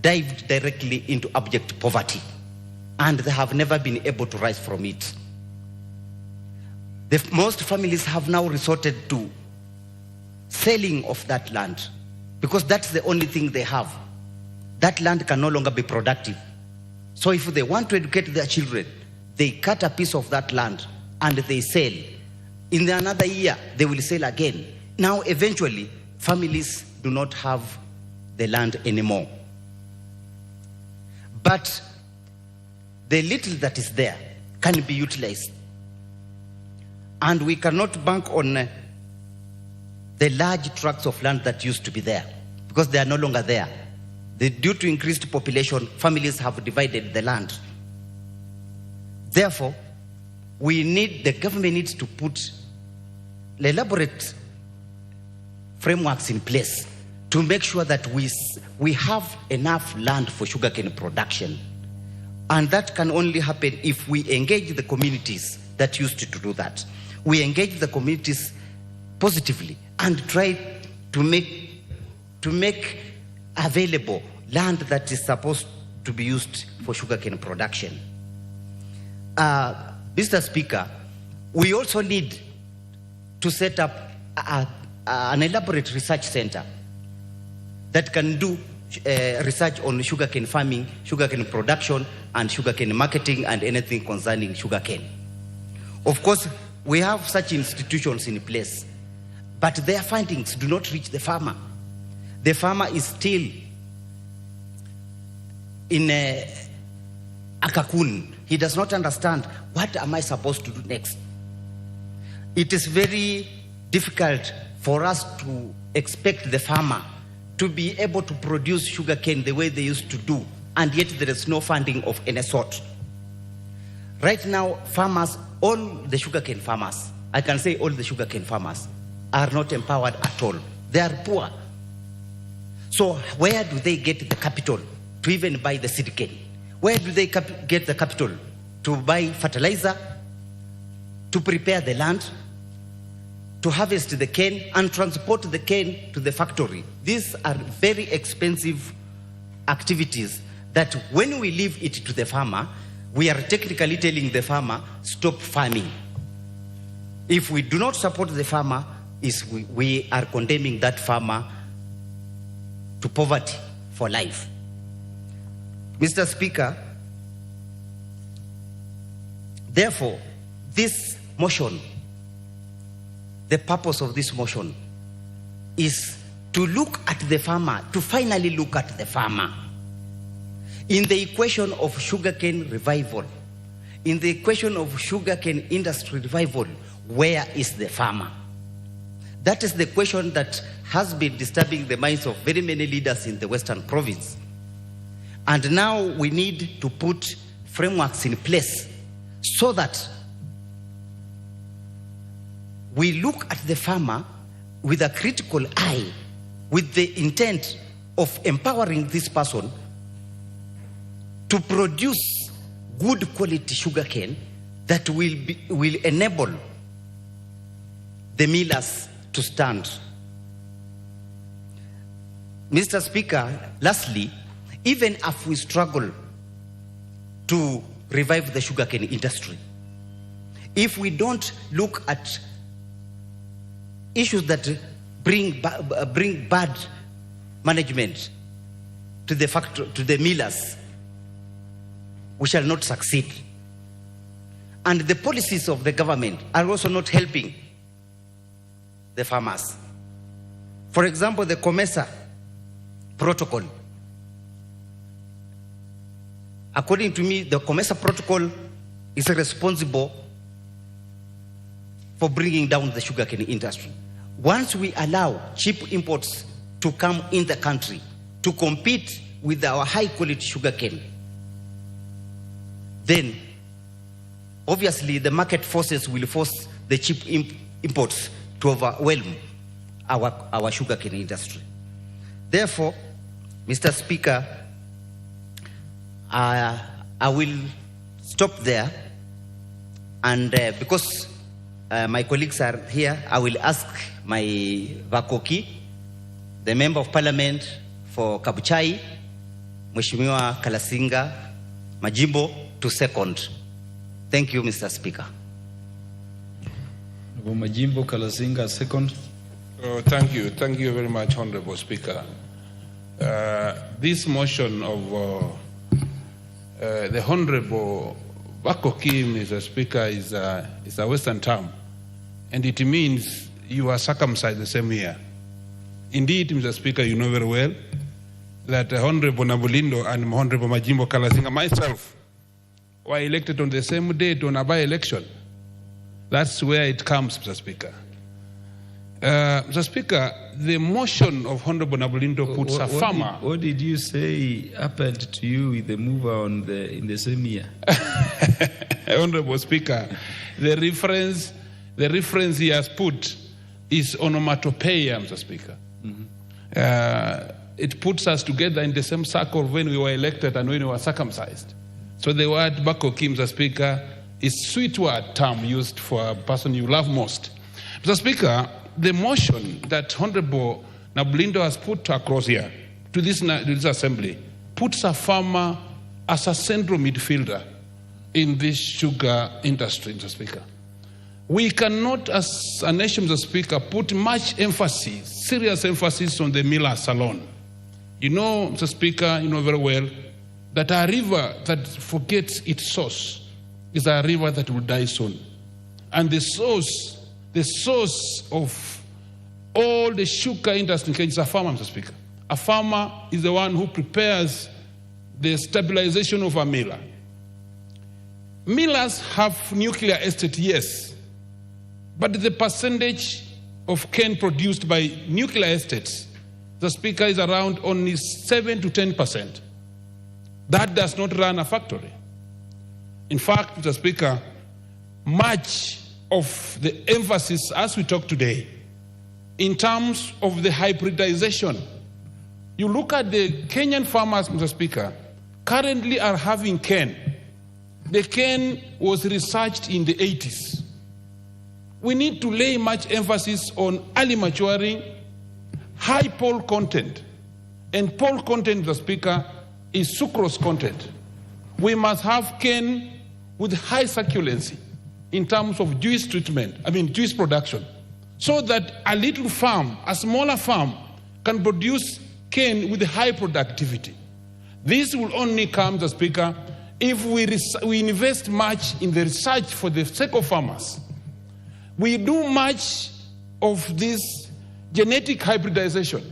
dived directly into abject poverty, and they have never been able to rise from it. Most families have now resorted to selling of that land because that's the only thing they have. That land can no longer be productive. So if they want to educate their children, they cut a piece of that land and they sell. In another year, they will sell again. Now, eventually, families do not have the land anymore. But the little that is there can be utilized. And we cannot bank on the large tracts of land that used to be there because they are no longer there. Due to increased population, families have divided the land. Therefore, the government needs to put elaborate frameworks in place to make sure that we have enough land for sugarcane production. And that can only happen if we engage the communities that used to do that. We engage the communities positively and try to make available land that is supposed to be used for sugarcane production. Mr. Speaker, we also need to set up an elaborate research center that can do research on sugarcane farming, sugarcane production, and sugarcane marketing, and anything concerning sugarcane. Of course, we have such institutions in place, but their findings do not reach the farmer. The farmer is still in a cocoon. He does not understand, what am I supposed to do next? It is very difficult for us to expect the farmer to be able to produce sugarcane the way they used to do, and yet there is no funding of any sort. Right now, farmers, all the sugarcane farmers, I can say all the sugarcane farmers, are not empowered at all. They are poor. So where do they get the capital to even buy the seed cane? Where do they get the capital to buy fertilizer, to prepare the land, to harvest the cane and transport the cane to the factory? These are very expensive activities that when we leave it to the farmer, we are technically telling the farmer, stop farming. If we do not support the farmer, we are condemning that farmer to poverty for life. Mr. Speaker, therefore, this motion, the purpose of this motion is to look at the farmer, to finally look at the farmer. In the equation of sugarcane revival, in the equation of sugarcane industry revival, where is the farmer? That is the question that has been disturbing the minds of very many leaders in the Western Province. And now we need to put frameworks in place so that we look at the farmer with a critical eye, with the intent of empowering this person to produce good quality sugarcane that will enable the millers to stand. Mr. Speaker, lastly, even if we struggle to revive the sugarcane industry, if we don't look at issues that bring bad management to the millers, we shall not succeed. And the policies of the government are also not helping the farmers. For example, the COMESA protocol. According to me, the COMESA protocol is responsible for bringing down the sugarcane industry. Once we allow cheap imports to come in the country to compete with our high-quality sugarcane, then obviously the market forces will force the cheap imports to overwhelm our sugarcane industry. Therefore, Mr. Speaker, I will stop there, and because my colleagues are here, I will ask my Vakoki, the Member of Parliament for Kabuchai, Mheshimiwa Kalasinga Majimbo, to second. Thank you, Mr. Speaker. Majimbo Kalasinga, second. Thank you. Thank you very much, Honorable Speaker. This motion of the Honorable Vakoki, Mr. Speaker, is a Western term, and it means you are circumcised the same year. Indeed, Mr. Speaker, you know very well that Honorable Nabulindo and Honorable Majimbo Kalasinga, myself, were elected on the same date on a by-election. That's where it comes, Mr. Speaker. Mr. Speaker, the motion of Honorable Nabulindo puts a farmer. What did you say happened to you with the mover in the same year? Honorable Speaker, the reference he has put is onomatopoeia, Mr. Speaker. Mm-hmm. It puts us together in the same circle when we were elected and when we were circumcised. So the word Bakoki, Mr. Speaker, is sweet word term used for a person you love most. Mr. Speaker, the motion that Honorable Nabulindo has put across here to this assembly puts a farmer as a central midfielder in this sugar industry, Mr. Speaker. We cannot, as a nation, Mr. Speaker, put much emphasis, serious emphasis on the millers alone. You know, Mr. Speaker, you know very well that a river that forgets its source is a river that will die soon. And the source of all the sugar industry in Kenya is a farmer, Mr. Speaker. A farmer is the one who prepares the stabilization of a miller. Millers have nuclear estate, yes, but the percentage of cane produced by nuclear estates, the Speaker, is around only 7 to 10%. That does not run a factory. In fact, Mr. Speaker, much of the emphasis as we talk today in terms of the hybridization, you look at the Kenyan farmers, Mr. Speaker, currently are having cane. The cane was researched in the 80s. We need to lay much emphasis on early maturing, high pole content. And pole content, Mr. Speaker, is sucrose content. We must have cane with high succulency in terms of juice juice production, so that a little farm, a smaller farm, can produce cane with high productivity. This will only come, Mr. Speaker, if we invest much in the research for the sake of farmers. We do much of this genetic hybridization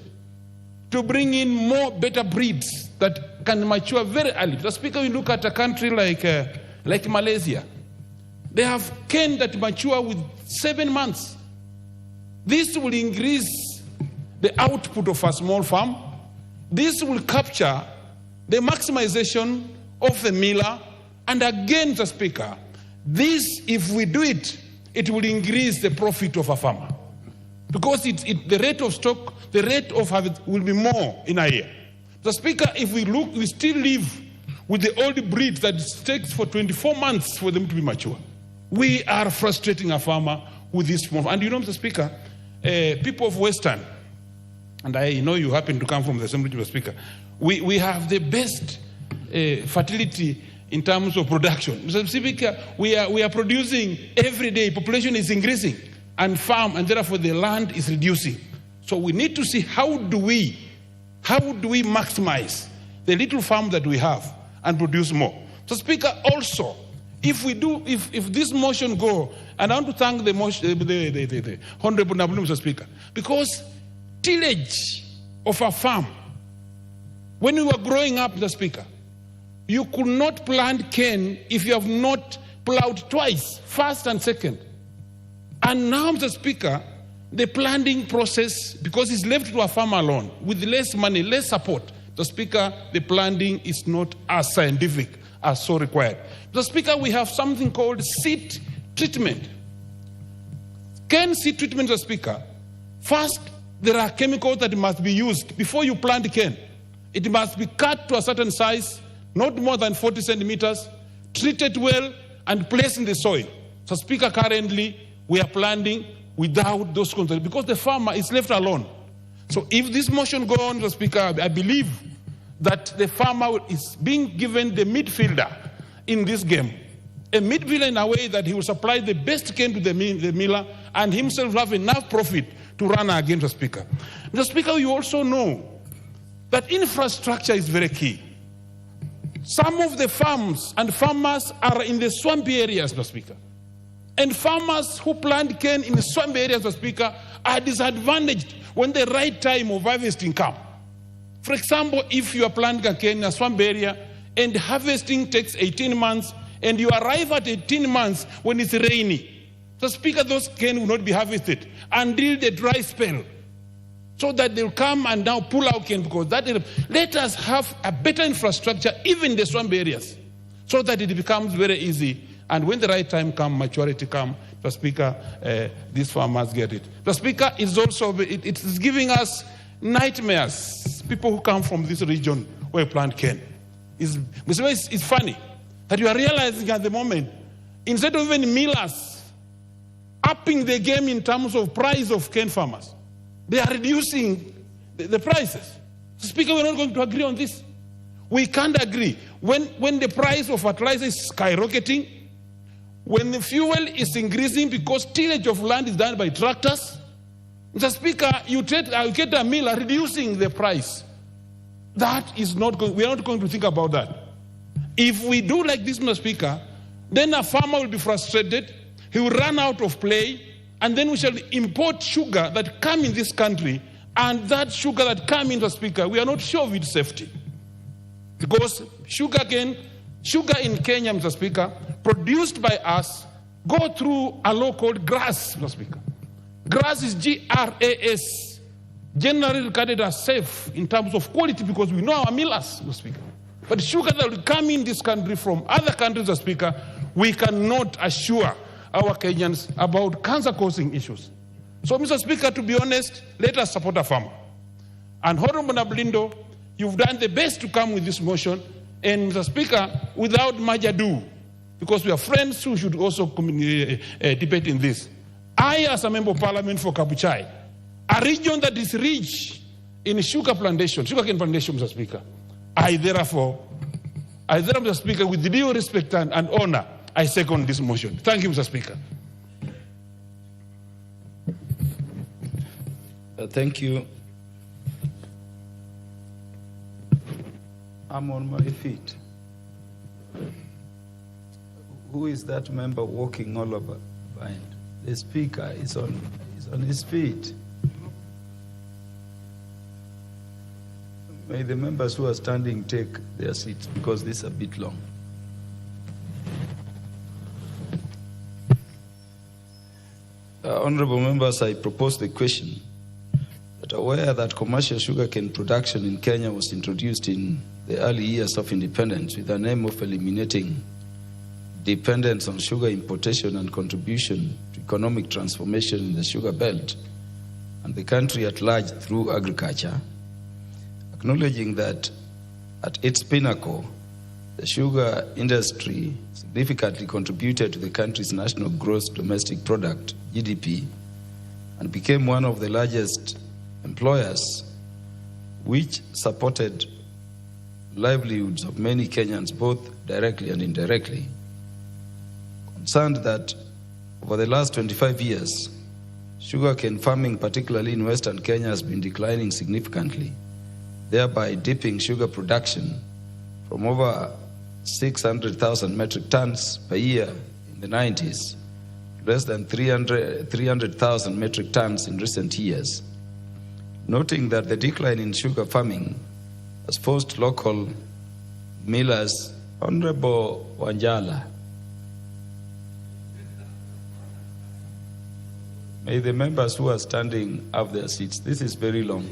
to bring in more better breeds that can mature very early. Mr. Speaker, we look at a country like Malaysia. They have cane that mature with 7 months. This will increase the output of a small farm. This will capture the maximization of the miller. And again, Mr. Speaker, this, if we do it, it will increase the profit of a farmer. Because the rate of stock, the rate of harvest will be more in a year. Mr. Speaker, if we look, we still live with the old breeds that it takes for 24 months for them to be mature. We are frustrating a farmer with this small. And you know, Mr. Speaker, people of Western, and I know you happen to come from the Assembly, Mr. Speaker, we have the best fertility in terms of production. Mr. Speaker, we are producing every day, population is increasing, and therefore the land is reducing. So we need to see how do we maximize the little farm that we have and produce more. So Speaker, also, if this motion go, and I want to thank the Honorable Nabulu, Mr. Speaker, because tillage of a farm, when we were growing up, Mr. Speaker, you could not plant cane if you have not plowed twice, first and second. And now, Mr. Speaker, the planting process, because it's left to a farmer alone, with less money, less support, Mr. Speaker, the planting is not as scientific as so required. Mr. Speaker, we have something called seed treatment. Cane seed treatment, Mr. Speaker, first, there are chemicals that must be used before you plant cane. It must be cut to a certain size, not more than 40 centimeters, treated well, and placed in the soil. So, Speaker, currently, we are planting without those controls because the farmer is left alone. So if this motion goes on, Mr. Speaker, I believe that the farmer is being given the midfielder in this game. A midfielder in a way that he will supply the best cane to the miller and himself have enough profit to run again, Mr. Speaker. Mr. Speaker, you also know that infrastructure is very key. Some of the farms and farmers are in the swampy areas, Mr. Speaker. And farmers who plant cane in the swampy areas, Mr. Speaker, are disadvantaged when the right time of harvesting comes. For example, if you are planting a cane in a swamp area and harvesting takes 18 months and you arrive at 18 months when it's rainy, so Speaker, those cane will not be harvested until the dry spell, so that they'll come and now pull out cane because that. Let us have a better infrastructure even in the swamp areas so that it becomes very easy. And when the right time comes, maturity comes, the Speaker, these farmers get it. The Speaker is also, it is giving us nightmares. People who come from this region where we plant cane. It's funny that you are realizing at the moment, instead of even millers upping the game in terms of price of cane farmers, they are reducing the prices. Speaker, we're not going to agree on this. We can't agree. When the price of fertilizer is skyrocketing, when the fuel is increasing because tillage of land is done by tractors, Mr. Speaker, you get a miller reducing the price. That is not going, we are not going to think about that. If we do like this, Mr. Speaker, then a farmer will be frustrated, he will run out of play, and then we shall import sugar that come in this country, and that sugar that come in, Mr. Speaker, we are not sure of its safety. Because sugar in Kenya, Mr. Speaker, produced by us, go through a law called GRAS, Mr. Speaker. GRAS is G-R-A-S, generally regarded as safe in terms of quality because we know our millers, Mr. Speaker. But sugar that will come in this country from other countries, Mr. Speaker, we cannot assure our Kenyans about cancer-causing issues. So, Mr. Speaker, to be honest, let us support a farmer. And Honorable Nablindo, you've done the best to come with this motion, and Mr. Speaker, without much ado, because we are friends who should also debate in this. I, as a member of parliament for Kabuchai, a region that is rich in sugarcane plantation, Mr. Speaker, I therefore, Mr. Speaker, with due respect and honor, I second this motion. Thank you, Mr. Speaker. Thank you. I'm on my feet. Who is that member walking all over behind? The speaker is on his feet. May the members who are standing take their seats because this is a bit long. Honorable members, I propose the question that aware that commercial sugarcane production in Kenya was introduced in the early years of independence with the aim of eliminating dependence on sugar importation and contribution to economic transformation in the sugar belt and the country at large through agriculture, acknowledging that at its pinnacle, the sugar industry significantly contributed to the country's national gross domestic product, GDP, and became one of the largest employers, which supported livelihoods of many Kenyans, both directly and indirectly. Concerned that over the last 25 years, sugarcane farming, particularly in Western Kenya, has been declining significantly, thereby dipping sugar production from over 600,000 metric tons per year in the 90s to less than 300,000 metric tons in recent years. Noting that the decline in sugar farming has forced local millers, Honorable Wanjala, may the members who are standing have their seats. This is very long.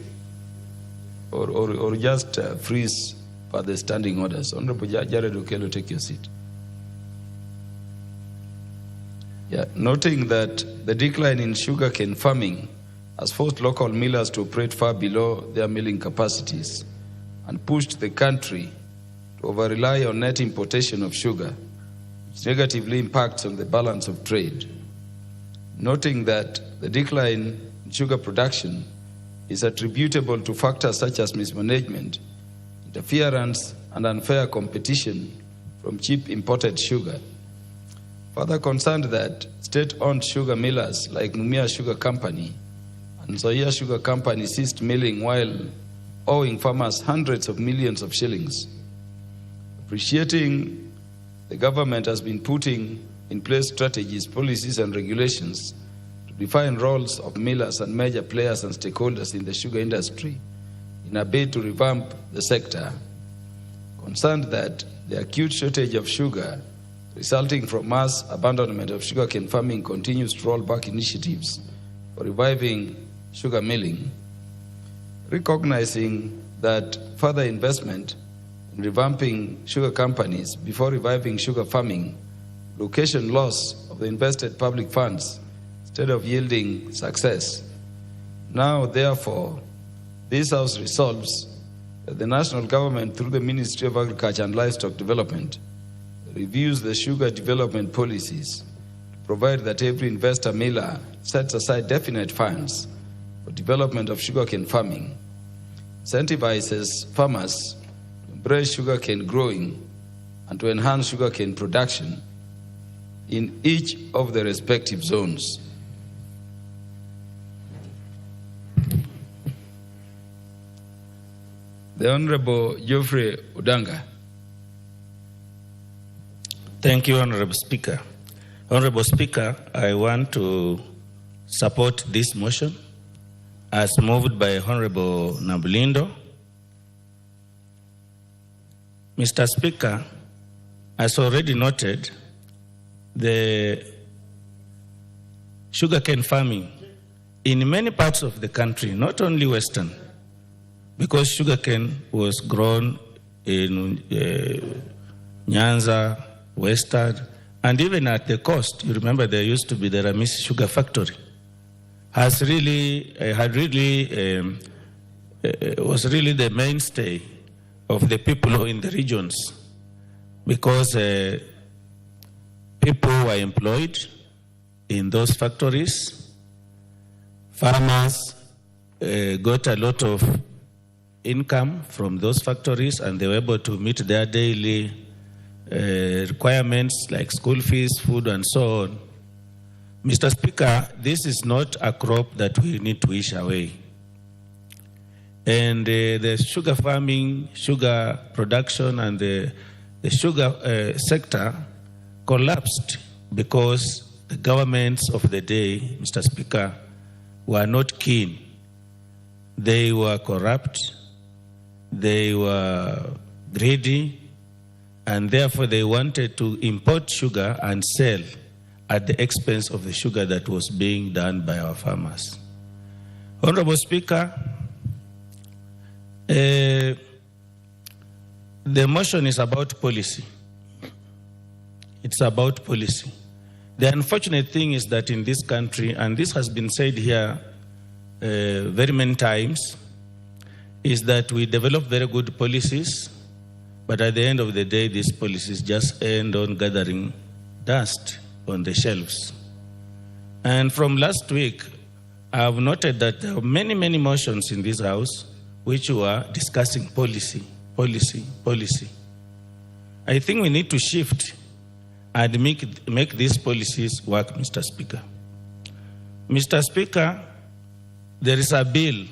Or just freeze for the standing orders. Honorable Jared Okello, take your seat. Yeah, noting that the decline in sugarcane farming has forced local millers to operate far below their milling capacities and pushed the country to over-rely on net importation of sugar, which negatively impacts on the balance of trade. Noting that the decline in sugar production is attributable to factors such as mismanagement, interference, and unfair competition from cheap imported sugar. Further concerned that state-owned sugar millers like Numia Sugar Company and Zoya Sugar Company ceased milling while owing farmers hundreds of millions of shillings. Appreciating the government has been putting in place strategies, policies, and regulations to define roles of millers and major players and stakeholders in the sugar industry in a bid to revamp the sector. Concerned that the acute shortage of sugar resulting from mass abandonment of sugarcane farming continues to roll back initiatives for reviving sugar milling. Recognizing that further investment in revamping sugar companies before reviving sugar farming, location loss of the invested public funds instead of yielding success. Now, therefore, this House resolves that the national government, through the Ministry of Agriculture and Livestock Development, reviews the sugar development policies to provide that every investor miller sets aside definite funds for development of sugarcane farming, incentivizes farmers to embrace sugarcane growing and to enhance sugarcane production in each of the respective zones. The Honorable Geoffrey Udanga. Thank you, Honorable Speaker. Honorable Speaker, I want to support this motion as moved by Honorable Nabulindo. Mr. Speaker, as already noted, the sugarcane farming in many parts of the country, not only Western, because sugarcane was grown in Nyanza, Western, and even at the coast. You remember there used to be the Ramisi Sugar Factory. Was really the mainstay of the people in the regions, because people were employed in those factories. Farmers got a lot of income from those factories, and they were able to meet their daily requirements like school fees, food, and so on. Mr. Speaker, this is not a crop that we need to wish away. And the sugar farming, sugar production, and the sugar sector collapsed because the governments of the day, Mr. Speaker, were not keen. They were corrupt, they were greedy, and therefore they wanted to import sugar and sell at the expense of the sugar that was being done by our farmers. Honorable Speaker, the motion is about policy. It's about policy. The unfortunate thing is that in this country, and this has been said here very many times, is that we develop very good policies, but at the end of the day, these policies just end on gathering dust on the shelves. And from last week, I have noted that there are many, many motions in this House which were discussing policy. I think we need to shift and make these policies work, Mr. Speaker. Mr. Speaker, there is a bill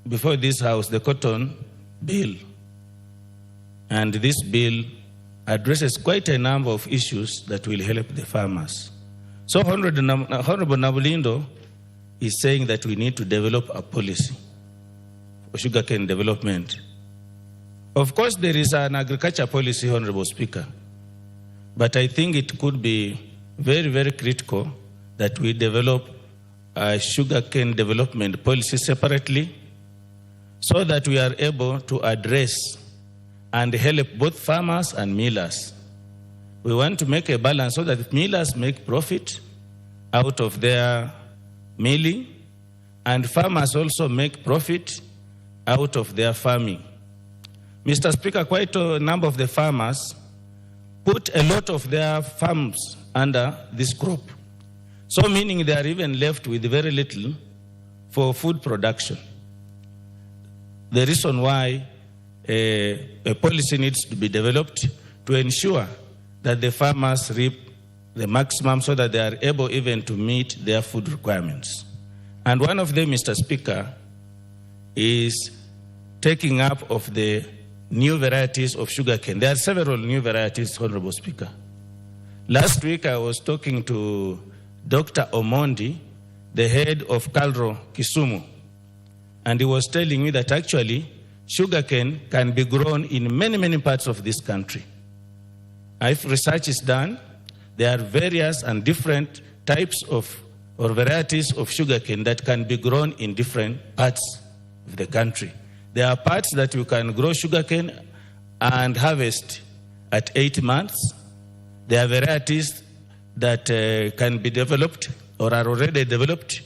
before this House, the Cotton Bill, and this bill addresses quite a number of issues that will help the farmers. So Honorable Nabulindo is saying that we need to develop a policy for sugarcane development. Of course, there is an agriculture policy, Honorable Speaker, but I think it could be very, very critical that we develop a sugarcane development policy separately so that we are able to address and help both farmers and millers. We want to make a balance so that millers make profit out of their milling and farmers also make profit out of their farming. Mr. Speaker, quite a number of the farmers put a lot of their farms under this crop. So meaning they are even left with very little for food production. The reason why a policy needs to be developed to ensure that the farmers reap the maximum so that they are able even to meet their food requirements. And one of them, Mr. Speaker, is taking up of the new varieties of sugarcane. There are several new varieties, Honorable Speaker. Last week I was talking to Dr. Omondi, the head of Calro Kisumu, and he was telling me that actually sugarcane can be grown in many, many parts of this country. If research is done, there are various and different types of or varieties of sugarcane that can be grown in different parts of the country. There are parts that you can grow sugarcane and harvest at 8 months. There are varieties that can be developed or are already developed,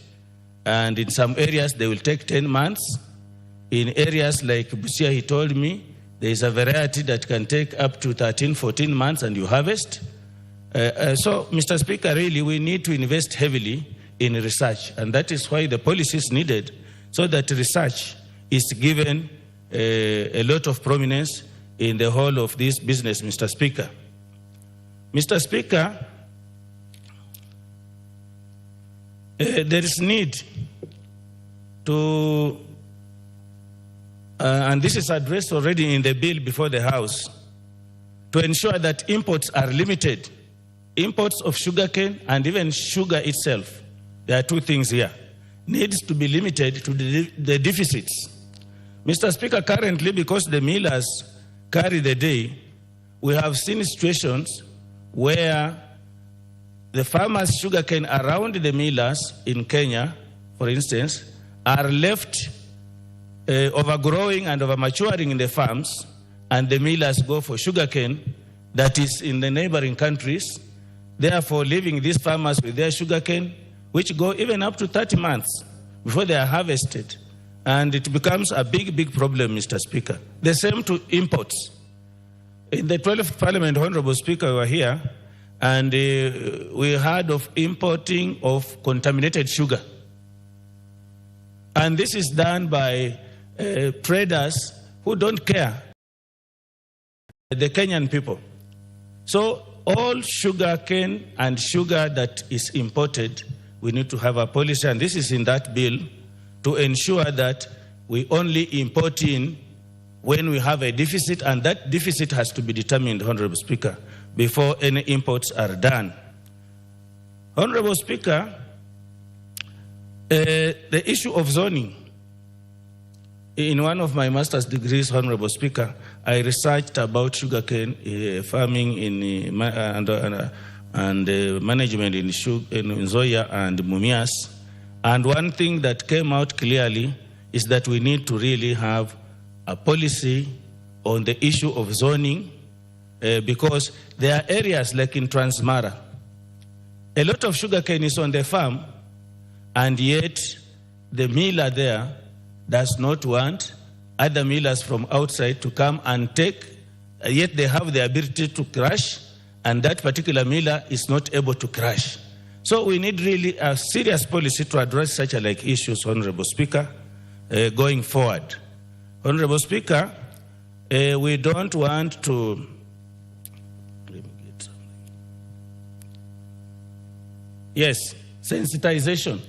and in some areas they will take 10 months. In areas like Busia, he told me, there is a variety that can take up to 13, 14 months and you harvest. So, Mr. Speaker, really we need to invest heavily in research, and that is why the policy is needed, so that research is given a lot of prominence in the whole of this business, Mr. Speaker. Mr. Speaker, there is need to, and this is addressed already in the bill before the House, to ensure that imports are limited. Imports of sugarcane and even sugar itself, there are two things here, needs to be limited to the deficits. Mr. Speaker, currently, because the millers carry the day, we have seen situations where the farmers' sugarcane around the millers in Kenya, for instance, are left overgrowing and overmaturing in the farms, and the millers go for sugarcane that is in the neighboring countries, therefore leaving these farmers with their sugarcane, which go even up to 30 months before they are harvested. And it becomes a big, big problem, Mr. Speaker. The same to imports. In the 12th Parliament, Honorable Speaker, we were here, and we heard of importing of contaminated sugar. And this is done by traders who don't care the Kenyan people. So all sugar cane and sugar that is imported, we need to have a policy, and this is in that bill, to ensure that we only import in when we have a deficit, and that deficit has to be determined, Honorable Speaker, before any imports are done. Honorable Speaker, the issue of zoning. In one of my master's degrees, Honorable Speaker, I researched about sugarcane farming and management in Nzoia and Mumias. And one thing that came out clearly is that we need to really have a policy on the issue of zoning because there are areas like in Transmara. A lot of sugarcane is on the farm, and yet the miller there does not want other millers from outside to come and take, yet they have the ability to crush, and that particular miller is not able to crush. So we need really a serious policy to address such like issues, Honorable Speaker, going forward. Honorable Speaker, we don't want to... Yes, sensitization.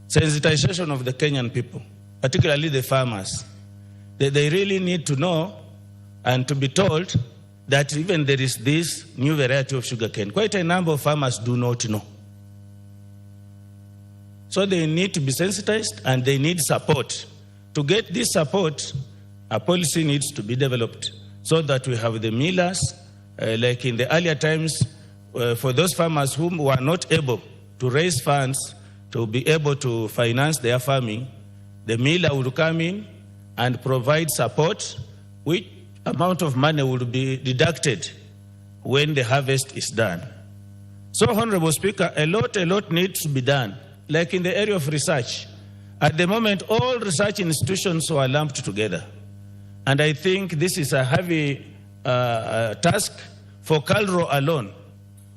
Sensitization of the Kenyan people, particularly the farmers. They really need to know and to be told that even there is this new variety of sugarcane. Quite a number of farmers do not know. So they need to be sensitized and they need support. To get this support, a policy needs to be developed so that we have the millers, like in the earlier times, for those farmers whom were not able to raise funds to be able to finance their farming, the miller would come in and provide support, which amount of money will be deducted when the harvest is done. So, Honorable Speaker, a lot needs to be done, like in the area of research. At the moment, all research institutions were lumped together. And I think this is a heavy task for Calro alone.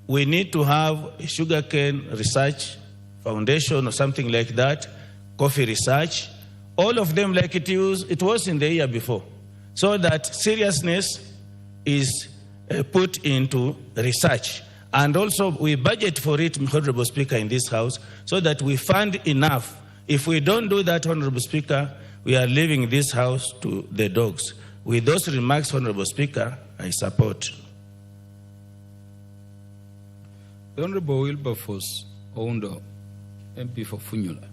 We need to have a sugarcane research foundation or something like that, coffee research, all of them like it was in the year before, so that seriousness is put into research. And also we budget for it, Honorable Speaker, in this House, so that we fund enough. If we don't do that, Honorable Speaker, we are leaving this House to the dogs. With those remarks, Honorable Speaker, I support. The Honorable Wilberforce Oundo, MP for Funyula.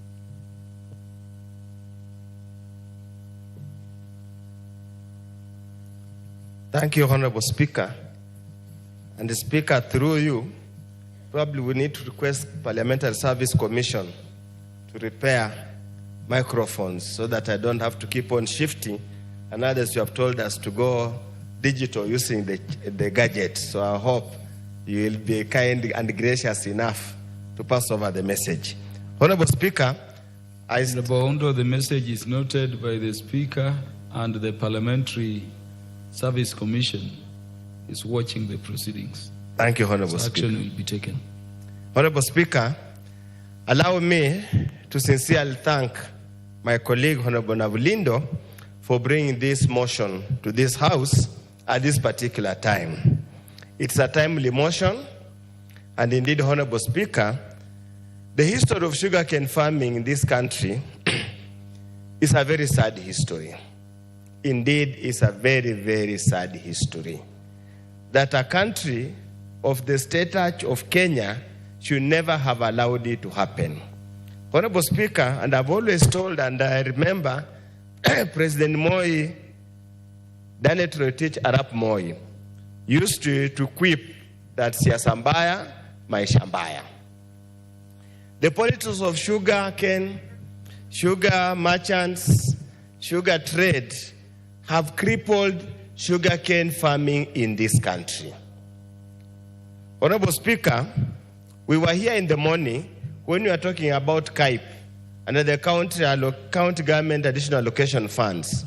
Thank you, Honorable Speaker. And the Speaker, through you, probably we need to request Parliamentary Service Commission to repair microphones so that I don't have to keep on shifting. And others, you have told us to go digital using the gadget. So I hope you will be kind and gracious enough to pass over the message. Honorable Speaker, the message is noted by the Speaker, and the Parliamentary Service Commission is watching the proceedings. Thank you, Honorable Speaker. Action will be taken. Honorable Speaker, allow me to sincerely thank my colleague, Honorable Navulindo, for bringing this motion to this House at this particular time. It's a timely motion, and indeed, Honorable Speaker, the history of sugarcane farming in this country is a very sad history. Indeed, it's a very, very sad history. That a country of the stature of Kenya should never have allowed it to happen. Honorable Speaker, and I've always told, and I remember President Moi, Daniel Toroitich Arap Moi, used to quip that siasa mbaya, maisha mbaya. The politics of sugar cane, sugar merchants, sugar trade have crippled sugarcane farming in this country. Honorable Speaker, we were here in the morning when we were talking about KIPE and the county government additional allocation funds.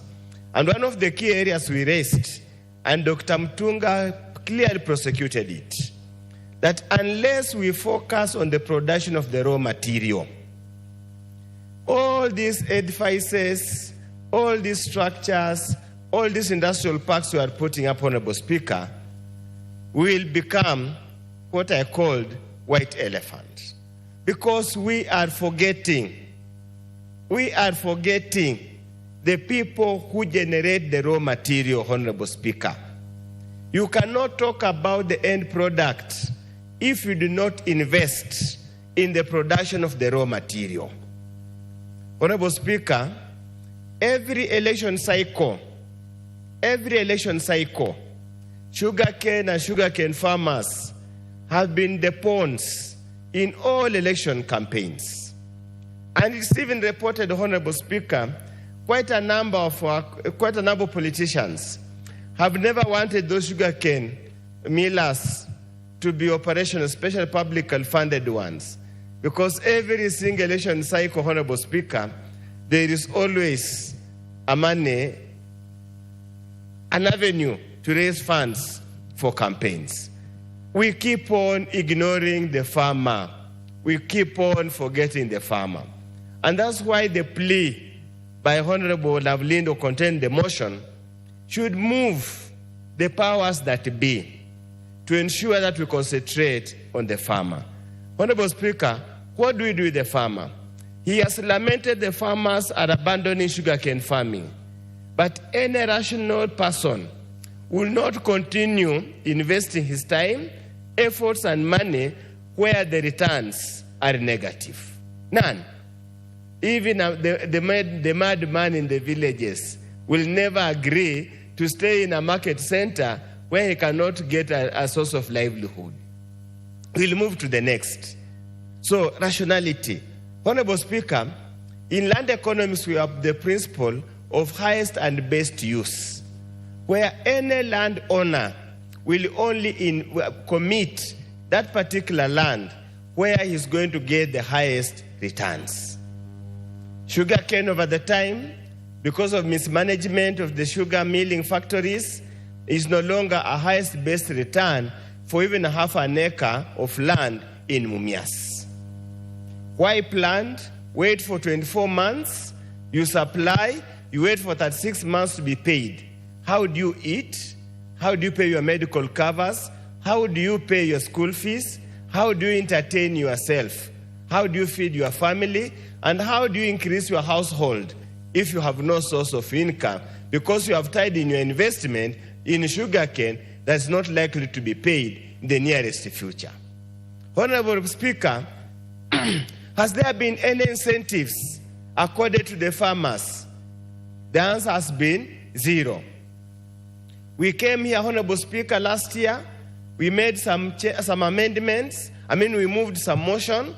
And one of the key areas we raised, and Dr. Mtunga clearly prosecuted it, that unless we focus on the production of the raw material, all these edifices, all these structures, all these industrial parks we are putting up, Honorable Speaker, will become what I called white elephant. Because we are forgetting the people who generate the raw material, Honorable Speaker. You cannot talk about the end product if you do not invest in the production of the raw material. Honorable Speaker, every election cycle, sugarcane and sugarcane farmers have been the pawns in all election campaigns. And it's even reported, Honorable Speaker, quite a number of politicians have never wanted those sugarcane millers to be operational, especially publicly funded ones. Because every single election cycle, Honorable Speaker, there is always an avenue to raise funds for campaigns. We keep on ignoring the farmer. We keep on forgetting the farmer. And that's why the plea by Honorable Lavlindo contained the motion should move the powers that be to ensure that we concentrate on the farmer. Honorable Speaker, what do we do with the farmer? He has lamented the farmers are abandoning sugarcane farming. But any rational person will not continue investing his time, efforts, and money where the returns are negative. None. Even the madman in the villages will never agree to stay in a market center where he cannot get a source of livelihood. We'll move to the next. So, rationality. Honorable Speaker, in land economics, we have the principle of highest and best use, where any landowner will only commit that particular land where he's going to get the highest returns. Sugarcane over the time, because of mismanagement of the sugar milling factories, is no longer a highest best return for even half an acre of land in Mumias. Why plant? Wait for 24 months, you supply, you wait for 36 months to be paid. How do you eat? How do you pay your medical covers? How do you pay your school fees? How do you entertain yourself? How do you feed your family? And how do you increase your household if you have no source of income? Because you have tied in your investment in sugarcane that's not likely to be paid in the nearest future. Honorable Speaker, has there been any incentives accorded to the farmers? The answer has been zero. We came here, Honorable Speaker, last year. We made some amendments. We moved some motion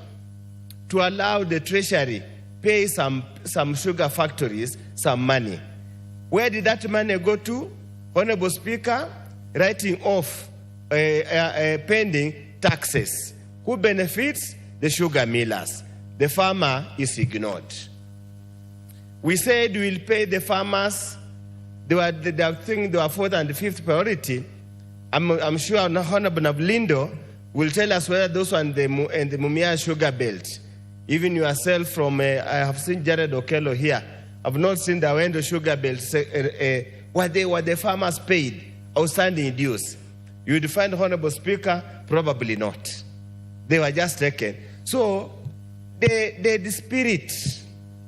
to allow the Treasury pay some sugar factories some money. Where did that money go to? Honorable Speaker, writing off pending taxes. Who benefits? The sugar millers. The farmer is ignored. We said we'll pay the farmers. They were fourth and fifth priority. I'm sure Honorable Navlindo will tell us whether those are in the Mumia sugar belt. Even yourself I have seen Jared Okello here. I've not seen the Wendo sugar belt. Were the farmers paid outstanding dues? You would find, Honorable Speaker, probably not. They were just taken. So they dispirit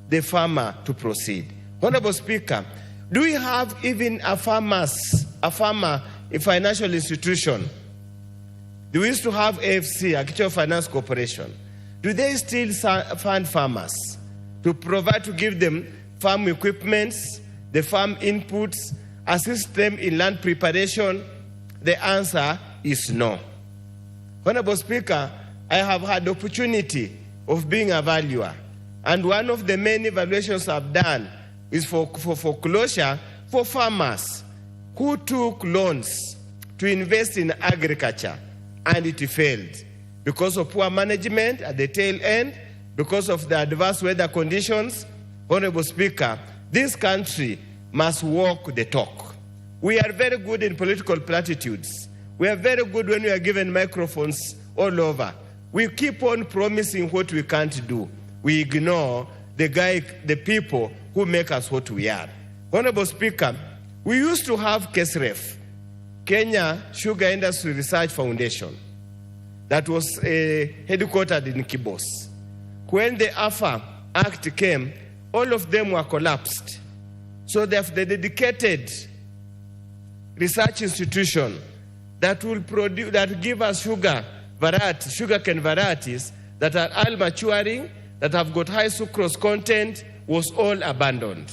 the farmer to proceed. Honorable Speaker, do we have even a financial institution? Do we used to have AFC, Agricultural Finance Corporation? Do they still fund farmers to give them farm equipments, the farm inputs, assist them in land preparation? The answer is no. Honorable Speaker, I have had the opportunity of being a valuer, and one of the many evaluations I've done is for foreclosure for farmers who took loans to invest in agriculture, and it failed because of poor management at the tail end, because of the adverse weather conditions. Honorable Speaker, this country must walk the talk. We are very good in political platitudes. We are very good when we are given microphones all over. We keep on promising what we can't do. We ignore the people who make us what we are. Honorable Speaker, we used to have KSREF, Kenya Sugar Industry Research Foundation, that was headquartered in Kibos. When the AFA Act came, all of them were collapsed. So they have the dedicated research institution that will produce, that give us sugarcane varieties that are all maturing, that have got high sucrose content, was all abandoned.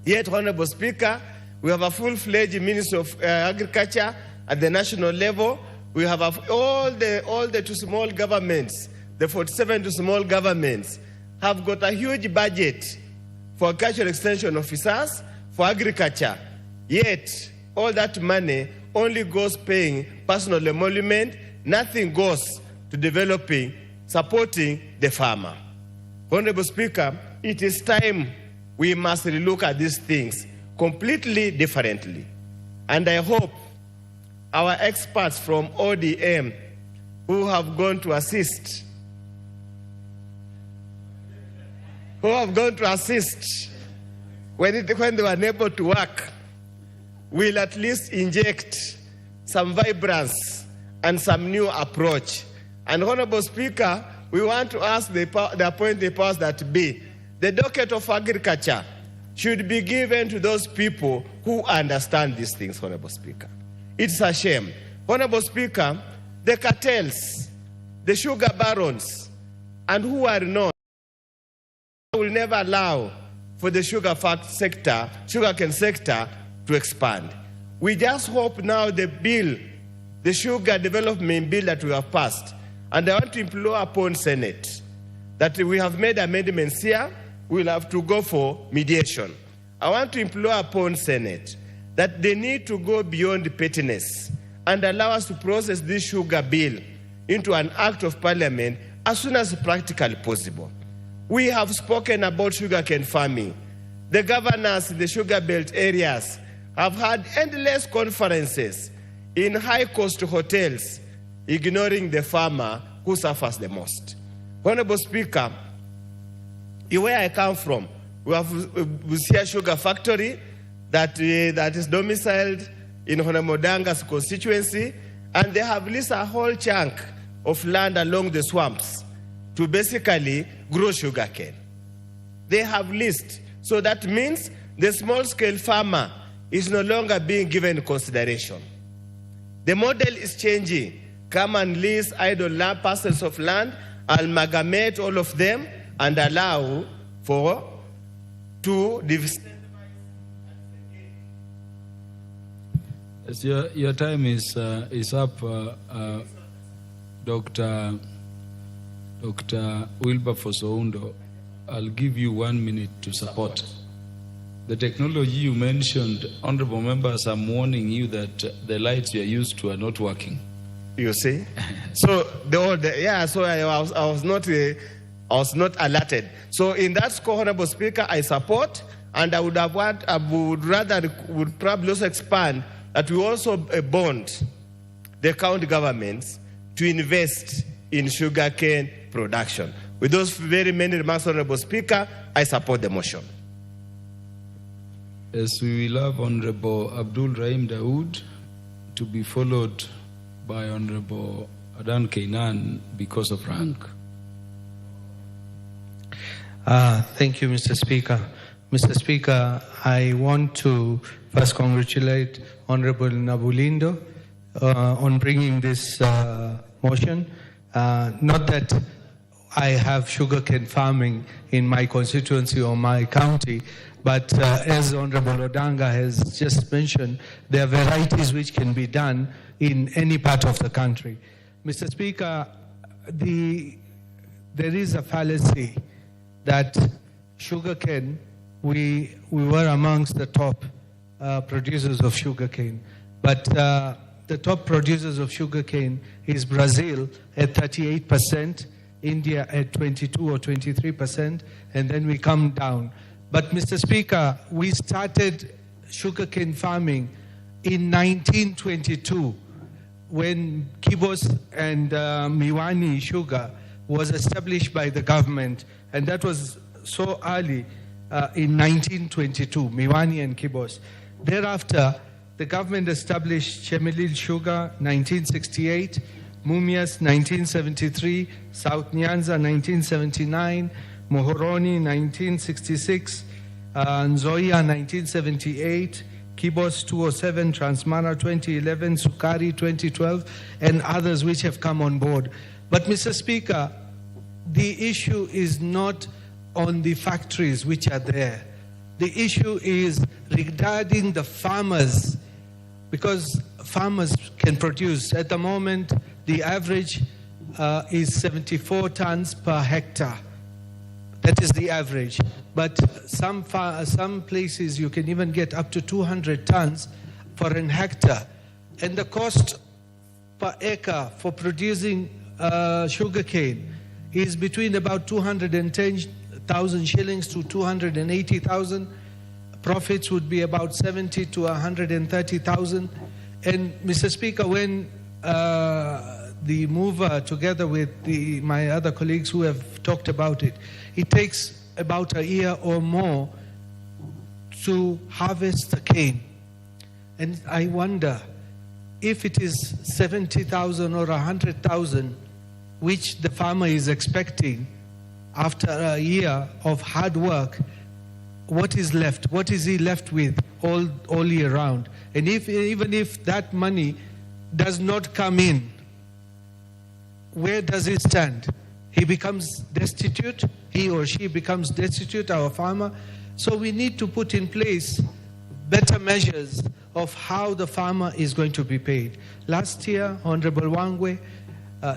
Yet, Honorable Speaker, we have a full-fledged Ministry of Agriculture at the national level. We have all the two small governments, the 47 two small governments, have got a huge budget for agricultural extension officers, for agriculture. Yet, all that money only goes paying personal emolument, nothing goes to developing, supporting the farmer. Honorable Speaker, it is time we must relook at these things completely differently. And I hope our experts from ODM who have gone to assist, when they were unable to work, will at least inject some vibrance and some new approach. And Honorable Speaker, we want to ask the appointed powers that be, the docket of agriculture should be given to those people who understand these things, Honorable Speaker. It's a shame. Honorable Speaker, the cartels, the sugar barons, and who are not, will never allow for the sugarcane sector to expand. We just hope now the sugar development bill that we have passed, and I want to implore upon Senate that we have made amendments here, we'll have to go for mediation. I want to implore upon Senate that they need to go beyond pettiness and allow us to process this sugar bill into an act of parliament as soon as practically possible. We have spoken about sugarcane farming. The governors in the sugar belt areas have had endless conferences in high-cost hotels, ignoring the farmer who suffers the most. Honorable Speaker, where I come from, we have Busia Sugar Factory that is domiciled in Honamodanga's constituency, and they have leased a whole chunk of land along the swamps to basically grow sugarcane. They have leased. So that means the small-scale farmer is no longer being given consideration. The model is changing. Come and lease idle parcels of land, amalgamate all of them, and allow to Yes, your time is up, Dr. Wilberforce Oundo. I'll give you 1 minute to support. The technology you mentioned, honorable members, I'm warning you that the lights you are used to are not working. You see? So I was not alerted. So in that score, Honorable Speaker, I support, and I would probably also expand that we also bond the county governments to invest in sugarcane production. With those very many remarks, Honorable Speaker, I support the motion. Yes, we will have Honorable Abdul Rahim Dawood to be followed by Honorable Adan Kainan because of rank. Thank you, Mr. Speaker. Mr. Speaker, I want to first congratulate Honorable Nabulindo on bringing this motion. Not that I have sugarcane farming in my constituency or my county, but as Honorable Odanga has just mentioned, there are varieties which can be done in any part of the country. Mr. Speaker, there is a fallacy that sugarcane, we were amongst the top producers of sugarcane, but the top producers of sugarcane is Brazil at 38%, India at 22 or 23%, and then we come down. But Mr. Speaker, we started sugarcane farming in 1922 when Kibos and Miwani sugar was established by the government, and that was so early in 1922, Miwani and Kibos. Thereafter, the government established Chemelil Sugar 1968, Mumias 1973, South Nyanza 1979, Mohoroni 1966, Nzoia 1978, Kibos 207, Transmara 2011, Sukari 2012, and others which have come on board. But Mr. Speaker, the issue is not on the factories which are there. The issue is regarding the farmers, because farmers can produce. At the moment, the average is 74 tons per hectare. That is the average. But some places you can even get up to 200 tons for an hectare. And the cost per acre for producing sugarcane is between about 210,000 shillings to 280,000. Profits would be about 70 to 130,000. And Mr. Speaker, when the mover, together with my other colleagues who have talked about it, it takes about a year or more to harvest the cane. And I wonder if it is 70,000 or 100,000, which the farmer is expecting after a year of hard work, what is left? What is he left with all year round? And even if that money does not come in, where does he stand? He becomes destitute. He or she becomes destitute, our farmer. So we need to put in place better measures of how the farmer is going to be paid. Last year, Honorable Wangwe,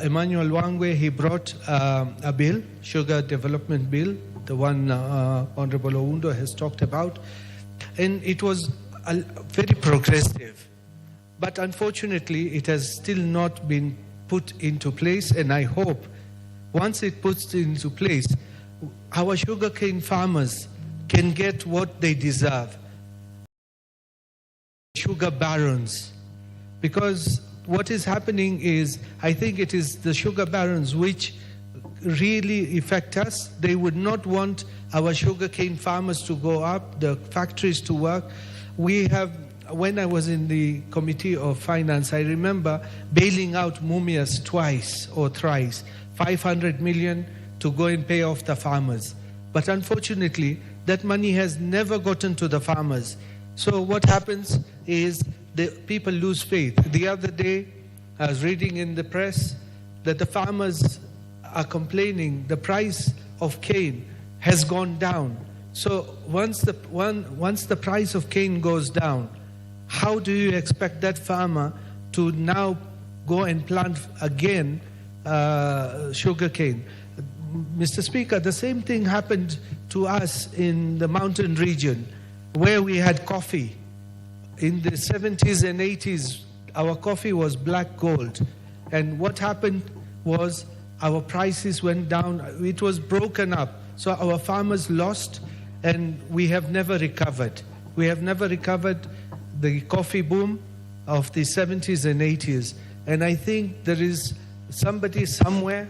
Emmanuel Wangwe, he brought a bill, Sugar Development Bill, the one Honorable Oundo has talked about, and it was very progressive. But unfortunately, it has still not been put into place, and I hope once it puts into place, our sugarcane farmers can get what they deserve. Sugar barons. Because what is happening is, I think it is the sugar barons which really affect us. They would not want our sugarcane farmers to go up, the factories to work. We have, when I was in the Committee of Finance, I remember bailing out Mumias twice or thrice, 500 million to go and pay off the farmers. But unfortunately, that money has never gotten to the farmers. So what happens is the people lose faith. The other day, I was reading in the press that the farmers are complaining the price of cane has gone down. So once the price of cane goes down, how do you expect that farmer to now go and plant again sugarcane? Mr. Speaker, the same thing happened to us in the mountain region where we had coffee. In the 70s and 80s, our coffee was black gold. And what happened was our prices went down. It was broken up. So our farmers lost, and we have never recovered. We have never recovered the coffee boom of the 70s and 80s. And I think there is somebody somewhere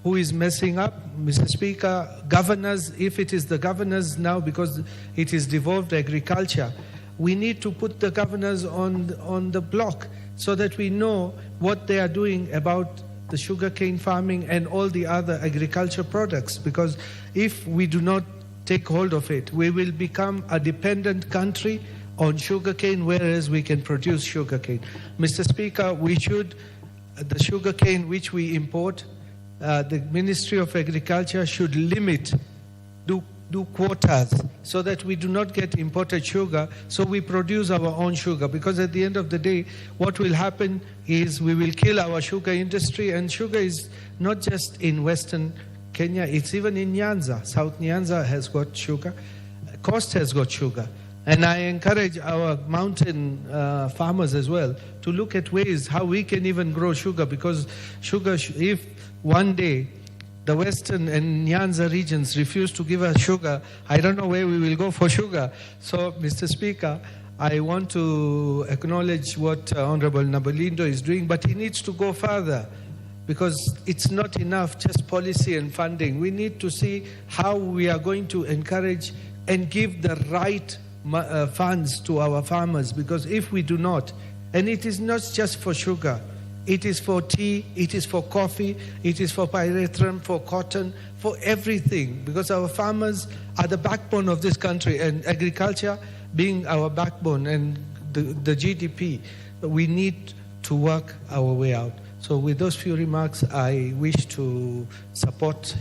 who is messing up. Mr. Speaker, governors, if it is the governors now, because it is devolved agriculture, we need to put the governors on the block so that we know what they are doing about the sugarcane farming and all the other agriculture products. Because if we do not take hold of it, we will become a dependent country on sugarcane, whereas we can produce sugarcane. Mr. Speaker, we should, the sugarcane which we import, the Ministry of Agriculture should limit, do quotas so that we do not get imported sugar, so we produce our own sugar. Because at the end of the day, what will happen is we will kill our sugar industry, and sugar is not just in Western Kenya, it's even in Nyanza. South Nyanza has got sugar, Coast has got sugar. And I encourage our mountain farmers as well to look at ways how we can even grow sugar, because sugar, if one day the Western and Nyanza regions refuse to give us sugar, I don't know where we will go for sugar. So, Mr. Speaker, I want to acknowledge what Honorable Nabalindo is doing, but he needs to go further. because it's not enough just policy and funding. We need to see how we are going to encourage and give the right funds to our farmers, because if we do not, and it is not just for sugar, it is for tea, it is for coffee, it is for pyrethrum, for cotton, for everything, because our farmers are the backbone of this country, and agriculture being our backbone and the GDP, we need to work our way out. So with those few remarks, I wish to support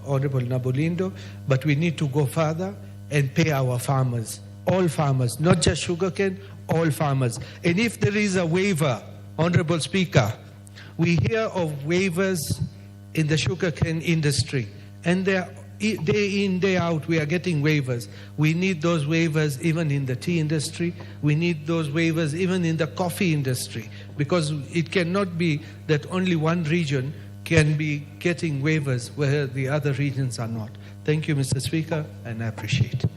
Honorable Nabolindo, but we need to go further and pay our farmers, all farmers, not just sugarcane, all farmers. And if there is a waiver, Honorable Speaker, we hear of waivers in the sugarcane industry, and day in, day out, we are getting waivers. We need those waivers even in the tea industry. We need those waivers even in the coffee industry, because it cannot be that only one region can be getting waivers where the other regions are not. Thank you, Mr. Speaker, and I appreciate it.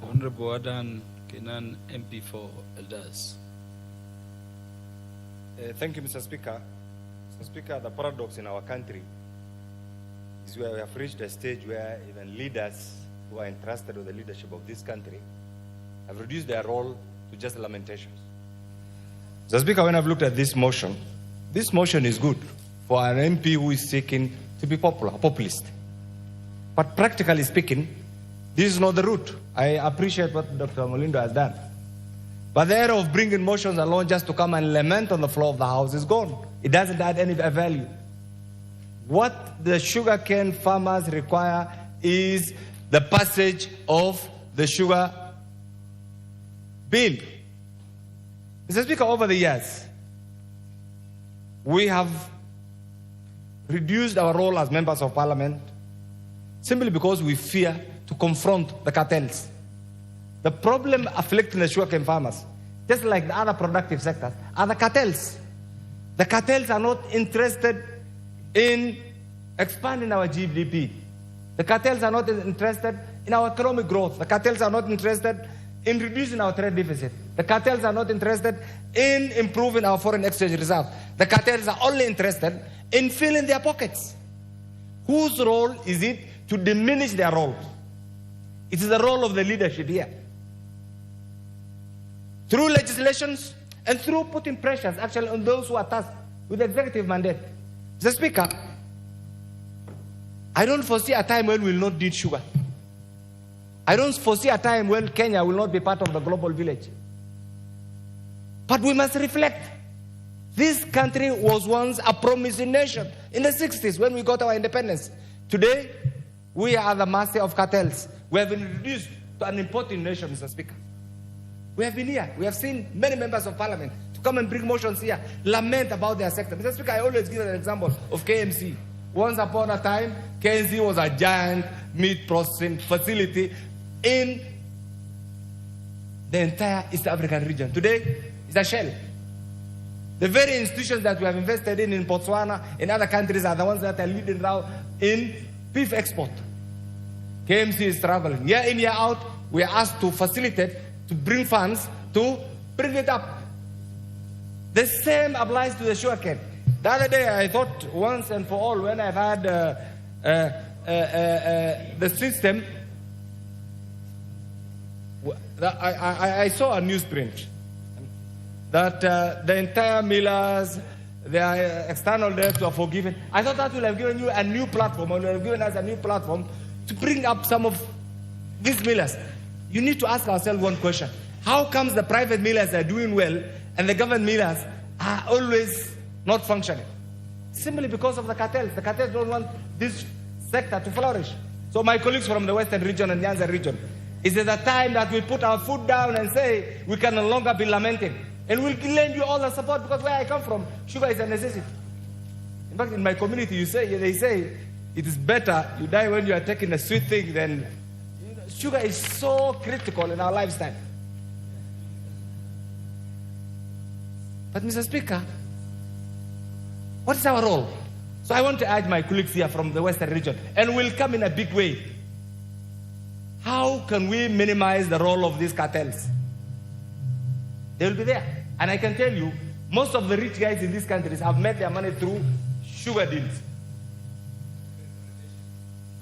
Honorable Adan Kenan, MP for Elders. Thank you, Mr. Speaker. Mr. Speaker, the paradox in our country is where we have reached a stage where even leaders who are entrusted with the leadership of this country have reduced their role to just lamentations. Mr. Speaker, when I've looked at this motion is good for an MP who is seeking to be popular, populist. But practically speaking, this is not the route. I appreciate what Dr. Molindo has done. But the era of bringing motions alone just to come and lament on the floor of the House is gone. It doesn't add any value. What the sugarcane farmers require is the passage of the sugar bill. Mr. Speaker, over the years, we have reduced our role as members of parliament simply because we fear to confront the cartels. The problem afflicting the sugarcane farmers, just like the other productive sectors, are the cartels. The cartels are not interested in expanding our GDP. The cartels are not interested in our economic growth. The cartels are not interested in reducing our trade deficit. The cartels are not interested in improving our foreign exchange reserve. The cartels are only interested in filling their pockets. Whose role is it to diminish their role? It is the role of the leadership here. Through legislations and through putting pressures actually on those who are tasked with the executive mandate. Mr. Speaker, I don't foresee a time when we will not need sugar. I don't foresee a time when Kenya will not be part of the global village. But we must reflect. This country was once a promising nation in the 60s when we got our independence. Today, we are the mercy of cartels. We have been reduced to an importing nation, Mr. Speaker. We have been here. We have seen many members of parliament to come and bring motions here, lament about their sector. Mr. Speaker, I always give an example of KMC. Once upon a time, KMC was a giant meat processing facility in the entire East African region. Today, it's a shell. The very institutions that we have invested in Botswana, in other countries, are the ones that are leading now in beef export. KMC is struggling. Year in, year out, we are asked to facilitate, to bring funds, to bring it up. The same applies to the sugarcane. The other day, I thought once and for all, when I've had the system, I saw a newsprint that the entire millers, their external debts were forgiven. I thought that would have given you a new platform, or would have given us a new platform to bring up some of these millers. You need to ask ourselves one question. How comes the private millers are doing well and the government millers are always not functioning? Simply because of the cartels. The cartels don't want this sector to flourish. So my colleagues from the Western region and the Nyanza region, is it the time that we put our foot down and say we can no longer be lamenting? And we'll lend you all the support, because where I come from, sugar is a necessity. In fact, in my community, they say it is better you die when you are taking a sweet thing than... Sugar is so critical in our lifestyle. But Mr. Speaker, what is our role? So I want to urge my colleagues here from the Western region, and we'll come in a big way. How can we minimize the role of these cartels? They will be there. And I can tell you, most of the rich guys in these countries have made their money through sugar deals,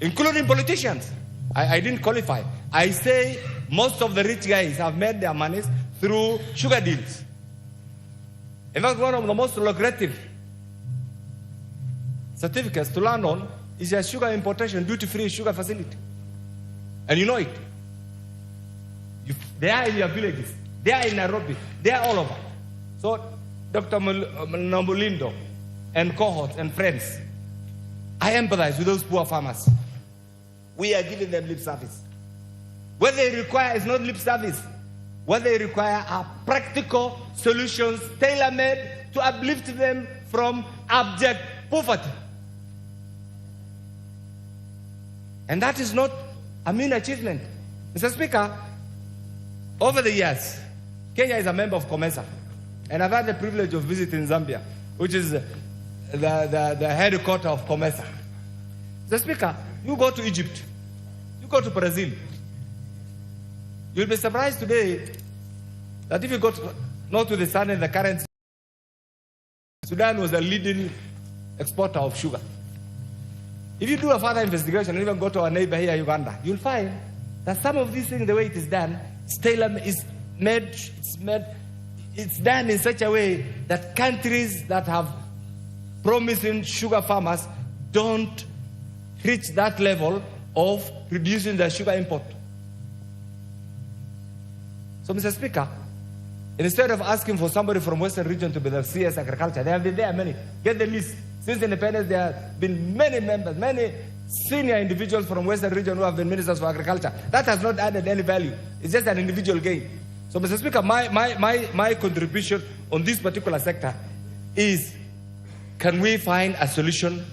including politicians. I didn't qualify. I say most of the rich guys have made their monies through sugar deals. In fact, one of the most lucrative certificates to land on is a sugar importation duty-free sugar facility. And you know it. They are in your villages. They are in Nairobi. They are all over. So, Dr. Nambulindo and cohorts and friends, I empathize with those poor farmers. We are giving them lip service. What they require is not lip service. What they require are practical solutions tailor-made to uplift them from abject poverty. And that is not a mean achievement. Mr. Speaker, over the years, Kenya is a member of COMESA. And I've had the privilege of visiting Zambia, which is the headquarters of COMESA. Mr. Speaker, you go to Egypt, you go to Brazil, you'll be surprised today that if you go to, not to the sun and the current, Sudan was a leading exporter of sugar. If you do a further investigation and even go to our neighbor here, Uganda, you'll find that some of these things, the way it is done, it's done in such a way that countries that have promising sugar farmers don't reach that level of reducing their sugar import. So, Mr. Speaker, instead of asking for somebody from Western region to be the CS Agriculture, there have been many. Get the list. Since independence, there have been many members, many senior individuals from Western region who have been ministers for agriculture. That has not added any value. It's just an individual gain. So, Mr. Speaker, my contribution on this particular sector is, can we find a solution?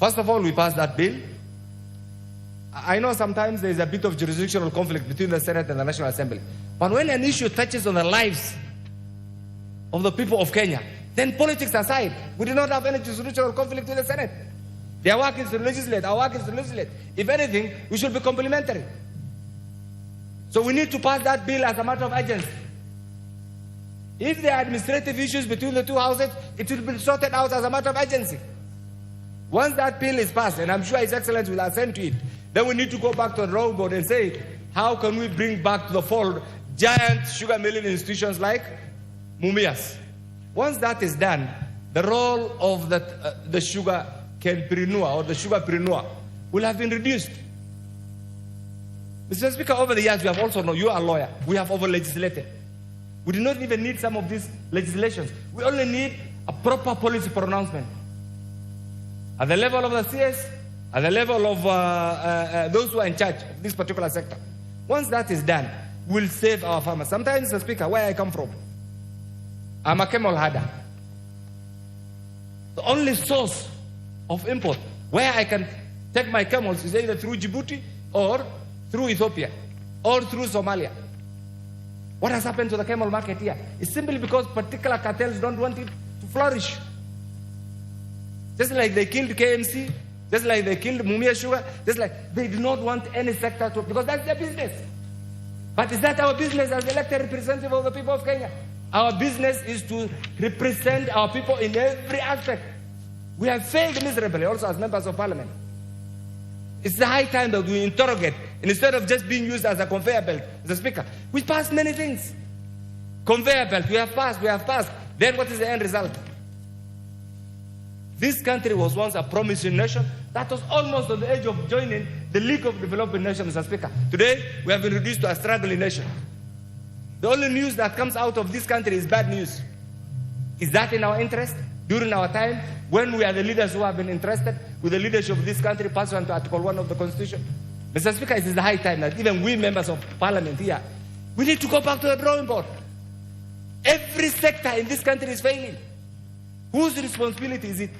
First of all, we pass that bill. I know sometimes there is a bit of jurisdictional conflict between the Senate and the National Assembly. But when an issue touches on the lives of the people of Kenya, then politics aside, we do not have any jurisdictional conflict with the Senate. Their work is to legislate, our work is to legislate. If anything, we should be complementary. So we need to pass that bill as a matter of urgency. If there are administrative issues between the two houses, it will be sorted out as a matter of urgency. Once that bill is passed, and I'm sure His Excellency will assent to it, then we need to go back to the drawing board and say, how can we bring back to the fold giant sugar milling institutions like Mumias? Once that is done, the role of the sugar canepreneur or the sugarpreneur will have been reduced. Mr. Speaker, over the years, we have also known, you are a lawyer, we have over-legislated. We do not even need some of these legislations. We only need a proper policy pronouncement. At the level of the CS, at the level of those who are in charge of this particular sector. Once that is done, we'll save our farmers. Sometimes, Mr. Speaker, where I come from, I'm a camel herder. The only source of import where I can take my camels is either through Djibouti or through Ethiopia or through Somalia. What has happened to the camel market here? It's simply because particular cartels don't want it to flourish. Just like they killed KMC, just like they killed Mumia Sugar, just like they do not want any sector to, because that's their business. But is that our business as elected representative of the people of Kenya? Our business is to represent our people in every aspect. We have failed miserably also as members of parliament. It's the high time that we interrogate, and instead of just being used as a conveyor belt, Mr. Speaker, we passed many things. Conveyor belt, we have passed. Then what is the end result? This country was once a promising nation that was almost on the edge of joining the League of Developing Nations, Mr. Speaker. Today, we have been reduced to a struggling nation. The only news that comes out of this country is bad news. Is that in our interest? During our time, when we are the leaders who have been entrusted with the leadership of this country, pursuant to Article 1 of the Constitution? Mr. Speaker, it is the high time that even we members of parliament here, we need to go back to the drawing board. Every sector in this country is failing. Whose responsibility is it?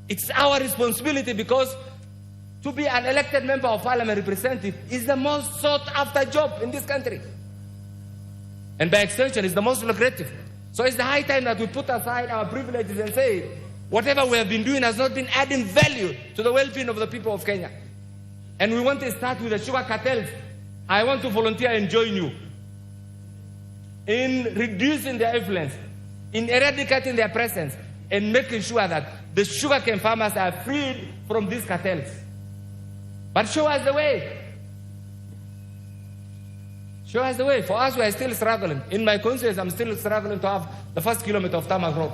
It's our responsibility, because to be an elected member of parliament representative is the most sought after job in this country. And by extension, it's the most lucrative. So it's the high time that we put aside our privileges and say, whatever we have been doing has not been adding value to the well-being of the people of Kenya. And we want to start with the sugar cartels. I want to volunteer and join you. in reducing their influence, in eradicating their presence, and making sure that the sugarcane farmers are freed from these cartels. But show us the way. Show us the way. For us, we are still struggling. In my constituency, I'm still struggling to have the first kilometer of tarmac road.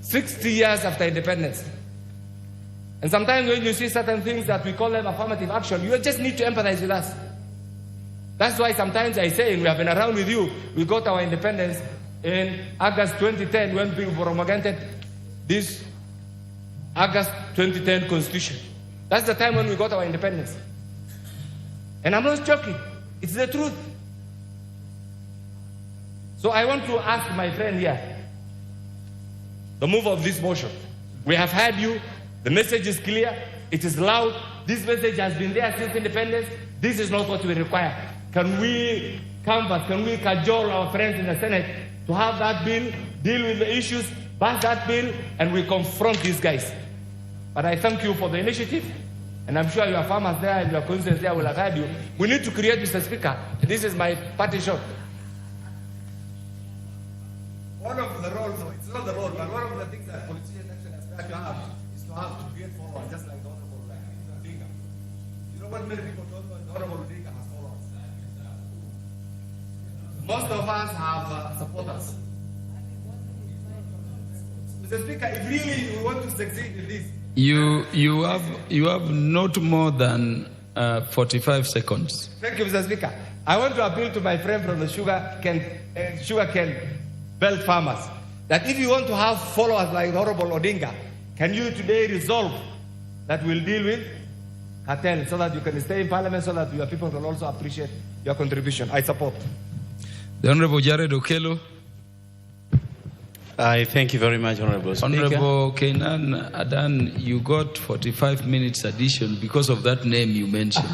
60 years after independence. And sometimes when you see certain things that we call them affirmative action, you just need to empathize with us. That's why sometimes I say, and we have been around with you, we got our independence in August 2010 when we promulgated this August 2010 Constitution. That's the time when we got our independence. And I'm not joking. It's the truth. So I want to ask my friend here, the move of this motion. We have heard you. The message is clear. It is loud. This message has been there since independence. This is not what we require. Can we canvass, can we cajole our friends in the Senate to have that bill, deal with the issues, pass that bill, and we confront these guys? But I thank you for the initiative, and I'm sure your farmers there and your constituents there will have heard you. We need to create, Mr. Speaker, this is my party shot. One of the roles, it's not the role, but one of the things that politicians actually aspire to have is to have to create followers, just like the Honorable Odinga. You know what many people don't know? The Honorable Odinga has followers. Most of us have supporters. Mr. Speaker, if really we want to succeed in this, You have not more than 45 seconds. Thank you, Mr. Speaker. I want to appeal to my friend from the sugarcane belt farmers that if you want to have followers like Honorable Odinga, can you today resolve that we'll deal with cartel so that you can stay in Parliament, so that your people will also appreciate your contribution? I support. The Honorable Jared Okello. I thank you very much, Honorable Speaker. Honorable Kenan Adan, you got 45 minutes addition because of that name you mentioned.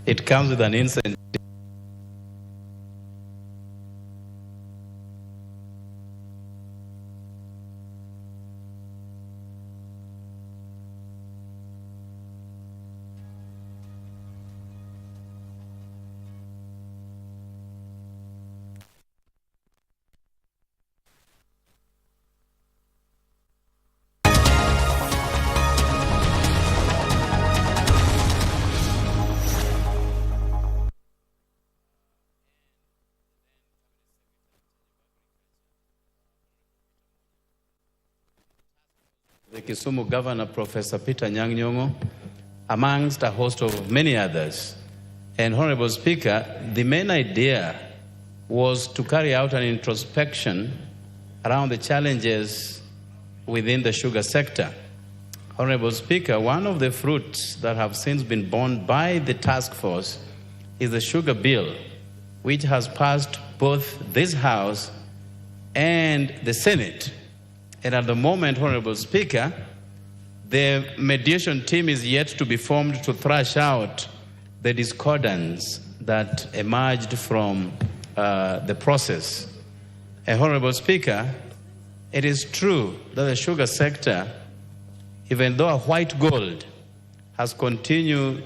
It comes with an incentive. The Kisumu Governor, Professor Peter Anyang' Nyong'o, amongst a host of many others. And Honorable Speaker, the main idea was to carry out an introspection around the challenges within the sugar sector. Honorable Speaker, one of the fruits that have since been borne by the task force is the sugar bill, which has passed both this House and the Senate. And at the moment, Honorable Speaker, the mediation team is yet to be formed to thrash out the discordance that emerged from the process. And Honorable Speaker, it is true that the sugar sector, even though a white gold, has continued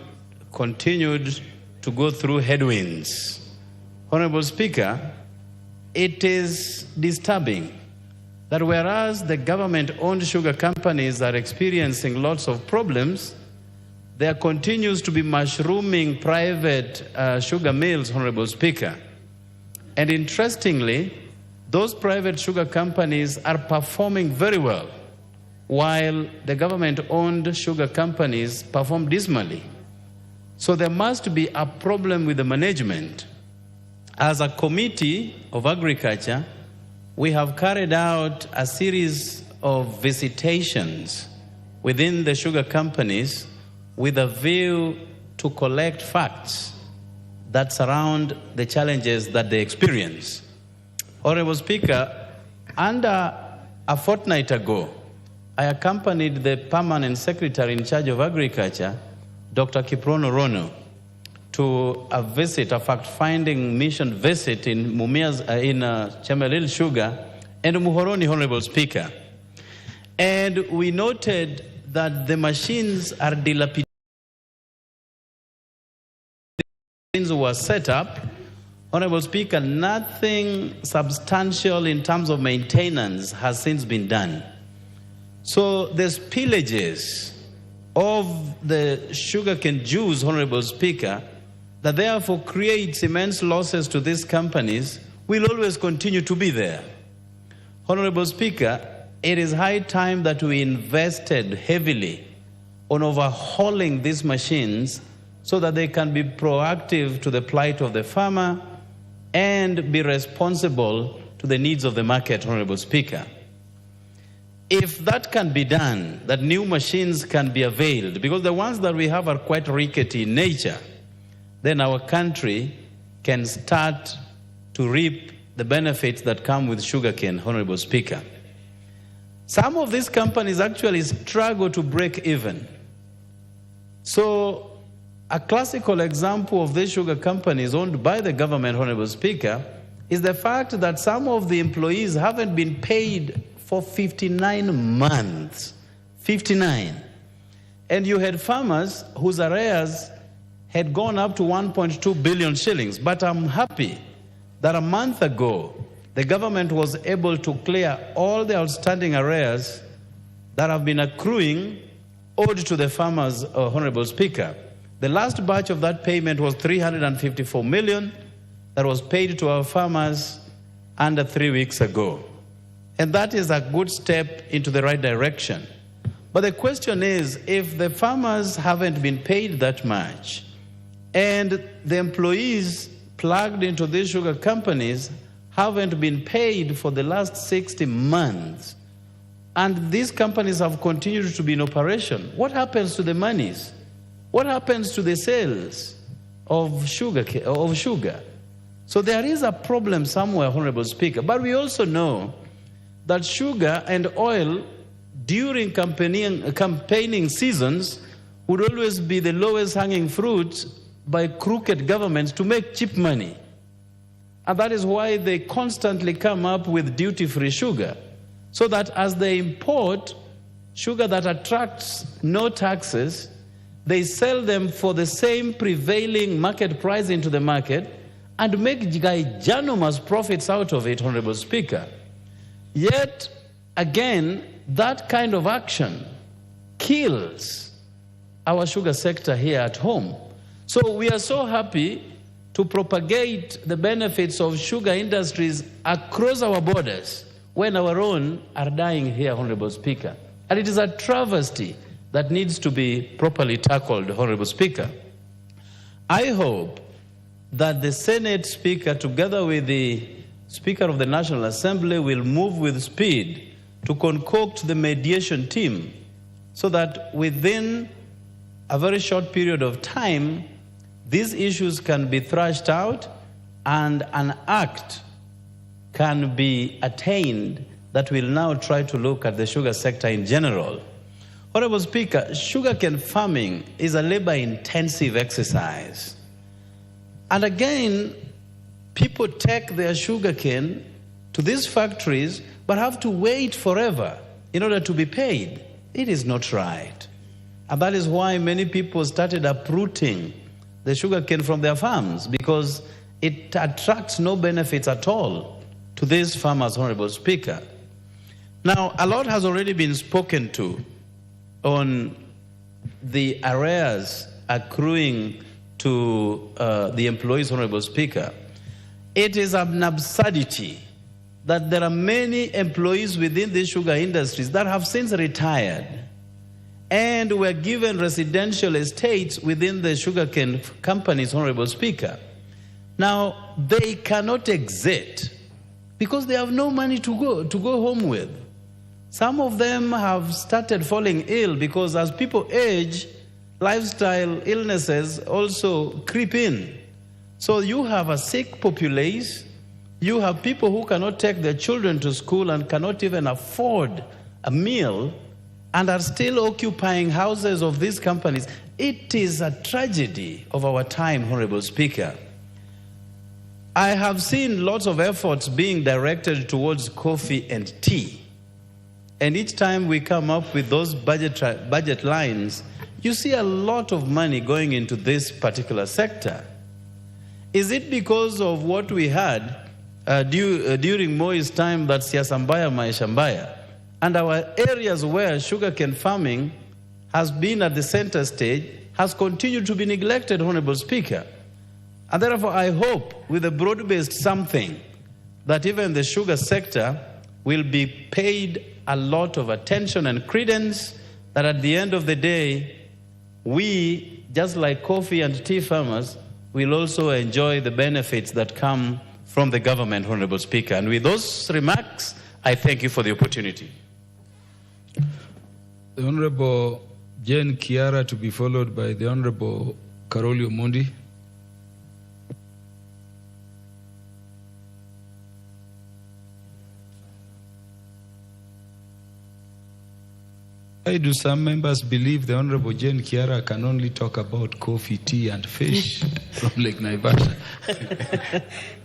to go through headwinds. Honorable Speaker, it is disturbing that whereas the government-owned sugar companies are experiencing lots of problems, there continues to be mushrooming private sugar mills, Honorable Speaker. And interestingly, those private sugar companies are performing very well, while the government-owned sugar companies perform dismally. So there must be a problem with the management. As a Committee of Agriculture, we have carried out a series of visitations within the sugar companies with a view to collect facts that surround the challenges that they experience. Honorable Speaker, under a fortnight ago, I accompanied the Permanent Secretary in charge of Agriculture, Dr. Kiprono Rono, to a visit, a fact-finding mission visit in Chemelil Sugar and Muhoroni, Honorable Speaker. And we noted that the machines are dilapidated. was set up, Honorable Speaker, nothing substantial in terms of maintenance has since been done. So the spillages of the sugarcane juice, Honorable Speaker, that therefore creates immense losses to these companies will always continue to be there. Honorable Speaker, it is high time that we invested heavily on overhauling these machines so that they can be proactive to the plight of the farmer and be responsible to the needs of the market, Honorable Speaker. If that can be done, that new machines can be availed, because the ones that we have are quite rickety in nature, then our country can start to reap the benefits that come with sugarcane, Honorable Speaker. Some of these companies actually struggle to break even. So a classical example of these sugar companies owned by the government, Honorable Speaker, is the fact that some of the employees haven't been paid for 59 months. 59. And you had farmers whose arrears had gone up to 1.2 billion shillings. But I'm happy that a month ago, the government was able to clear all the outstanding arrears that have been accruing owed to the farmers, Honorable Speaker. The last batch of that payment was 354 million that was paid to our farmers under 3 weeks ago. And that is a good step into the right direction. But the question is, if the farmers haven't been paid that much, and the employees plugged into these sugar companies haven't been paid for the last 60 months, and these companies have continued to be in operation, what happens to the monies? What happens to the sales of sugar? So there is a problem somewhere, Honorable Speaker. But we also know that sugar and oil during campaigning seasons would always be the lowest hanging fruit by crooked governments to make cheap money. And that is why they constantly come up with duty-free sugar, so that as they import sugar that attracts no taxes, they sell them for the same prevailing market price into the market and make gigantic profits out of it, Honorable Speaker. Yet, again, that kind of action kills our sugar sector here at home. So we are so happy to propagate the benefits of sugar industries across our borders when our own are dying here, Honorable Speaker. And it is a travesty that needs to be properly tackled, Honorable Speaker. I hope that the Senate Speaker, together with the Speaker of the National Assembly, will move with speed to concoct the mediation team so that within a very short period of time, these issues can be thrashed out and an act can be attained that will now try to look at the sugar sector in general. Honorable Speaker, sugarcane farming is a labor-intensive exercise. And again, people take their sugarcane to these factories but have to wait forever in order to be paid. It is not right. And that is why many people started uprooting the sugarcane from their farms, because it attracts no benefits at all to these farmers, Honorable Speaker. Now, a lot has already been spoken to on the arrears accruing to the employees, Honorable Speaker. It is an absurdity that there are many employees within the sugar industries that have since retired and were given residential estates within the sugarcane companies, Honorable Speaker. Now, they cannot exit because they have no money to go home with. Some of them have started falling ill because as people age, lifestyle illnesses also creep in. So you have a sick populace, you have people who cannot take their children to school and cannot even afford a meal and are still occupying houses of these companies. It is a tragedy of our time, Honorable Speaker. I have seen lots of efforts being directed towards coffee and tea. And each time we come up with those budget lines, you see a lot of money going into this particular sector. Is it because of what we had during Moi's time that siasa mbaya maisha mbaya, and our areas where sugarcane farming has been at the center stage has continued to be neglected, Honorable Speaker? And therefore, I hope with a broad-based something that even the sugar sector will be paid a lot of attention and credence, that at the end of the day, we, just like coffee and tea farmers, will also enjoy the benefits that come from the government, Honorable Speaker. And with those remarks, I thank you for the opportunity. The Honorable Jane Kiara, to be followed by the Honorable Karoli Omondi. Why do some members believe the Honorable Jane Kiara can only talk about coffee, tea, and fish from Lake Naivasha?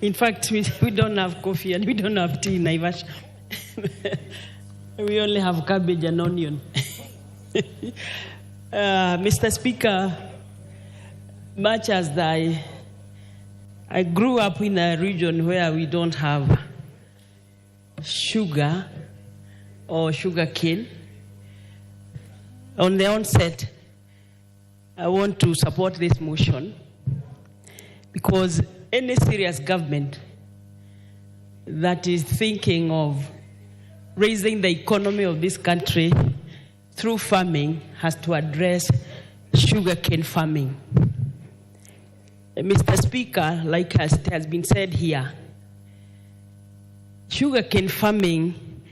In fact, we don't have coffee and we don't have tea in Naivasha. We only have cabbage and onion. Mr. Speaker, much as I grew up in a region where we don't have sugar or sugar cane, on the onset, I want to support this motion because any serious government that is thinking of raising the economy of this country through farming has to address sugarcane farming. Mr. Speaker, like has been said here, sugarcane farming,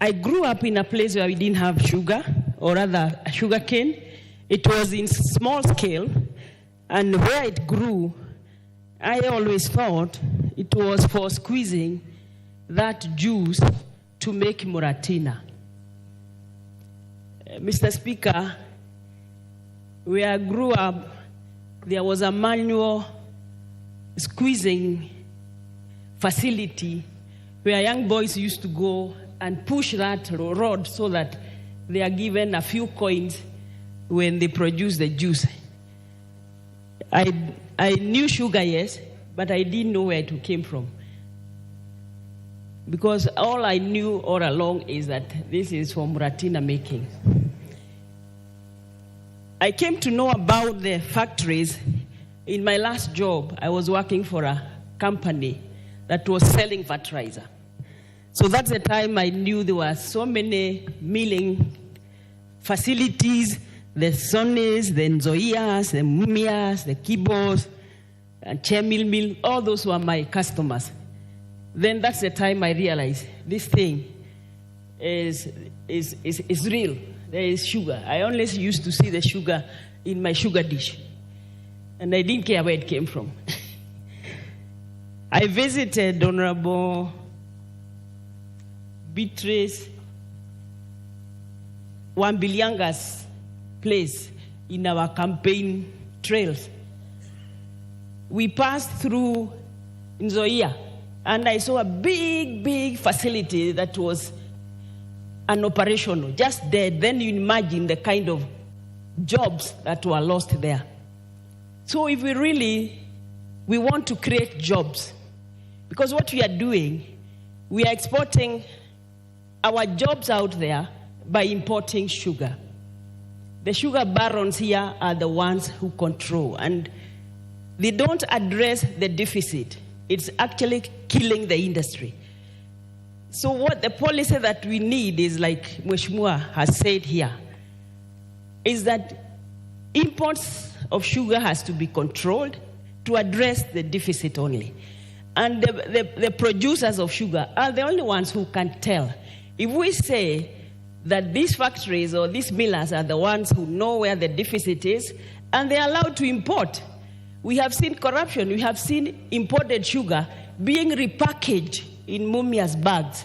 I grew up in a place where we didn't have sugar, or rather sugarcane. It was in small scale, and where it grew, I always thought it was for squeezing that juice to make Muratina. Mr. Speaker, where I grew up, there was a manual squeezing facility where young boys used to go and push that rod so that they are given a few coins when they produce the juice. I knew sugar, yes, but I didn't know where it came from. Because all I knew all along is that this is for Muratina making. I came to know about the factories. In my last job, I was working for a company that was selling fertilizer. So that's the time I knew there were so many milling facilities, the Sonys, the Nzoias, the Mumias, the Kibos, and Chemil Mill, all those were my customers. Then that's the time I realized this thing is real. There is sugar. I only used to see the sugar in my sugar dish, and I didn't care where it came from. I visited Honorable Beatrice Wambilianga's place in our campaign trails. We passed through Nzoia, and I saw a big facility that was unoperational, just dead. Then you imagine the kind of jobs that were lost there. So if we want to create jobs, because what we are doing, we are exporting our jobs out there by importing sugar. The sugar barons here are the ones who control, and they don't address the deficit. It's actually killing the industry. So what the policy that we need is, like Mheshimiwa has said here, is that imports of sugar has to be controlled to address the deficit only. And the producers of sugar are the only ones who can tell. If we say that these factories or these millers are the ones who know where the deficit is, and they're allowed to import, we have seen corruption. We have seen imported sugar being repackaged in Mumia's bags.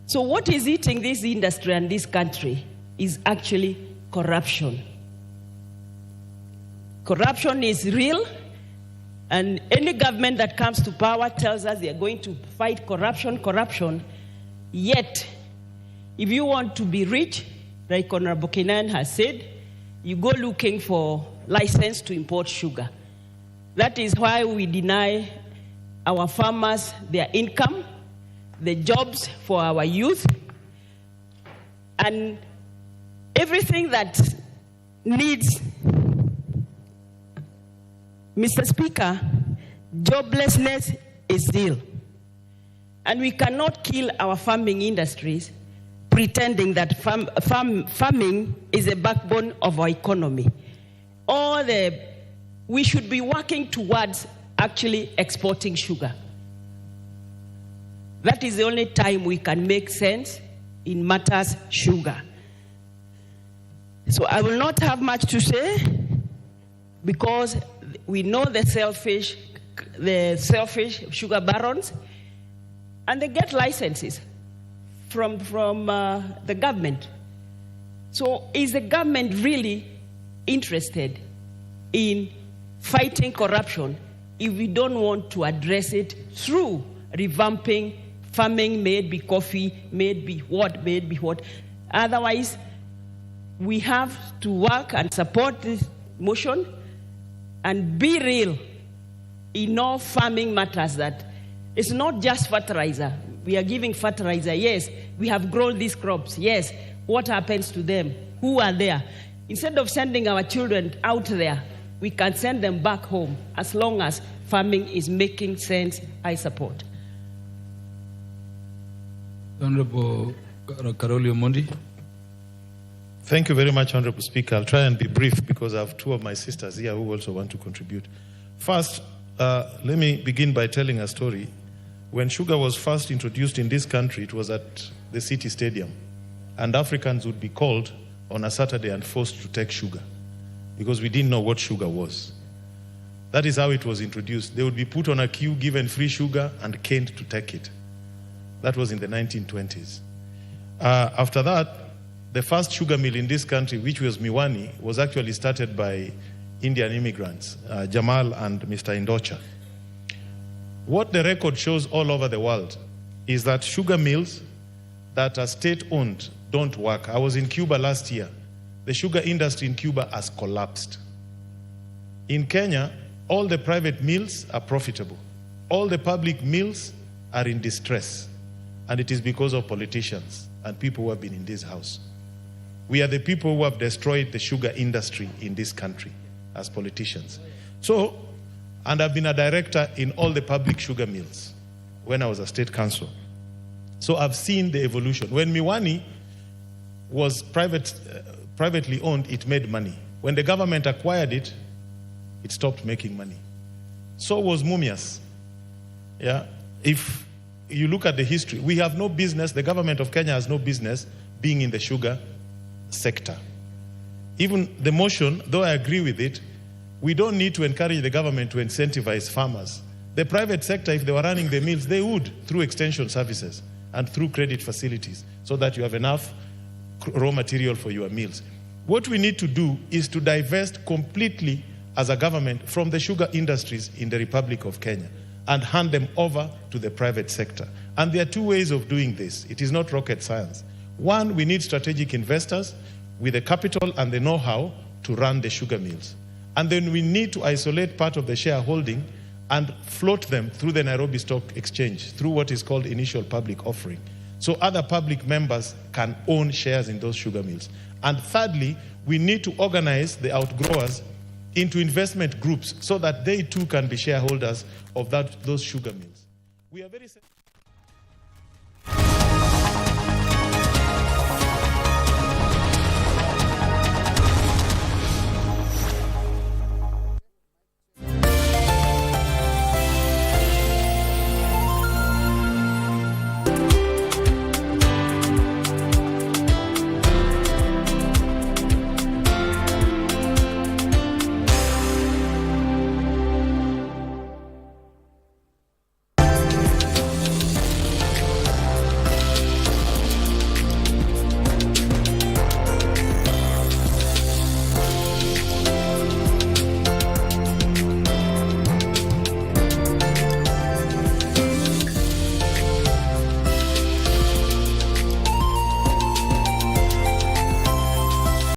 So what is eating this industry and this country is actually corruption. Corruption is real, and any government that comes to power tells us they are going to fight corruption. Yet, if you want to be rich, like Honorable Kenan has said, you go looking for license to import sugar. That is why we deny our farmers their income, the jobs for our youth, and everything that needs. Mr. Speaker, joblessness is real. And we cannot kill our farming industries pretending that farming is a backbone of our economy. We should be working towards actually exporting sugar. That is the only time we can make sense in matters sugar. So I will not have much to say because we know the selfish sugar barons, and they get licenses from the government. So is the government really interested in fighting corruption if we don't want to address it through revamping farming, may it be coffee, may it be what? Otherwise, we have to work and support this motion and be real in all farming matters, that it's not just fertilizer. We are giving fertilizer, yes. We have grown these crops, yes. What happens to them? Who are there? Instead of sending our children out there, we can send them back home. As long as farming is making sense, I support. Honorable Karoli Omondi. Thank you very much, Honorable Speaker. I'll try and be brief because I have two of my sisters here who also want to contribute. First, let me begin by telling a story. When sugar was first introduced in this country, it was at the City Stadium. And Africans would be called on a Saturday and forced to take sugar because we didn't know what sugar was. That is how it was introduced. They would be put on a queue, given free sugar, and caned to take it. That was in the 1920s. After that, the first sugar mill in this country, which was Miwani, was actually started by Indian immigrants, Jamal and Mr. Indocha. What the record shows all over the world is that sugar mills that are state-owned don't work. I was in Cuba last year. The sugar industry in Cuba has collapsed. In Kenya, all the private mills are profitable. All the public mills are in distress. And it is because of politicians and people who have been in this house. We are the people who have destroyed the sugar industry in this country as politicians. So, and I've been a director in all the public sugar mills when I was a state council. So I've seen the evolution. When Miwani was privately owned, it made money. When the government acquired it, it stopped making money. So was Mumias. Yeah? If you look at the history, we have no business, the government of Kenya has no business being in the sugar sector. Even the motion, though I agree with it, we don't need to encourage the government to incentivize farmers. The private sector, if they were running the mills, they would, through extension services and through credit facilities, so that you have enough raw material for your mills. What we need to do is to divest completely as a government from the sugar industries in the Republic of Kenya and hand them over to the private sector. And there are two ways of doing this. It is not rocket science. One, we need strategic investors with the capital and the know-how to run the sugar mills. And then we need to isolate part of the shareholding and float them through the Nairobi Stock Exchange, through what is called initial public offering. So other public members can own shares in those sugar mills. And thirdly, we need to organize the outgrowers into investment groups so that they too can be shareholders of those sugar mills. We are very